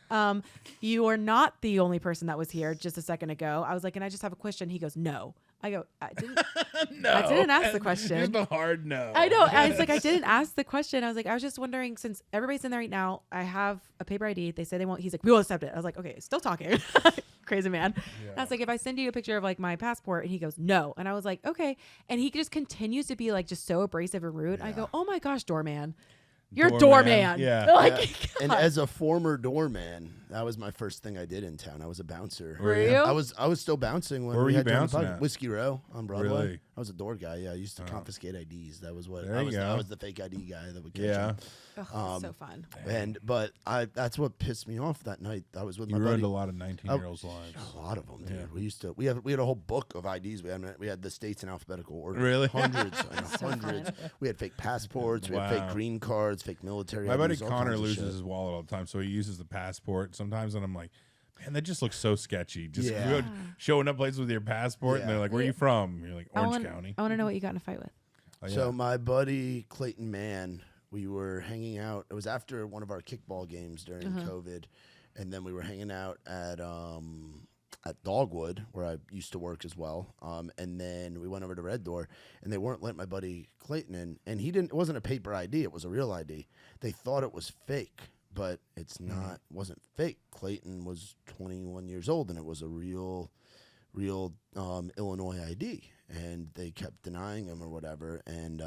You are not the only person that was here just a second ago." I was like, "And I just have a question." He goes, "No." I go, "I didn't." I didn't ask the question. Just a hard no. I know. I was like, I didn't ask the question. I was like, I was just wondering, since everybody's in there right now, I have a paper ID. They say they won't. He's like, "We will accept it." I was like, "Okay, still talking." Crazy man. And I was like, "If I send you a picture of like my passport," and he goes, "No." And I was like, "Okay." And he just continues to be like just so abrasive and rude. I go, "Oh my gosh, doorman. You're a Doorman. doorman." Yeah. Like, And God. as a former doorman, that was my first thing I did in town. I was a bouncer. Were you? I was still bouncing when Where were we you had John bouncing Pike. at? Whiskey Row on Broadway. Really? I was a door guy. Yeah, I used to confiscate IDs. That was what There I you was. go. I was the fake ID guy that would catch Yeah. him. Ugh, so fun. But that's what pissed me off that night. I was with You my ruined buddy. a lot of 19-year-olds' lives. A lot of them, dude. Yeah. We had a whole book of IDs. We had the states in alphabetical order. Really? Hundreds and So hundreds. fun. We had fake passports. We had fake Wow. green cards, fake military. My buddy IDs, all Connor kinds of loses shit. his wallet all the time, so he uses the passport sometimes, and I'm like, man, that just looks so sketchy. Just Yeah. showing up places with your passport, and Yeah. they're like, "Where are you from?" You're like, Orange County. I want to know what you got in a fight with. Oh, yeah. So my buddy Clayton Mann, we were hanging out. It was after one of our kickball games during COVID, and then we were hanging out at Dogwood, where I used to work as well. And then we went over to Red Door, and they weren't letting my buddy Clayton in. And it wasn't a paper ID; it was a real ID. They thought it was fake, but it's not. Wasn't fake. Clayton was 21 years old, and it was a real Illinois ID, and they kept denying him or whatever. And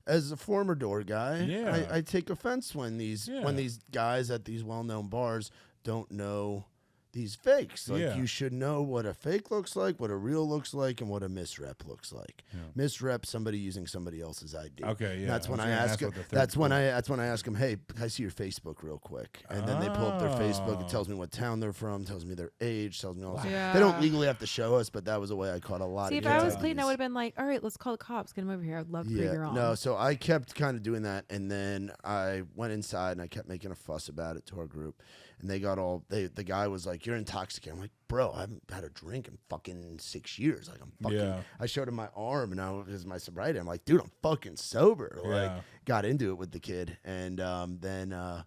as a former door guy, Yeah. I take offense when these Yeah. guys at these well-known bars don't know these fakes. Like Yeah. you should know what a fake looks like, what a real looks like, and what a misrep looks like. Misrep, somebody using somebody else's ID. Okay, yeah. That's when was I gonna ask. what the third That's when one- I ask them, hey, can I see your Facebook real quick? And then they pull up their Facebook. It tells me what town they're from, tells me their age, tells me all. This. Yeah. They don't legally have to show us, but that was a way I caught a lot See, of. if I was kids. Clayton, I would have been like, all right, let's call the cops. Get him over here. I'd love to prove you're wrong. No, so I kept kind of doing that, and then I went inside and I kept making a fuss about it to our group, and they got all. The guy was like, "You're intoxicated." I'm like, "Bro, I haven't had a drink in fucking 6 years. Like I'm fucking." Yeah. I showed him my arm, and I was my sobriety. I'm like, "Dude, I'm fucking sober." Like, Yeah. got into it with the kid, and then yeah,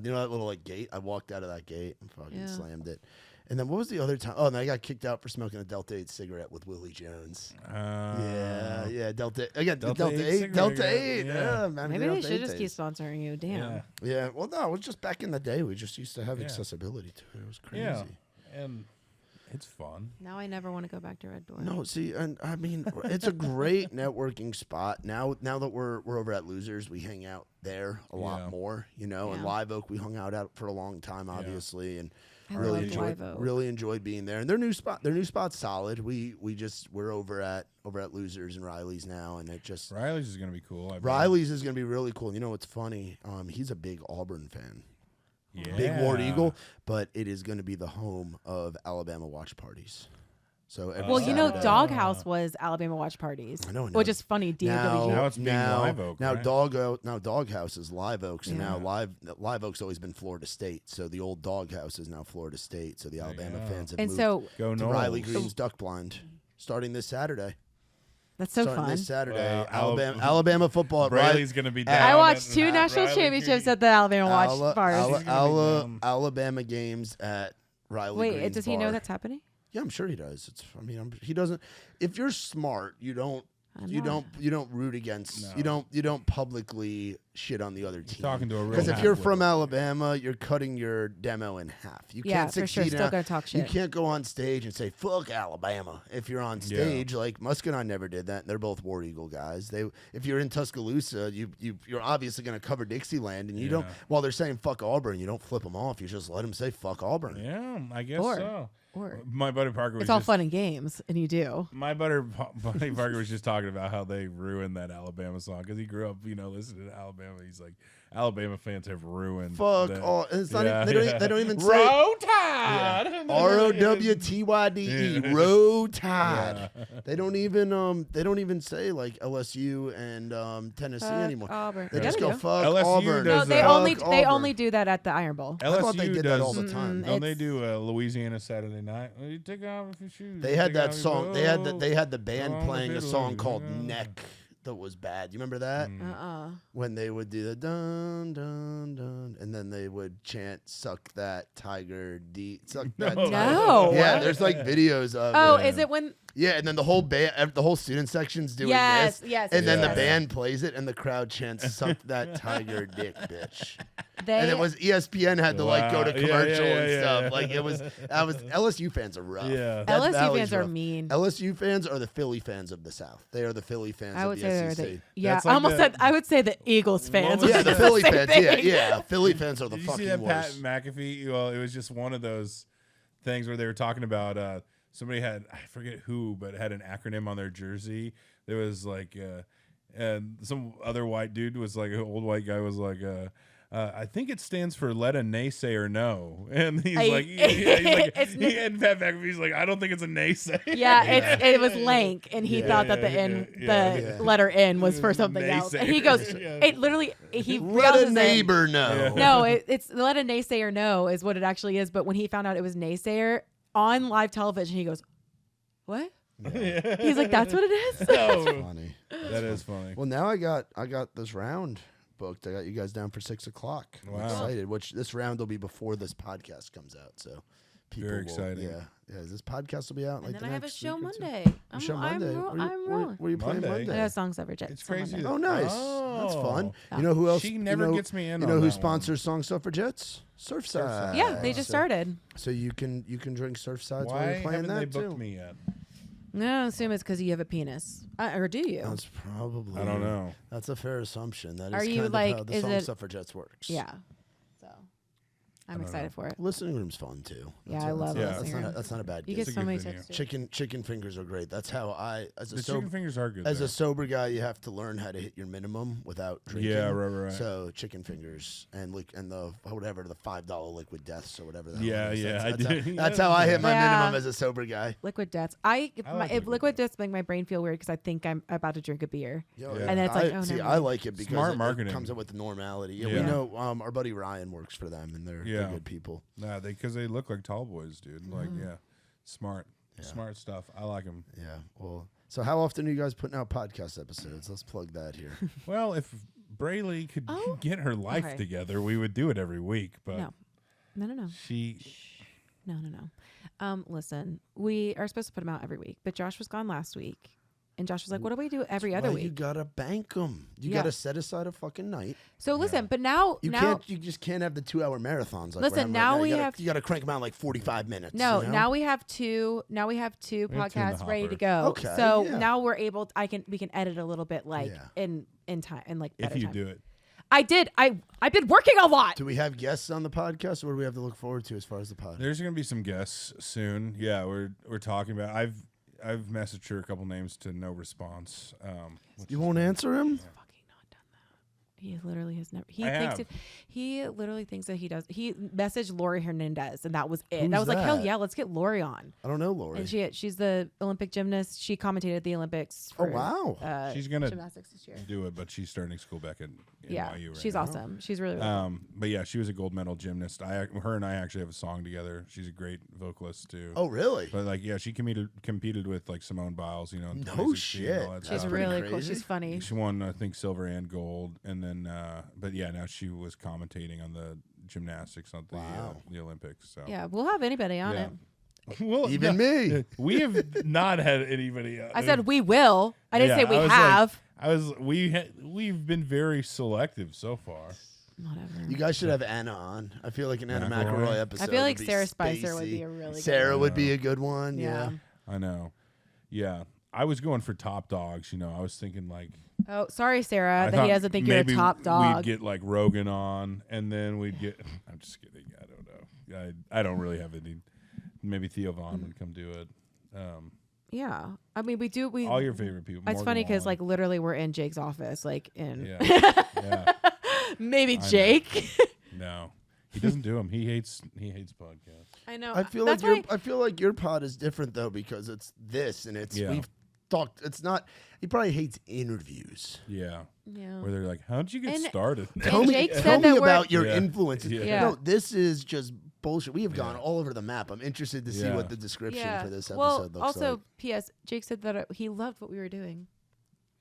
you know that little like gate. I walked out of that gate and fucking Yeah. slammed it. And then what was the other time? Oh, and I got kicked out for smoking a Delta 8 cigarette with Willie Jones. Yeah, Delta. Again, Delta Delta 8 8. cigarette, Delta yeah. 8. Yeah. Yeah, man, Maybe Delta they should 8 just keep days. sponsoring you. Damn. Yeah. Yeah, well, no, it was just back in the day. We just used to have Yeah. accessibility to it. It was crazy. Yeah. And it's fun. Now I never want to go back to Red Door. No, see, and I mean, it's a great networking spot. Now that we're over at Losers, we hang out there a Yeah. lot more, you know. And Yeah. Live Oak, we hung out at for a long time, obviously, and I really love enjoyed Live Oak. really enjoyed being there. And their new spot's solid. We're over at Losers and Riley's now, and it just Riley's is gonna be cool. I bet. Riley's is gonna be really cool. You know what's funny? He's a big Auburn fan. Yeah. Big Ward Eagle, but it is going to be the home of Alabama watch parties. So every Well, you know, Saturday- Doghouse was Alabama watch parties. I know, Which is funny. DOWG. Now it's being Live Oak, now right? Doghouse is Live Oaks, and now Yeah. Live Oak's always been Florida State. So the old Doghouse is now Florida State. So the Alabama go. fans have And moved so Go to Noles. Riley Green's Duck Blind, starting this Saturday. that's so starting fun. this Saturday, Well, Alabama football. At Riley- Brayley's gonna be down. I watched at 2 national Riley championships Green. at the Alabama watch Ala- bars. Ala- He's gonna be Ala- down. Alabama games at Riley. Wait, Green's does he know bar. that's happening? Yeah, I'm sure he does. He doesn't. If you're smart, you don't root against. No. You don't publicly shit on the other team. talking to a real Because if half you're from wit. Alabama, you're cutting your demo in half. You Yeah, can't for sure. succeed. Still gonna talk You shit. can't go on stage and say "fuck Alabama" if you're on stage. Like Musk and I never did that. And they're both War Eagle guys. If you're in Tuscaloosa, you're obviously going to cover Dixieland, and you don't. While they're saying "fuck Auburn," you don't flip them off. You just let them say "fuck Auburn." Yeah, I guess Or- so. Or My buddy Parker was it's all just, fun and games, and you do. My buddy Parker was just talking about how they ruined that Alabama song because he grew up, listening to Alabama. He's like, Alabama fans have ruined. Fuck that. all. It's not. Yeah, They don't even say Row Tide. ROWTYDE. Row Tide. They don't even say like LSU and Tennessee Fuck anymore. Auburn. They Yeah, just they go do. fuck LSU Auburn. does No, that. they Fuck only Auburn. do that at the Iron Bowl. I thought they LSU did does, that all the time. Don't they It's- do Louisiana Saturday night? Well, you take off your shoes. They had take that off your song. They had the clothes. band on, playing a fiddle, song called yeah. Neck that was bad. You remember that? When they would do the dun dun dun, and then they would chant "Suck that tiger D." Suck that. No. Tiger. No. Yeah, there's like videos of. Oh, it. is it when? Yeah, and then the whole band, the whole student section's doing Yes, this. yes, And then yes. the band plays it, and the crowd chants "Suck that tiger dick, bitch." They And it was ESPN had to like go to Wow. Yeah, commercial yeah, and yeah, stuff. yeah. Like it was LSU fans are rough. Yeah. That LSU Valley's fans are rough. mean. LSU fans are the Philly fans of the South. They are the Philly fans I of would the say they're SEC. the yeah. That's I like almost the- said I would say the Eagles fans. was Yeah, which the is Philly same fans. thing. Yeah. Philly fans are the Did you fucking see that worst. Pat McAfee? Well, it was just one of those things where they were talking about somebody had, I forget who, but had an acronym on their jersey. There was like, and some other white dude was like, an old white guy was like, I think it stands for "let a naysayer know," and he's like, and Pat McAfee's like, I don't think it's a naysayer. Yeah, it was lank, and he thought that the yeah. letter N was for something else. And he goes, Naysayer. it literally he Let a realizes it. neighbor know. No, it's let a naysayer know is what it actually is. But when he found out it was naysayer on live television, he goes, "What?" He's like, "That's what it is." Funny. That is funny. Well, now I got this round booked. I got you guys down for 6 o'clock. I'm Wow. excited. Which this round will be before this podcast comes out. So people Very will, exciting. Yeah. This podcast will be out. And like then the I have a next show week or two. Monday. Show Monday. I'm rolling. Where are you playing Monday? Monday? I know Song Suffragettes. It's on crazy. Monday. Oh, nice. That's fun. You know who else? She never gets me in You on know who that sponsors Song Suffragettes? Surfside. Yeah, they just started. So you can drink Surfside while Why you're playing haven't that they booked too. me yet? No, I assume it's because you have a penis, or do you? That's probably. I don't know. That's a fair assumption. That is Are you kind like- of how the is Song it- Suffragettes works. Yeah. So I'm excited for it. Listening room's fun too. Yeah, I love Yeah. listening That's room. not, that's not a bad You gig. get a so good many venue. texts. too. Chicken fingers are great. That's how I as a The chicken fingers are good. as there. a sober guy, you have to learn how to hit your minimum without drinking. Yeah, right. So chicken fingers and the whatever the $5 liquid deaths or whatever. The hell Yeah, it is. yeah, That's, I that's did. How, that's how I hit my Yeah. minimum as a sober guy. Liquid deaths. like If liquid liquid deaths make my brain feel weird because I think I'm about to drink a beer. Yeah. And then it's like, I, oh, see, never I mind. like it because Smart it marketing. comes up with normality. Yeah, Yeah. we know our buddy Ryan works for them, and they're Yeah. good people. Nah, because they look like tall boys, dude. Like, yeah, smart stuff. I like them. Yeah. Well, so how often are you guys putting out podcast episodes? Let's plug that here. Well, if Brayley could Oh. get her life Okay. together, we would do it every week. But No. she, No. Listen, we are supposed to put them out every week, but Josh was gone last week. And Josh was like, what do we do every other Well, you week? gotta bank them. You Yeah. gotta set aside a fucking night. So listen, but now, You just can't have the 2-hour marathons. Like we're Listen, having now right we you gotta, have- you got to crank them out like 45 minutes. no, you know? now we have two. Now we have two We have two in the podcasts ready to hopper. go. Okay, so yeah. now we're able. We can edit a little bit, like Yeah. in time, in like if better you time. do it, I did. I've been working a lot. Do we have guests on the podcast, or what do we have to look forward to as far as the pod? there's gonna be some guests soon. Yeah, we're talking about. I've messaged her a couple names to no response. You won't answer him? Fucking not done that. He literally has never. He I thinks have. he literally thinks that he does. He messaged Lori Hernandez, and that was it. Who's I was like, hell that? yeah, let's get Lori on. I don't know, Lori. And she's the Olympic gymnast. She commentated the Olympics. Oh, For, wow. She's gonna gymnastics this year. do it, but she's starting school back at Yeah, NYU right she's now. awesome. She's really, really cool. But yeah, she was a gold medal gymnast. Her and I actually have a song together. She's a great vocalist too. Oh, really? But like, yeah, she competed with like Simone Biles, you know. in No 2016 and shit. all that She's That's stuff. pretty really cool. crazy. She's funny. She won, I think, silver and gold, and then, but yeah, now she was commentating on the gymnastics on the Olympics. So Yeah, we'll have anybody on yeah. it. Well, Even me. we have not had anybody. I said we will. I didn't say Yeah, we I was like- have. We've been very selective so far. Whatever. You guys should have Anna on. I feel like an Anna McElroy? McElroy episode. I feel like would be Sarah Spicer would spacey. be a really good Sarah one. would be a good one. Yeah. Yeah. I know. Yeah, I was going for top dogs. You know, I was thinking like Oh, sorry, Sarah, I that thought he doesn't think you're a maybe top dog. We'd get like Rogan on, and then we'd get. I'm just kidding. I don't know. I don't really have any. Maybe Theo Vaughn would come do it. Yeah, I mean, we do. We. All your favorite people. It's Morgan funny because Wallen. like literally we're in Jake's office, like in Yeah. Yeah. maybe know. Jake. No, he doesn't do them. He hates podcasts. I know. I feel That's like why- I feel like your pod is different though because it's this and it's Yeah. we've talked. It's not. He probably hates interviews. Yeah. Yeah. Where they're like, "How'd you get And- started?" And Jake tell said me that we're- about your Yeah. influences. Yeah. Yeah. No, this is just bullshit. We have gone all over the map. I'm interested to see Yeah. what the description Yeah. for this episode Well, looks also, like. P.S. Jake said that he loved what we were doing.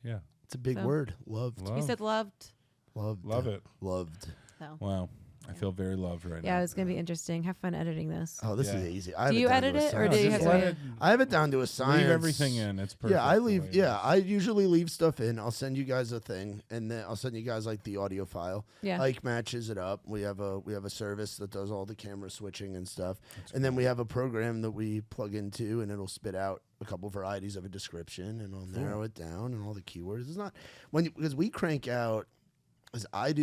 Yeah. It's a big So- word. Loved. Love. He said loved. Loved. Love it. Loved. So Wow. I feel very loved right yeah, now. it's gonna be interesting. Have fun editing this. Oh, this Yeah. is easy. I have Do it you down to edit a it, or science. do you Just have let to? it- I have it down to a science. Leave everything in. It's perfect. Yeah, I the leave. way it Yeah, is. I usually leave stuff in. I'll send you guys a thing, and then I'll send you guys like the audio file. Yeah. Ike matches it up. We have a service that does all the camera switching and stuff, and then we have a program that we plug into, and it'll spit out a couple varieties of a description, and I'll narrow it down and all the keywords. It's not because we crank out. As I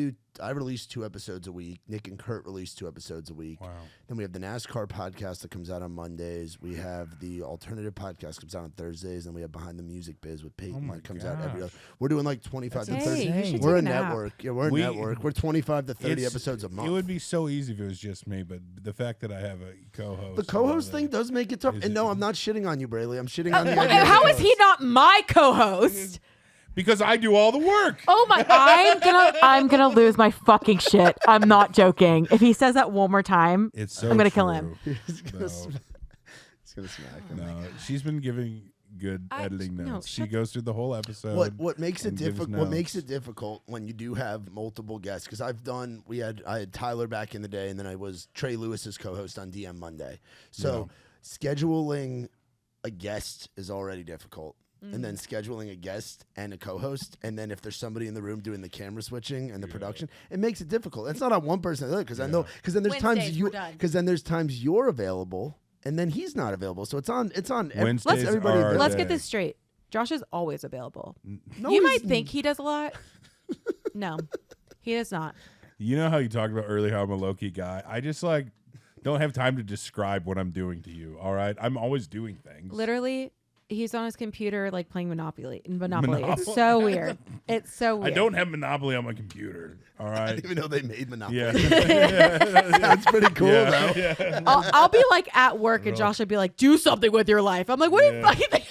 release 2 episodes a week. Nick and Kurt release 2 episodes a week. Wow. Then we have the NASCAR podcast that comes out on Mondays. We have the alternative podcast comes out on Thursdays, and we have Behind the Music Biz with Peyton my that comes out every gosh. other. We're doing like 25 to That's 30. Hey, you should We're a take a nap. network. Yeah, we're a We- network. We're 25 to 30 It's- episodes a month. It would be so easy if it was just me, but the fact that I have a co-host. the co-host thing does make it tough. Is And it- no, I'm not shitting on you, Brayley. I'm shitting on the idea. How is he not my co-host? because I do all the work. Oh my! I'm gonna lose my fucking shit. I'm not joking. If he says that one more time, It's so I'm gonna kill him. true. He's gonna No. smack- he's gonna smack him. No, she's been giving good editing no, notes. She shut- goes through the whole episode. What makes it and gives difficult? What makes notes. it difficult when you do have multiple guests? Because I had Tyler back in the day, and then I was Trey Lewis's co-host on DM Monday. So scheduling a guest is already difficult. And then scheduling a guest and a co-host, and then if there's somebody in the room doing the camera switching and the production, it makes it difficult. It's not on one person because I know because then there's Wednesdays, we're done. times you're available and then he's not available. So it's on Wednesdays let's everybody are available. let's day. get this straight. Josh is always available. No, You he's- might think he does a lot. No, he does not. You know how you talked about earlier how I'm a low-key guy? I just like don't have time to describe what I'm doing to you, all right? I'm always doing things. Literally, he's on his computer like playing Monopoly. It's Monopoly. so weird. It's so I weird. don't have Monopoly on my computer, all I right? didn't even know they made Monopoly. Yeah. That's pretty cool, though. Yeah. I'll be like at work and Josh will be like, "Do something with your life." I'm like, "What do you fucking think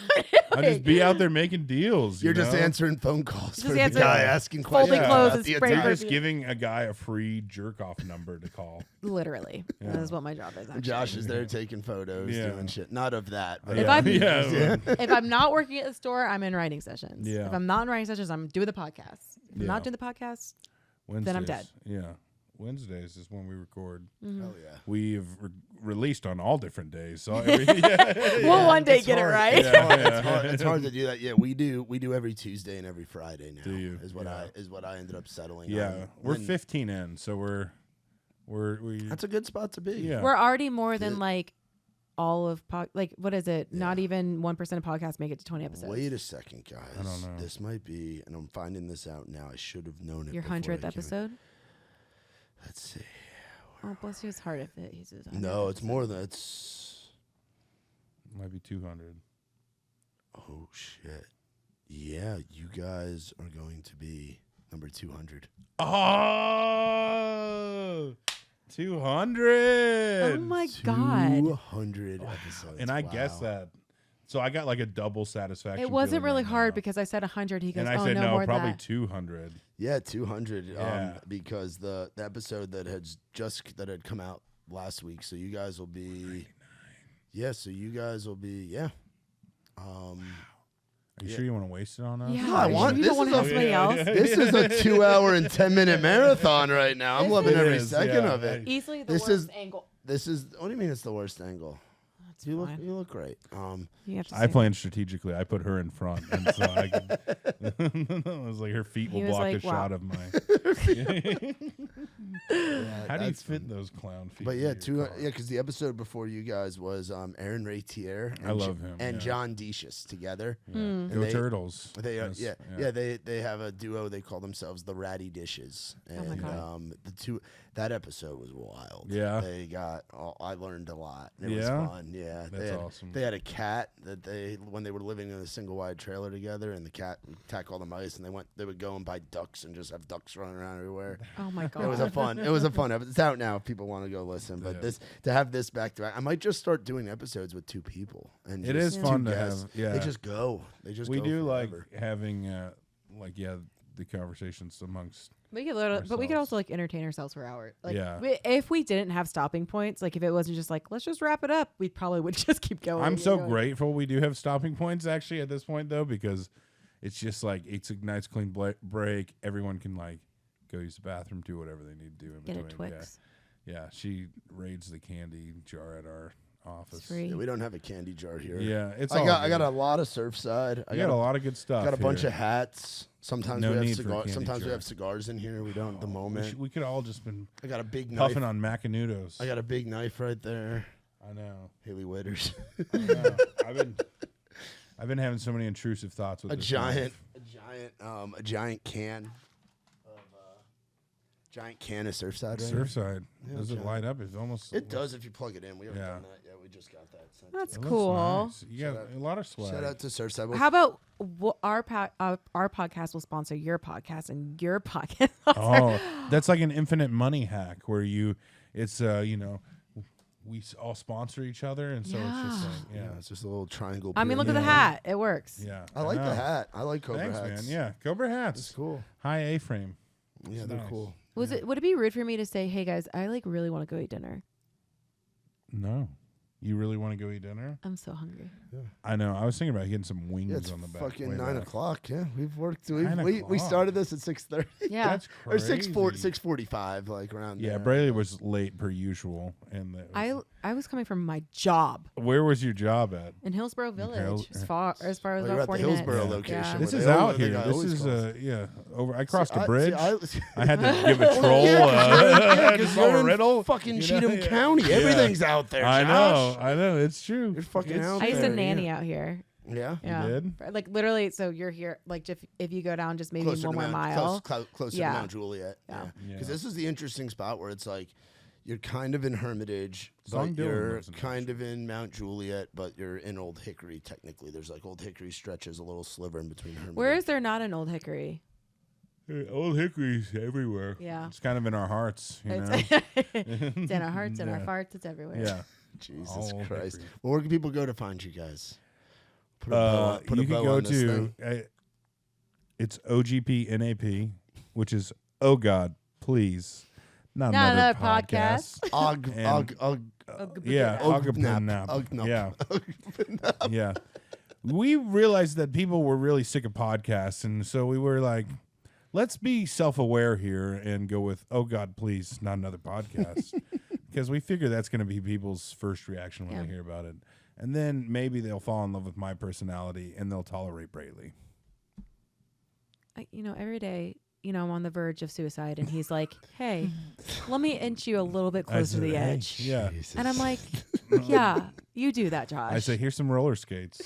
I'm I'll doing?" just be out there making deals. You're you just know? answering phone calls for the answering- guy asking folding questions. clothes about and the spraying attack. You're just perfume. giving a guy a free jerk-off number to call. Literally, that is what my job is. Actually. Josh is there taking photos, Yeah. doing shit. Not of that, but If I'm- If I'm not working at the store, I'm in writing sessions. Yeah. If I'm not in writing sessions, I'm doing the podcast. If I'm Yeah. not doing the podcast, Wednesdays. then I'm dead. Yeah. Wednesdays is when we record. hell yeah. We've released on all different days. So every, we'll one day It's get hard. it right. It's hard. It's hard. It's hard to do that. Yeah, we do every Tuesday and every Friday now. Do you? Is what Yeah. I ended up settling yeah, on. we're And 15 in, so we That's a good spot to be. yeah. We're already more than Yeah. like all of like what is it? Not even 1% of podcasts make it to 20 episodes. Wait a second, guys. I don't know. This might be, and I'm finding this out now. I should have known it. Your before I 100th came in. episode. Let's see. Oh, bless you. It's hard if it. He's his 100th No, it's episode. more than it's. might be 200. Oh shit! Yeah, you guys are going to be number 200. Oh, 200. Oh my god! 200 episodes. And I Wow. guess that. So I got like a double satisfaction. It wasn't feeling really right hard now. because I said 100. He goes, And I "Oh said no, no, more probably than that." 200. Yeah, 200. Yeah. Because the episode that had come out last week. So you guys will be. Yeah. So you guys will be. Yeah. Are you Yeah. sure you want to waste it on us? Yeah, No, I are you want- sure you this don't want is to a- have somebody else. This is a 2 hour and 10-minute marathon right now. I'm This loving is- every It is, second yeah. of it. Easily the This worst is- angle. This is. What do you mean it's the worst angle? That's You look. fine. You look great. You have to I say planned strategically. I put her in front, and so I could. It was like her feet He will was block like, a wow. shot of my. How do you that's fit fun. those clown feet? But in yeah, your car? because the episode before you guys was Aaron Ratier. I love him, and yeah. John Decius together. Yeah. Hmm. Go they- Turtles. They are, Yes, yeah. They have a duo. They call themselves the Ratty Dishes. And Oh my God. that episode was wild. Yeah. They got. I learned a lot. It was Yeah? fun. Yeah, That's awesome. They had a cat that when they were living in a single wide trailer together, and the cat would attack all the mice, and they would go and buy ducks and just have ducks running around everywhere. Oh my god! It was a fun episode. It's out now if people want to go listen. But Yeah. to have this back to back, I might just start doing episodes with 2 people. And It just is two fun to guests. have. Yeah, They just go. we go do forever. like having the conversations amongst. We could, but we could ourselves. also like entertain ourselves for hours. Like, Yeah. if we didn't have stopping points, like if it wasn't just like let's just wrap it up, we probably would just keep going. I'm and so going. grateful we do have stopping points actually at this point though, because it's just like it's a nice clean break. Everyone can like go use the bathroom, do whatever they need to do in Get a between. Twix. Yeah, she raids the candy jar at our office. It's free. Yeah, we don't have a candy jar here. Yeah, it's. I all got good. a lot of Surfside. I You got a lot of good stuff. got a bunch here. of hats. Sometimes No we have need for a cigars. candy Sometimes we jar. have cigars in here. We don't at the moment. We could all just been I got a big knife. puffing on Macanudos. I got a big knife right there. I know. Haley Witters. I know. I've been having so many intrusive thoughts with a this giant knife. can of Surfside. Right here. Surfside. Yeah, Does it giant. light up? It's almost. It does if you plug it in. We haven't Yeah. done that yet. We just got that. Sent That's to It us. looks cool. nice. You got Shout a lot of swag. Shout out to Surfside. Well, How about our podcast will sponsor your podcast and your podcast? Oh, that's like an infinite money hack where it's we all sponsor each other, and so it's just Yeah. like, yeah, it's just a little triangle. I mean, look at the pyramid. hat. It works. yeah. I like the know. hat. I like Cobra Thanks, hats. man. Yeah, Cobra hats. It's cool. High A-frame. Yeah, It's they're nice. cool. Would it be rude for me to say, "Hey guys, I like really want to go eat dinner. No, you really want to go eat dinner? I'm so hungry." I know. I was thinking about getting some wings Yeah, it's on the back. fucking way 9 back. o'clock. Yeah, we've worked. 9 We o'clock. started this at 6:30 Yeah. That's or crazy. 6:45, like around. Yeah, there. Braley was late per usual, and I was coming from my job where was your job at? in Hillsborough Village, Hill- as far as Oh, you're about at the 40 Hillsborough minutes. location. Yeah. where This they is always- out they here. got This always is calls. over. I crossed See, a bridge. see, I had to give a troll. yeah, Just because saw a you're in riddle. fucking You know? Cheatham Yeah. County. Yeah. Everything's out there. I Josh. know. It's true. You're fucking It's out I used there, to nanny yeah. out here. Yeah. Yeah. did? Like literally, so you're here. Like if you go down just maybe one more mile. Closer Yeah. to Mount Juliet. Yeah. Yeah. Yeah. Because this is the interesting spot where it's like you're kind of in Hermitage, Song but Dylan you're lives in kind of in Mount Juliet, but you're in Old Hickory technically. There's like Old Hickory stretches a little sliver in between Hermitage. Where is there not an Old Hickory? Old Hickory's everywhere. Yeah. It's kind of in our hearts, you know. It's in our hearts, in our Yeah. farts, it's everywhere. Yeah. Jesus Old Christ. Hickory. Well, where can people go to find you guys? Put a You can go on this to thing. it's OGPNAP, which is Oh God, Please, not Not another another podcast. Og, And- og, og, Yeah, Ognap. Ognap. Yeah, yeah. We realized that people were really sick of podcasts, and so we were like, let's be self-aware here and go with "Oh God, please, not another podcast," because we figure that's going to be people's first reaction when Yeah. they hear about it, and then maybe they'll fall in love with my personality and they'll tolerate Braley. Every day, I'm on the verge of suicide, and he's like, "Hey, let me inch you a little bit closer to the "Hey, edge." Yeah. Jesus. And I'm like, "Yeah, you do that, Josh." I say, here's some roller skates.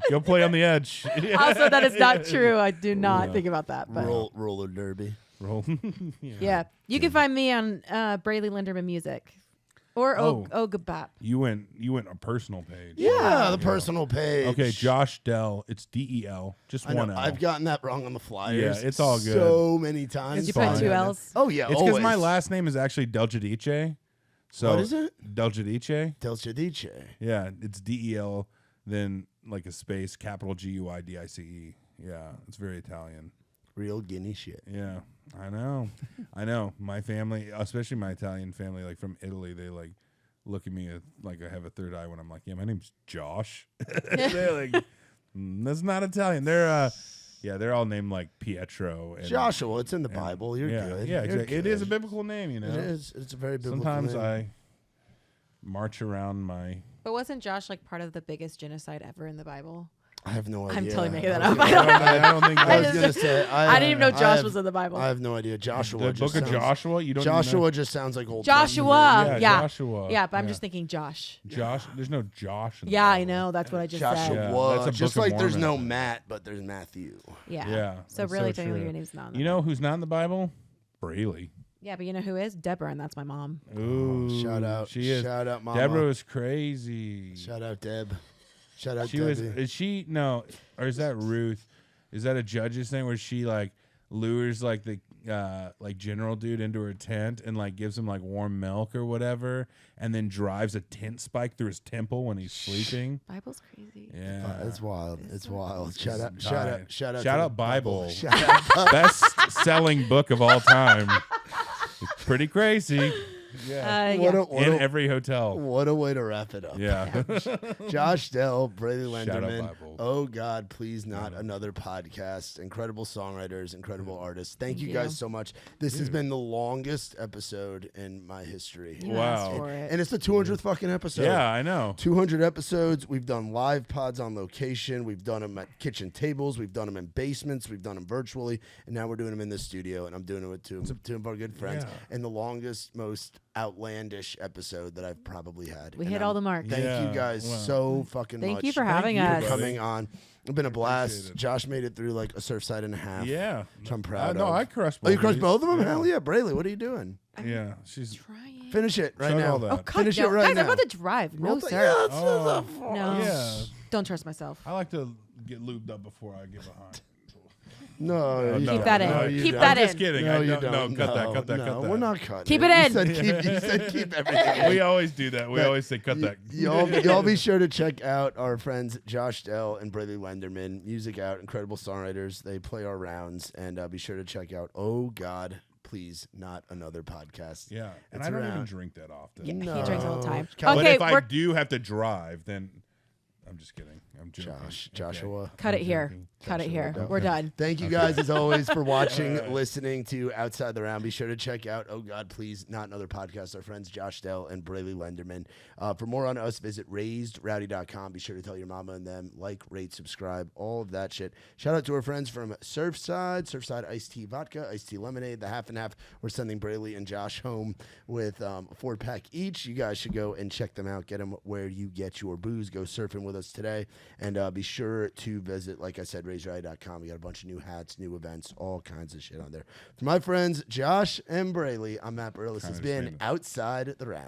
Go play on the edge. Also, that is not true. I do not Yeah. think about that. But roller derby. Roll. yeah, you can find me on Braley Linderman Music or Oh. Ogabap. You went a personal page. Yeah, the personal page. Okay, Josh Dell. It's DEL. Just I know, one L. I've gotten that wrong on the flyers. Yeah, it's all good. So many times. Did you fine. put two L's? Oh yeah, It's because always. my last name is actually Del Giudice. So What is it? Del Giudice. Del Giudice. Yeah, it's DEL, then like a space, capital GUIDICE. Yeah, it's very Italian. Real Guinea shit. Yeah, I know. I know. My family, especially my Italian family, like from Italy, they like look at me like I have a third eye when I'm like, yeah, my name's Josh. They're like, that's not Italian. They're all named like Pietro. And, Joshua, it's in the and- Bible. You're yeah, good. Yeah, You're exactly. It is a good. biblical name, you know. It is. It's a very biblical Sometimes name. I march around my. But wasn't Josh like part of the biggest genocide ever in the Bible? I have no idea. I'm totally making that I was up. I gonna- don't I don't think I was that's gonna say. I didn't even know Josh have- was in the Bible. I have no idea. Joshua. the just book of sounds- Joshua. You don't even Joshua know? just sounds like old. Joshua. Yeah, Yeah. Joshua. Yeah, but I'm Yeah. just thinking Josh. Josh. There's no Josh. In the Yeah, I Bible. know. That's what I just Joshua. said. Yeah, that's a Just Book of like there's no Mormon. Matt, but there's Matthew. Yeah. Yeah, So that's really, so technically, true. your name's not. You know who's not in the Bible? Braley. Yeah, but you know who is Deborah, and that's my mom. Ooh, Shout out. She is. Shout out, Mama. Deborah was crazy. Shout out, Deb. Shout out, She was. Debbie. Is she no? Or is that Ruth? Is that a judge's thing where she like lures like the like general dude into her tent and like gives him like warm milk or whatever, and then drives a tent spike through his temple when he's sleeping? Bible's crazy. Yeah, It's wild. It's wild. Shout out. Dying. Shout out. Shout out. Shout to out the Bible. Shout out. best-selling book of all time. It's pretty crazy. Yeah, What Yeah. a, what, in a, every hotel. what a way to wrap it up. Yeah. Josh Dell, Braley Shout out Lenderman. Bible. Oh God, please not another podcast. Incredible songwriters, incredible artists. Thank you you. guys so much. This has been the longest episode in my history. You Wow. asked for it. And it's the 200th fucking episode. Yeah, I know. 200 episodes. We've done live pods on location. We've done them at kitchen tables. We've done them in basements. We've done them virtually. And now we're doing them in the studio. And I'm doing it with two of our good friends. Yeah. And the longest, most outlandish episode that I've probably had. We And hit I'm- all the marks. Thank Yeah, you guys wow. so fucking Thank much. you for having you, us. for coming on. It's been a blast. Appreciate it. Josh made it through like a Surfside and a half. Yeah. Which I'm proud No, of. I crushed both Oh, you of crushed these. both of them? Yeah. Hell yeah. Braley, what are you doing? Yeah, she's Trying. Finish it right Chug now. all that. Oh, God, Finish no. it right Guys, now. I'm about to drive. No, Roll the- sir. Yeah, it's- Oh. No. Yeah. Don't trust myself. I like to get lubed up before I get behind. No, you no, Keep that in. no, you Keep don't. that I'm just in. kidding. No, I you don't. No, don't. cut that. No, Cut that. no, Cut that. We're not cutting. Keep it in. You said keep everything in. We always do that. We always say cut that. Y'all be sure to check out our friends Josh Dell and Braley Lenderman. Music Out, incredible songwriters. They play our rounds, and be sure to check out Oh God, Please Not Another Podcast. Yeah, and It's I don't even around. drink that often. Yeah, he drinks all the time. But But Okay, if I we're do have to drive, then I'm just kidding. I'm joking. Joshua. Cut I'm it here. joking. Cut it here. Okay. We're done. Thank you guys, as always, for watching, listening to Outside the Round. Be sure to check out, oh God, please, not another podcast, our friends Josh Dell and Braley Lenderman. For more on us, visit raisedrowdy.com. Be sure to tell your mama and them, like, rate, subscribe, all of that shit. Shout out to our friends from Surfside Iced Tea Vodka, Iced Tea Lemonade, the half and half. We're sending Braley and Josh home with a 4-pack each. You guys should go and check them out. Get them where you get your booze. Go surfing with us today. And be sure to visit, like I said, raisedrowdy.com. We got a bunch of new hats, new events, all kinds of shit on there. For my friends, Josh and Braley, I'm Matt Burles. This has been Outside the Round.